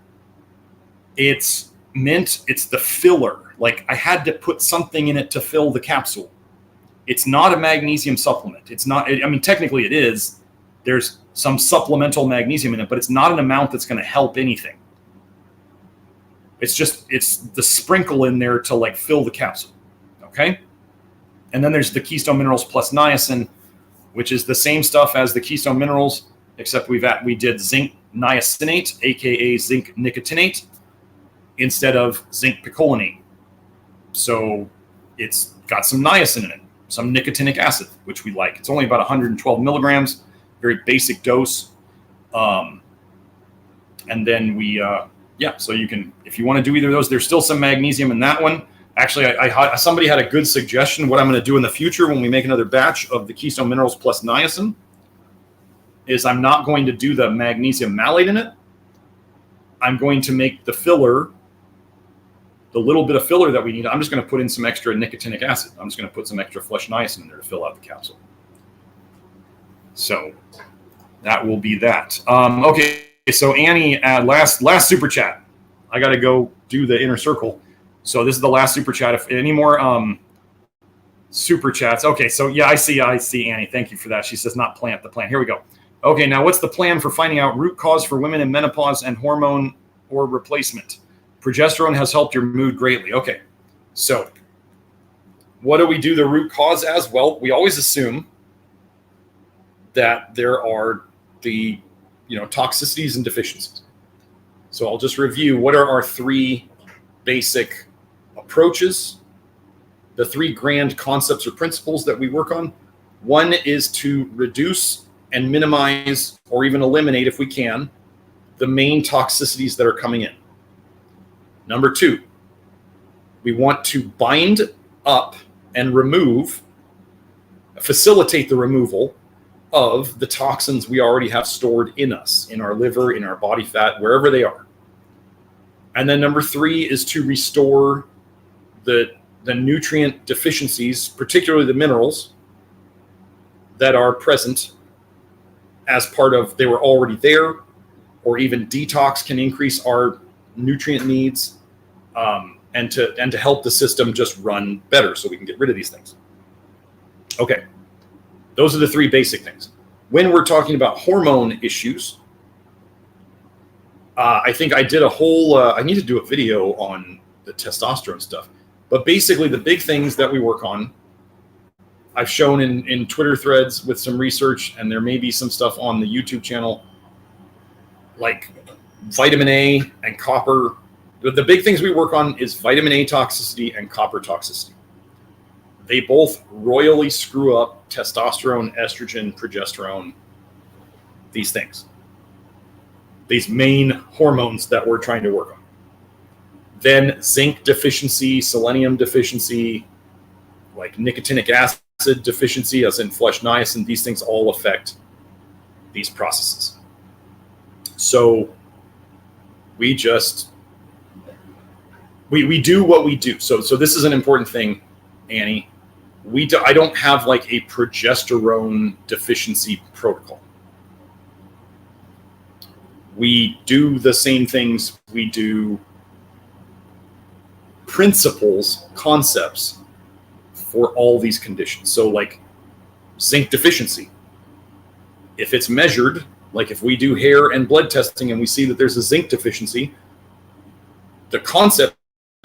Speaker 2: It's the filler. Like, I had to put something in it to fill the capsule. It's not a magnesium supplement. It's not, I mean, technically it is. There's some supplemental magnesium in it, but it's not an amount that's going to help anything. It's the sprinkle in there to like fill the capsule. Okay. And then there's the Keystone Minerals plus niacin, which is the same stuff as the Keystone Minerals, except we did zinc
Speaker 1: niacinate, aka zinc nicotinate, instead of zinc picolinate. So it's got some niacin in it, some nicotinic acid, which we like. It's only about 112 milligrams, very basic dose. And then we, so you can, if you want to do either of those, there's still some magnesium in that one. Actually, somebody had a good suggestion. What I'm going to do in the future when we make another batch of the Keystone Minerals plus niacin is I'm not going to do the magnesium malate in it. I'm going to make the filler, the little bit of filler that we need. I'm just going to put in some extra nicotinic acid. I'm just going to put some extra flesh niacin in there to fill out the capsule. So that will be that. Okay, so Annie, last super chat. I got to go do the inner circle. So this is the last super chat. If any more super chats. Okay, so yeah, I see Annie. Thank you for that. She says not plant, the plan. Here we go. Okay, now what's the plan for finding out root cause for women in menopause and hormone or replacement? Progesterone has helped your mood greatly. Okay, so what do we do the root cause as? Well, we always assume that there are the toxicities and deficiencies. So I'll just review what are our three basic approaches, the three grand concepts or principles that we work on. One is to reduce and minimize, or even eliminate if we can, the main toxicities that are coming in. Number two, we want to bind up and facilitate the removal of the toxins we already have stored in us, in our liver, in our body fat, wherever they are. And then number three is to restore the nutrient deficiencies, particularly the minerals that are present as part of, they were already there, or even detox can increase our nutrient needs, and to help the system just run better so we can get rid of these things. Okay, those are the three basic things. When we're talking about hormone issues, I think I did a whole, I need to do a video on the testosterone stuff. But basically the big things that we work on, I've shown in Twitter threads with some research, and there may be some stuff on the YouTube channel, like vitamin A and copper. The big things we work on is vitamin A toxicity and copper toxicity. They both royally screw up testosterone, estrogen, progesterone, these things. These main hormones that we're trying to work on. Then zinc deficiency, selenium deficiency, like nicotinic acid deficiency, as in flesh niacin, these things all affect these processes. So we just, we do what we do. So this is an important thing, Annie. I don't have like a progesterone deficiency protocol. We do the same things. We do principles, concepts for all these conditions. So like zinc deficiency, if it's measured, like if we do hair and blood testing and we see that there's a zinc deficiency, the concept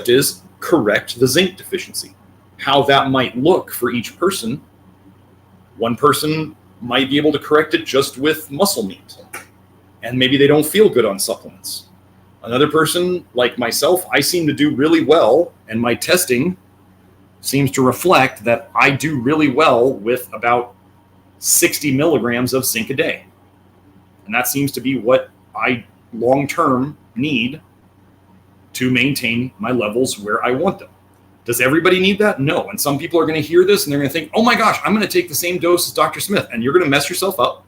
Speaker 1: is correct the zinc deficiency. How that might look for each person, one person might be able to correct it just with muscle meat, and maybe they don't feel good on supplements. Another person, like myself, I seem to do really well, and my testing seems to reflect that I do really well with about 60 milligrams of zinc a day. And that seems to be what I long-term need to maintain my levels where I want them. Does everybody need that? No. And some people are going to hear this and they're going to think, oh my gosh, I'm going to take the same dose as Dr. Smith, and you're going to mess yourself up.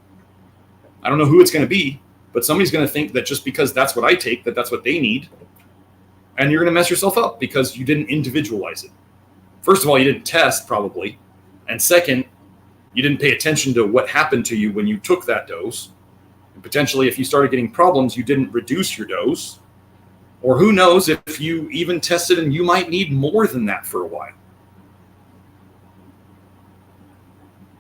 Speaker 1: I don't know who it's going to be, but somebody's going to think that just because that's what I take, that's what they need. And you're going to mess yourself up because you didn't individualize it. First of all, you didn't test probably. And second, you didn't pay attention to what happened to you when you took that dose. And potentially, if you started getting problems, you didn't reduce your dose. Or who knows if you even tested and you might need more than that for a while.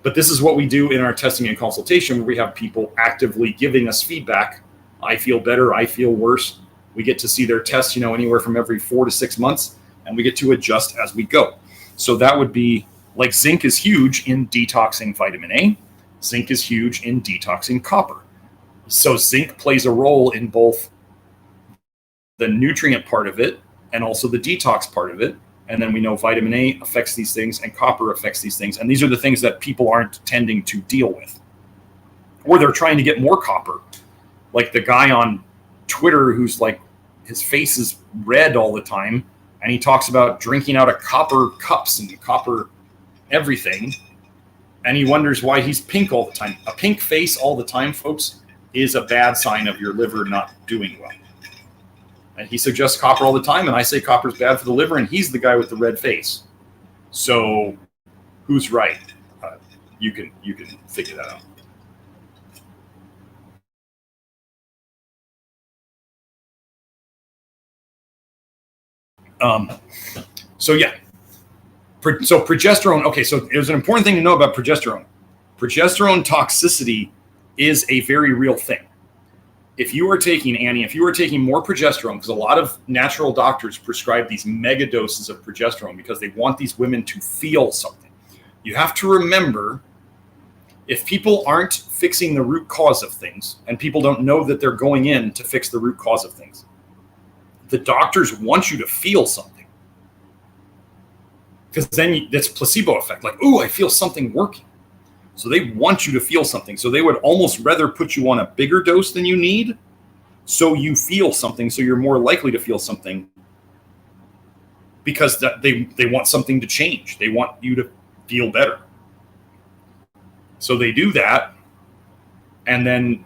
Speaker 1: But this is what we do in our testing and consultation, where we have people actively giving us feedback. I feel better, I feel worse. We get to see their tests, anywhere from every 4 to 6 months, and we get to adjust as we go. So that would be like zinc is huge in detoxing vitamin A. Zinc is huge in detoxing copper. So zinc plays a role in both the nutrient part of it and also the detox part of it. And then we know vitamin A affects these things and copper affects these things. And these are the things that people aren't tending to deal with. Or they're trying to get more copper. Like the guy on Twitter who's like, his face is red all the time. And he talks about drinking out of copper cups and copper everything. And he wonders why he's pink all the time. A pink face all the time, folks, is a bad sign of your liver not doing well. And he suggests copper all the time, and I say copper is bad for the liver, and he's the guy with the red face. So who's right? You can figure that out. So yeah. So progesterone, okay, so there's an important thing to know about progesterone. Progesterone toxicity is a very real thing. If you are taking, Annie, if you are taking more progesterone, because a lot of natural doctors prescribe these mega doses of progesterone because they want these women to feel something. You have to remember, if people aren't fixing the root cause of things, and people don't know that they're going in to fix the root cause of things, the doctors want you to feel something. Because then that's placebo effect. Like, ooh, I feel something working. So they want you to feel something. So they would almost rather put you on a bigger dose than you need, so you feel something, so you're more likely to feel something, because they want something to change. They want you to feel better. So they do that, and then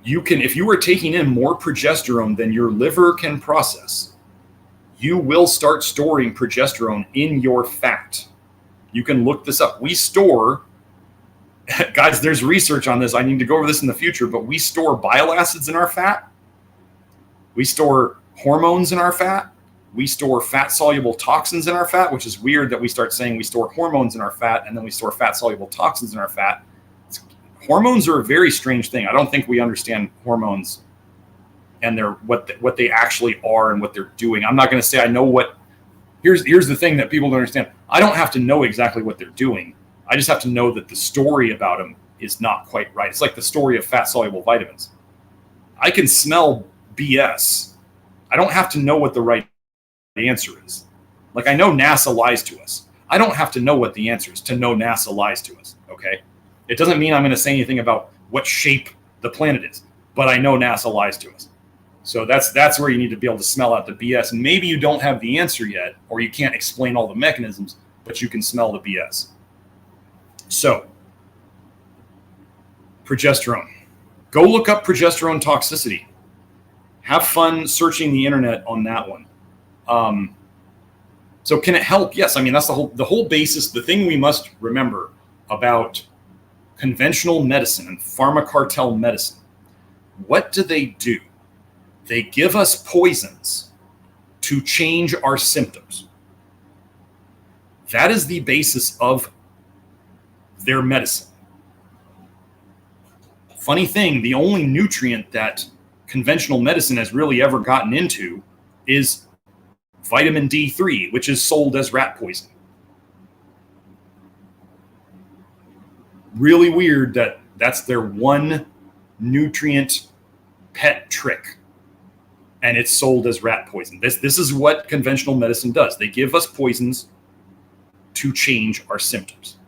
Speaker 1: you can, if you are taking in more progesterone than your liver can process, you will start storing progesterone in your fat. You can look this up. We store, guys, there's research on this. I need to go over this in the future, but we store bile acids in our fat. We store hormones in our fat. We store fat-soluble toxins in our fat, which is weird that we start saying we store hormones in our fat and then we store fat-soluble toxins in our fat. Hormones are a very strange thing. I don't think we understand hormones and what they actually are and what they're doing. I'm not going to say I know what. Here's the thing that people don't understand. I don't have to know exactly what they're doing. I just have to know that the story about them is not quite right. It's like the story of fat-soluble vitamins. I can smell BS. I don't have to know what the right answer is. Like, I know NASA lies to us. I don't have to know what the answer is to know NASA lies to us, okay? It doesn't mean I'm going to say anything about what shape the planet is, but I know NASA lies to us. So that's where you need to be able to smell out the BS. And maybe you don't have the answer yet, or you can't explain all the mechanisms, but you can smell the BS. So, progesterone. Go look up progesterone toxicity. Have fun searching the internet on that one. So can it help? Yes. I mean, that's the whole basis. The thing we must remember about conventional medicine and pharma cartel medicine. What do? They give us poisons to change our symptoms. That is the basis of their medicine. Funny thing, the only nutrient that conventional medicine has really ever gotten into is vitamin D3, which is sold as rat poison. Really weird that that's their one nutrient pet trick, and it's sold as rat poison. This is what conventional medicine does. They give us poisons to change our symptoms.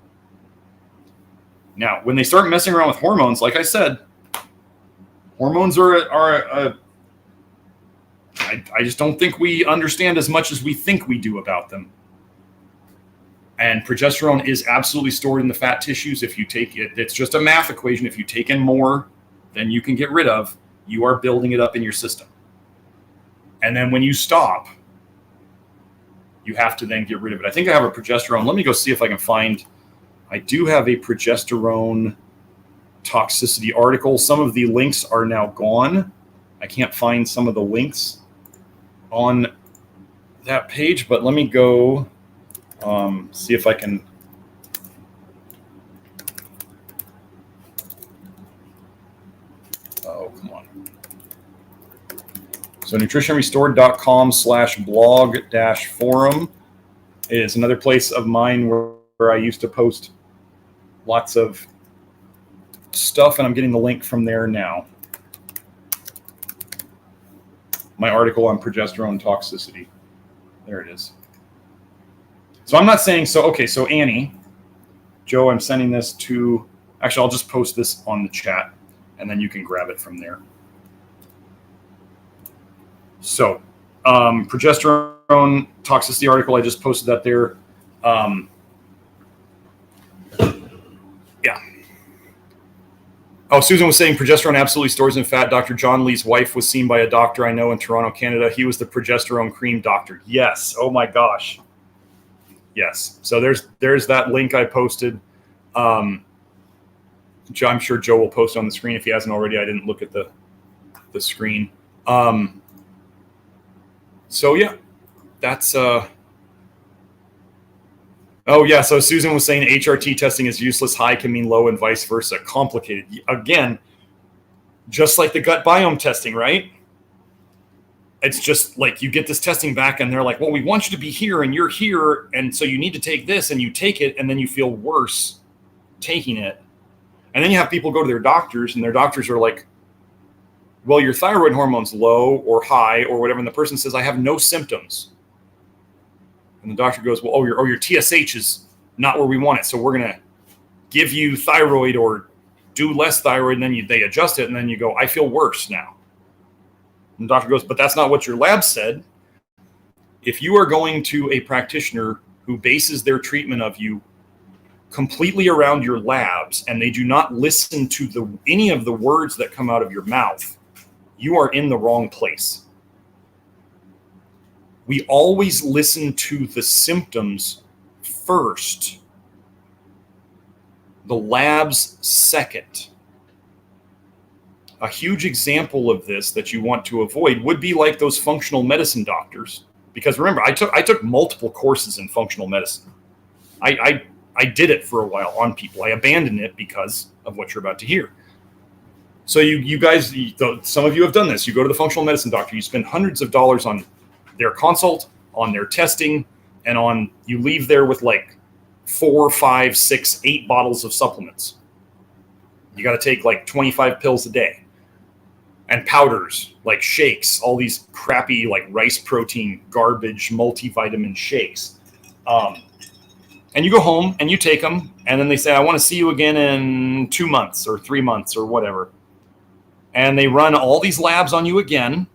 Speaker 1: Now, when they start messing around with hormones, like I said, hormones are I just don't think we understand as much as we think we do about them. And progesterone is absolutely stored in the fat tissues. If you take it, it's just a math equation. If you take in more than you can get rid of, you are building it up in your system. And then when you stop, you have to then get rid of it. I think I have a progesterone. Let me go see if I can find. I do have a progesterone toxicity article. Some of the links are now gone. I can't find some of the links on that page, but let me go see if I can. Oh, come on. So nutritionrestored.com/blog-forum is another place of mine where I used to post lots of stuff, and I'm getting the link from there now.
Speaker 2: my article on progesterone toxicity. There it is. So I'm not saying, so, okay, so Annie, Joe, I'm sending this to, actually, I'll just post this on the chat, and then you can grab it from there. So, progesterone toxicity article, I just posted that there. Yeah. Oh, Susan was saying progesterone absolutely stores in fat. Dr. John Lee's wife was seen by a doctor I know in Toronto, Canada. He was the progesterone cream doctor. Yes. Oh my gosh. Yes. So there's that link I posted. I'm sure Joe will post on the screen if he hasn't already. I didn't look at the screen. So yeah, that's oh yeah. So Susan was saying HRT testing is useless. High can mean low and vice versa. Complicated. Again, just like the gut biome testing, right? It's just like you get this testing back and they're like, well, we want you to be here and you're here. And so you need to take this, and you take it and then you feel worse taking it. And then you have people go to their doctors and their doctors are like, well, your thyroid hormone's low or high or whatever. And the person says, I have no symptoms. And the doctor goes, well, your TSH is not where we want it. So we're going to give you thyroid or do less thyroid. And then they adjust it. And then you go, I feel worse now. And the doctor goes, but that's not what your lab said. If you are going to a practitioner who bases their treatment of you completely around your labs and they do not listen to any of the words that come out of your mouth, you are in the wrong place. We always listen to the symptoms first, the labs second. A huge example of this that you want to avoid would be like those functional medicine doctors. Because remember, I took multiple courses in functional medicine. I did it for a while on people. I abandoned it because of what you're about to hear. So you guys, some of you have done this. You go to the functional medicine doctor. You spend hundreds of dollars on their consult, on their testing, and you leave there with like 4, 5, 6, 8 bottles of supplements. You got to take like 25 pills a day. And powders, like shakes, all these crappy like rice protein, garbage, multivitamin shakes. And you go home and you take them, and then they say, I want to see you again in 2 months or 3 months or whatever. And they run all these labs on you again,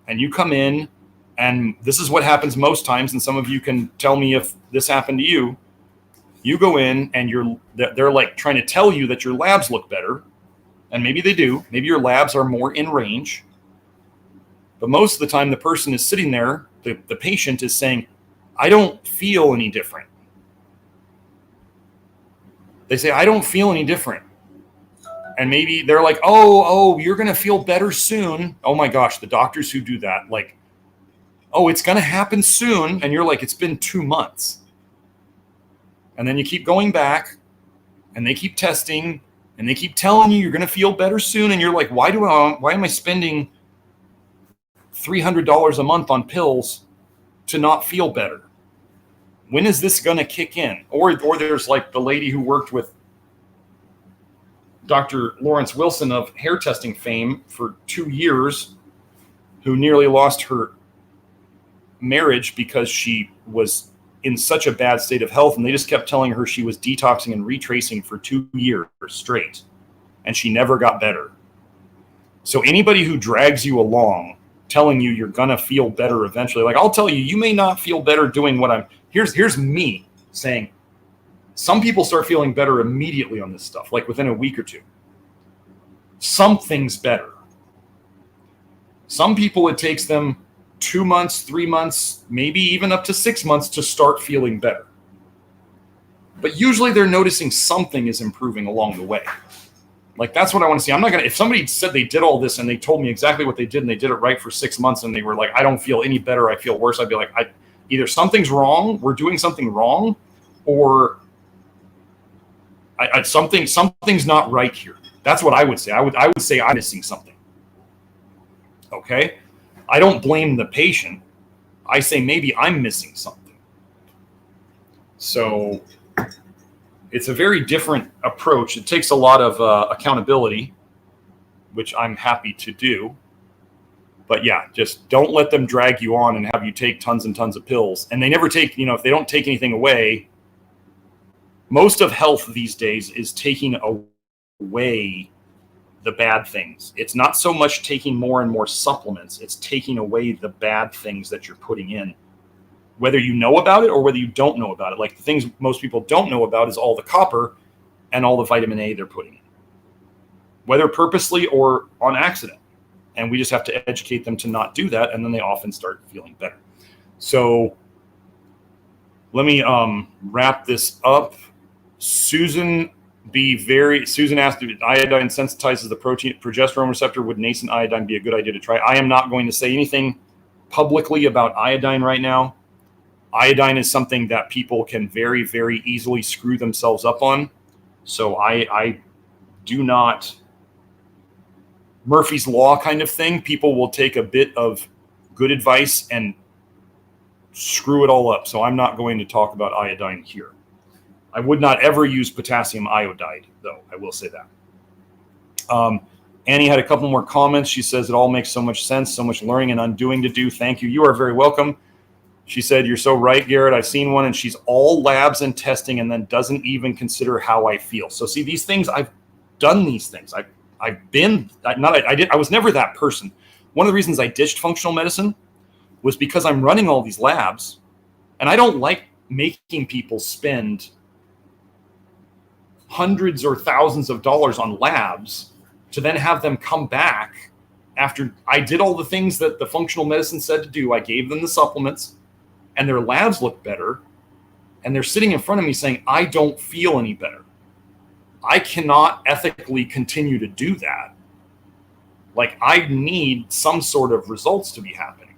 Speaker 2: and you come in, and this is what happens most times, and some of you can tell me if this happened to you. You go in, and they're like trying to tell you that your labs look better, and maybe they do. Maybe your labs are more in range. But most of the time, the person is sitting there, the patient is saying, I don't feel any different. They say, I don't feel any different. And maybe they're like, oh, you're going to feel better soon. Oh my gosh, the doctors who do that, like, oh, it's going to happen soon. And you're like, it's been 2 months. And then you keep going back and they keep testing and they keep telling you you're going to feel better soon. And you're like, why am I spending $300 a month on pills to not feel better? When is this going to kick in? Or there's like the lady who worked with Dr. Lawrence Wilson of hair testing fame for 2 years, who nearly lost her marriage because she was in such a bad state of health, and they just kept telling her she was detoxing and retracing for 2 years straight, and she never got better. So anybody who drags you along telling you you're gonna feel better eventually, like I'll tell you, you may not feel better doing what here's me saying, some people start feeling better immediately on this stuff, like within a week or two. Something's better. Some people, it takes them 2 months, 3 months, maybe even up to 6 months to start feeling better. But usually they're noticing something is improving along the way. Like, that's what I want to see. I'm not going to, if somebody said they did all this and they told me exactly what they did and they did it right for 6 months and they were like, I don't feel any better, I feel worse, I'd be like, either something's wrong, we're doing something wrong, or something's not right here. That's what I would say. I would say I'm missing something. Okay? I don't blame the patient. I say maybe I'm missing something. So it's a very different approach. It takes a lot of accountability, which I'm happy to do. But yeah, just don't let them drag you on and have you take tons and tons of pills. And they never take, if they don't take anything away, most of health these days is taking away the bad things. It's not so much taking more and more supplements. It's taking away the bad things that you're putting in, whether you know about it or whether you don't know about it. Like the things most people don't know about is all the copper and all the vitamin A they're putting in, whether purposely or on accident. And we just have to educate them to not do that. And then they often start feeling better. So let me wrap this up. Susan asked if iodine sensitizes the progesterone receptor. Would nascent iodine be a good idea to try? I am not going to say anything publicly about iodine right now. Iodine is something that people can very, very easily screw themselves up on. So I do not, Murphy's Law kind of thing. People will take a bit of good advice and screw it all up. So I'm not going to talk about iodine here. I would not ever use potassium iodide, though. I will say that. Annie had a couple more comments. She says, it all makes so much sense, so much learning and undoing to do. Thank you. You are very welcome. She said, you're so right, Garrett. I've seen one, and she's all labs and testing and then doesn't even consider how I feel. So see, these things, I've done these things. I was never that person. One of the reasons I ditched functional medicine was because I'm running all these labs, and I don't like making people spend hundreds or thousands of dollars on labs to then have them come back after I did all the things that the functional medicine said to do. I gave them the supplements and their labs look better. And they're sitting in front of me saying, I don't feel any better. I cannot ethically continue to do that. Like, I need some sort of results to be happening.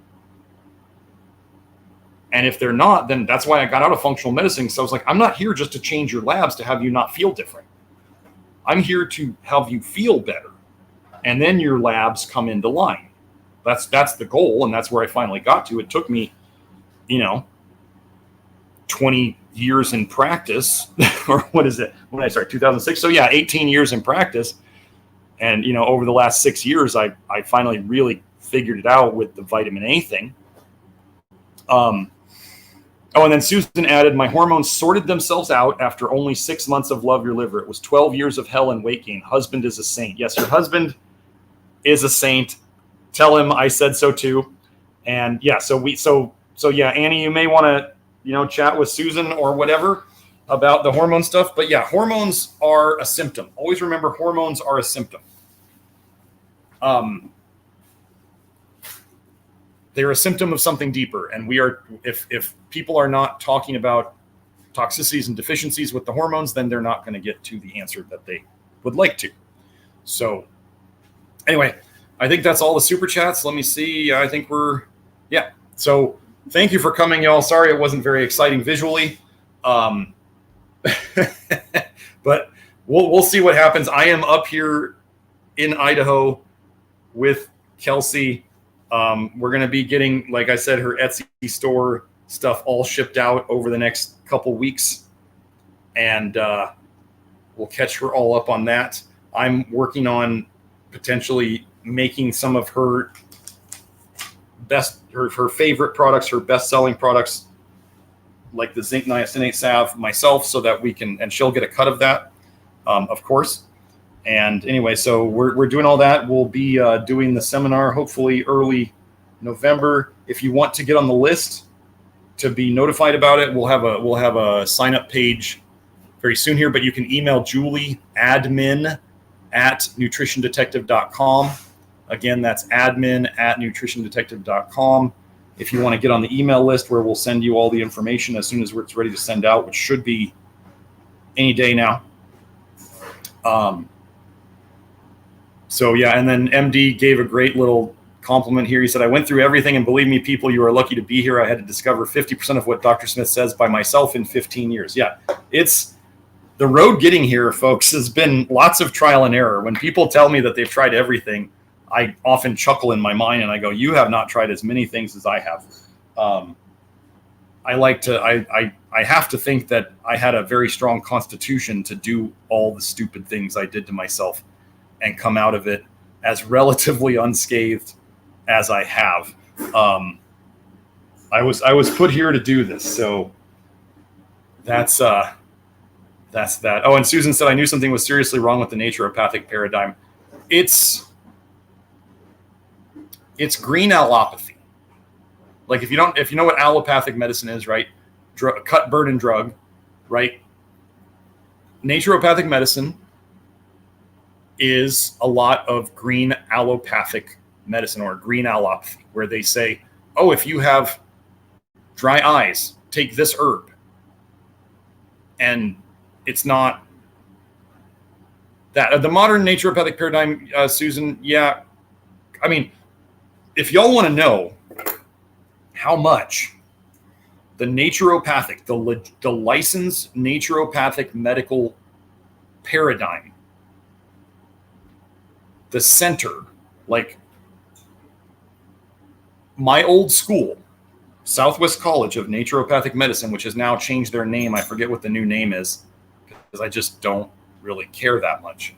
Speaker 2: And if they're not, then that's why I got out of functional medicine. So I was like, I'm not here just to change your labs to have you not feel different. I'm here to have you feel better. And then your labs come into line. That's the goal. And that's where I finally got to. It took me, 20 years in practice, or what is it? When did I start? 2006. So yeah, 18 years in practice. And, over the last 6 years, I finally really figured it out with the vitamin A thing. And then Susan added, my hormones sorted themselves out after only 6 months of Love Your Liver. It was 12 years of hell and weight gain. Husband is a saint. Yes, your husband is a saint. Tell him I said so too. And yeah, so yeah, Annie, you may want to, chat with Susan or whatever about the hormone stuff. But yeah, hormones are a symptom. Always remember, hormones are a symptom. They're a symptom of something deeper. And if people are not talking about toxicities and deficiencies with the hormones, then they're not going to get to the answer that they would like to. So anyway, I think that's all the super chats. Let me see. I think So thank you for coming, y'all. Sorry it wasn't very exciting visually. But we'll see what happens. I am up here in Idaho with Kelsey. We're going to be getting, like I said, her Etsy store stuff all shipped out over the next couple weeks. And we'll catch her all up on that. I'm working on potentially making some of her favorite products, her best-selling products, like the zinc niacinate salve myself, so that we can, and she'll get a cut of that, of course. And anyway, so we're doing all that. We'll be doing the seminar hopefully early November. If you want to get on the list to be notified about it, we'll have a sign up page very soon here. But you can email Julie, admin@nutritiondetective.com. Again, that's admin@nutritiondetective.com. If you want to get on the email list, where we'll send you all the information as soon as it's ready to send out, which should be any day now. So yeah, and then MD gave a great little compliment here. He said, I went through everything, and believe me, people, you are lucky to be here. I had to discover 50% of what Dr. Smith says by myself in 15 years. Yeah, it's the road getting here, folks, has been lots of trial and error. When people tell me that they've tried everything, I often chuckle in my mind and I go, you have not tried as many things as I have. I have to think that I had a very strong constitution to do all the stupid things I did to myself and come out of it as relatively unscathed.
Speaker 1: as I have. I was put here to do this, so that's that. Oh, and Susan said I knew something was seriously wrong with the naturopathic paradigm. It's green allopathy. Like if you know what allopathic medicine is, right? Cut, burn, and drug, right? Naturopathic medicine is a lot of green allopathic medicine or green allopathy, where they say, oh, if you have dry eyes, take this herb. And it's not that. The modern naturopathic paradigm, Susan, yeah. I mean, if y'all want to know how much the naturopathic, the licensed naturopathic medical paradigm, the center, like my old school, Southwest College of Naturopathic Medicine, which has now changed their name. I forget what the new name is because I just don't really care that much.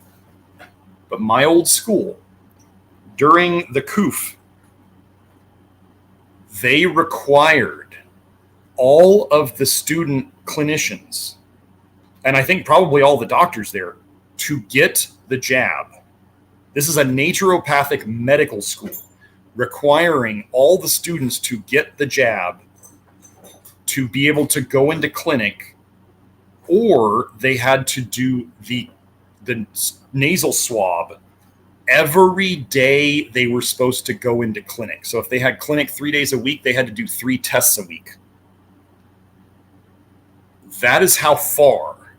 Speaker 1: But my old school, during the COOF, they required all of the student clinicians, and I think probably all the doctors there, to get the jab. This is a naturopathic medical school, requiring all the students to get the jab to be able to go into clinic, or they had to do the nasal swab every day they were supposed to go into clinic. So if they had clinic 3 days a week, they had to do 3 tests a week. That is how far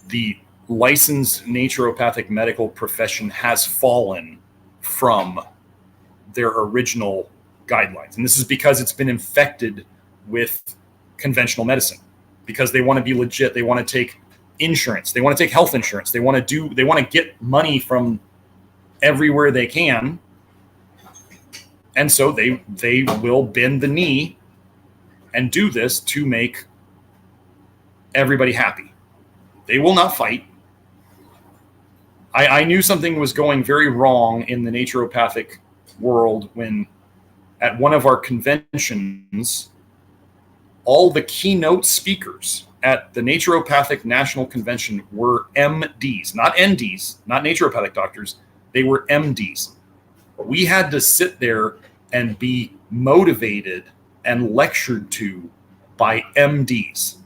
Speaker 1: the licensed naturopathic medical profession has fallen from their original guidelines. And this is because it's been infected with conventional medicine, because they want to be legit. They want to take insurance. They want to take health insurance. They want to get money from everywhere they can. And so they will bend the knee and do this to make everybody happy. They will not fight. I knew something was going very wrong in the naturopathic world when at one of our conventions, all the keynote speakers at the Naturopathic National Convention were MDs, not NDs, not naturopathic doctors. They were MDs. We had to sit there and be motivated and lectured to by MDs.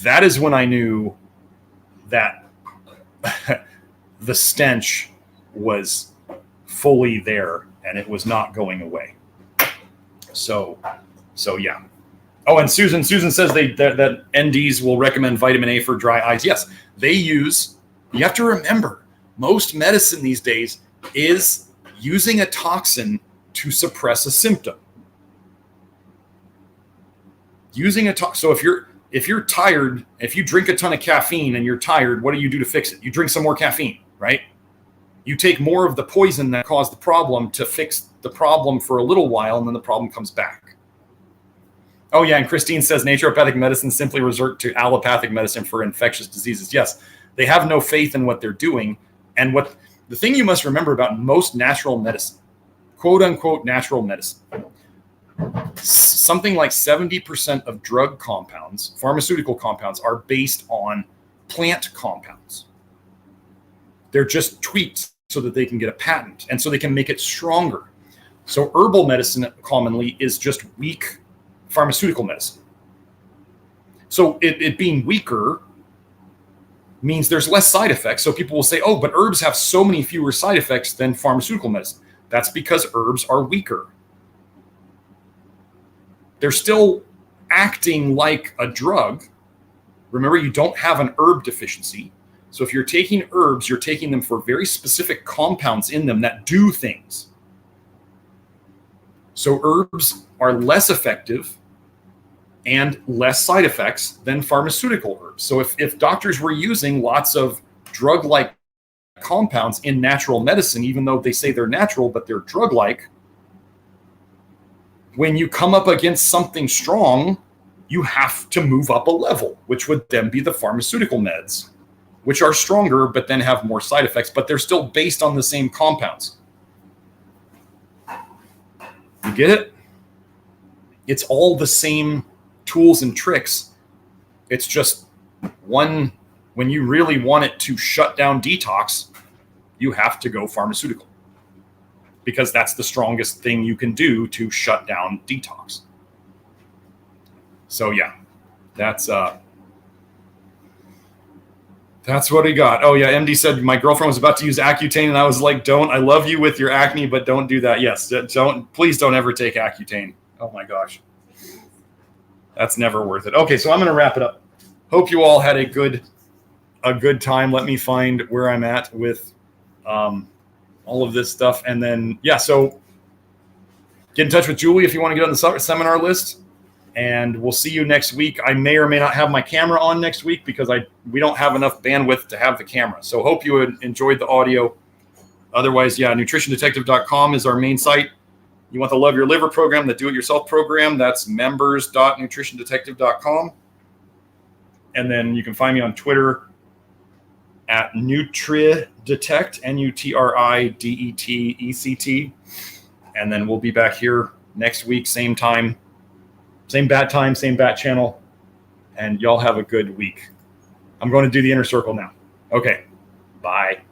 Speaker 1: That is when I knew that the stench was fully there and it was not going away. So yeah. Oh, and Susan says that NDs will recommend vitamin A for dry eyes. Yes, they use, you have to remember, most medicine these days is using a toxin to suppress a symptom. So if you're tired, if you drink a ton of caffeine and you're tired, what do you do to fix it? You drink some more caffeine, right? You take more of the poison that caused the problem to fix the problem for a little while, and then the problem comes back. Oh, yeah, and Christine says naturopathic medicine simply resort to allopathic medicine for infectious diseases. Yes, they have no faith in what they're doing. And the thing you must remember about most natural medicine, quote unquote natural medicine, something like 70% of drug compounds, pharmaceutical compounds, are based on plant compounds. They're just tweaked so that they can get a patent and so they can make it stronger. So herbal medicine commonly is just weak pharmaceutical medicine. So it being weaker means there's less side effects. So people will say, oh, but herbs have so many fewer side effects than pharmaceutical medicine. That's because herbs are weaker. They're still acting like a drug. Remember, you don't have an herb deficiency. So if you're taking herbs, you're taking them for very specific compounds in them that do things. So herbs are less effective and less side effects than pharmaceutical herbs. So if doctors were using lots of drug-like compounds in natural medicine, even though they say they're natural, but they're drug-like, when you come up against something strong, you have to move up a level, which would then be the pharmaceutical meds, which are stronger, but then have more side effects, but they're still based on the same compounds.
Speaker 2: You get it? It's all the same tools and tricks. It's just one, when you really want it to shut down detox, you have to go pharmaceutical, because that's the strongest thing you can do to shut down detox. So yeah, that's what he got. Oh yeah, MD said my girlfriend was about to use Accutane, and I was like, "Don't. I love you with your acne, but don't do that." Yes, don't. Please don't ever take Accutane. Oh my gosh, that's never worth it. Okay, so I'm gonna wrap it up. Hope you all had a good time. Let me find where I'm at with all of this stuff, and then yeah. So get in touch with Julie if you want to get on the seminar list. And we'll see you next week. I may or may not have my camera on next week because we don't have enough bandwidth to have the camera. So hope you enjoyed the audio. Otherwise, yeah, nutritiondetective.com is our main site. You want the Love Your Liver program, the Do-It-Yourself program, that's members.nutritiondetective.com. And then you can find me on Twitter at NutriDetect, NutriDetect. And then we'll be back here next week, same time. Same bat time, same bat channel, and y'all have a good week. I'm going to do the inner circle now. Okay, bye.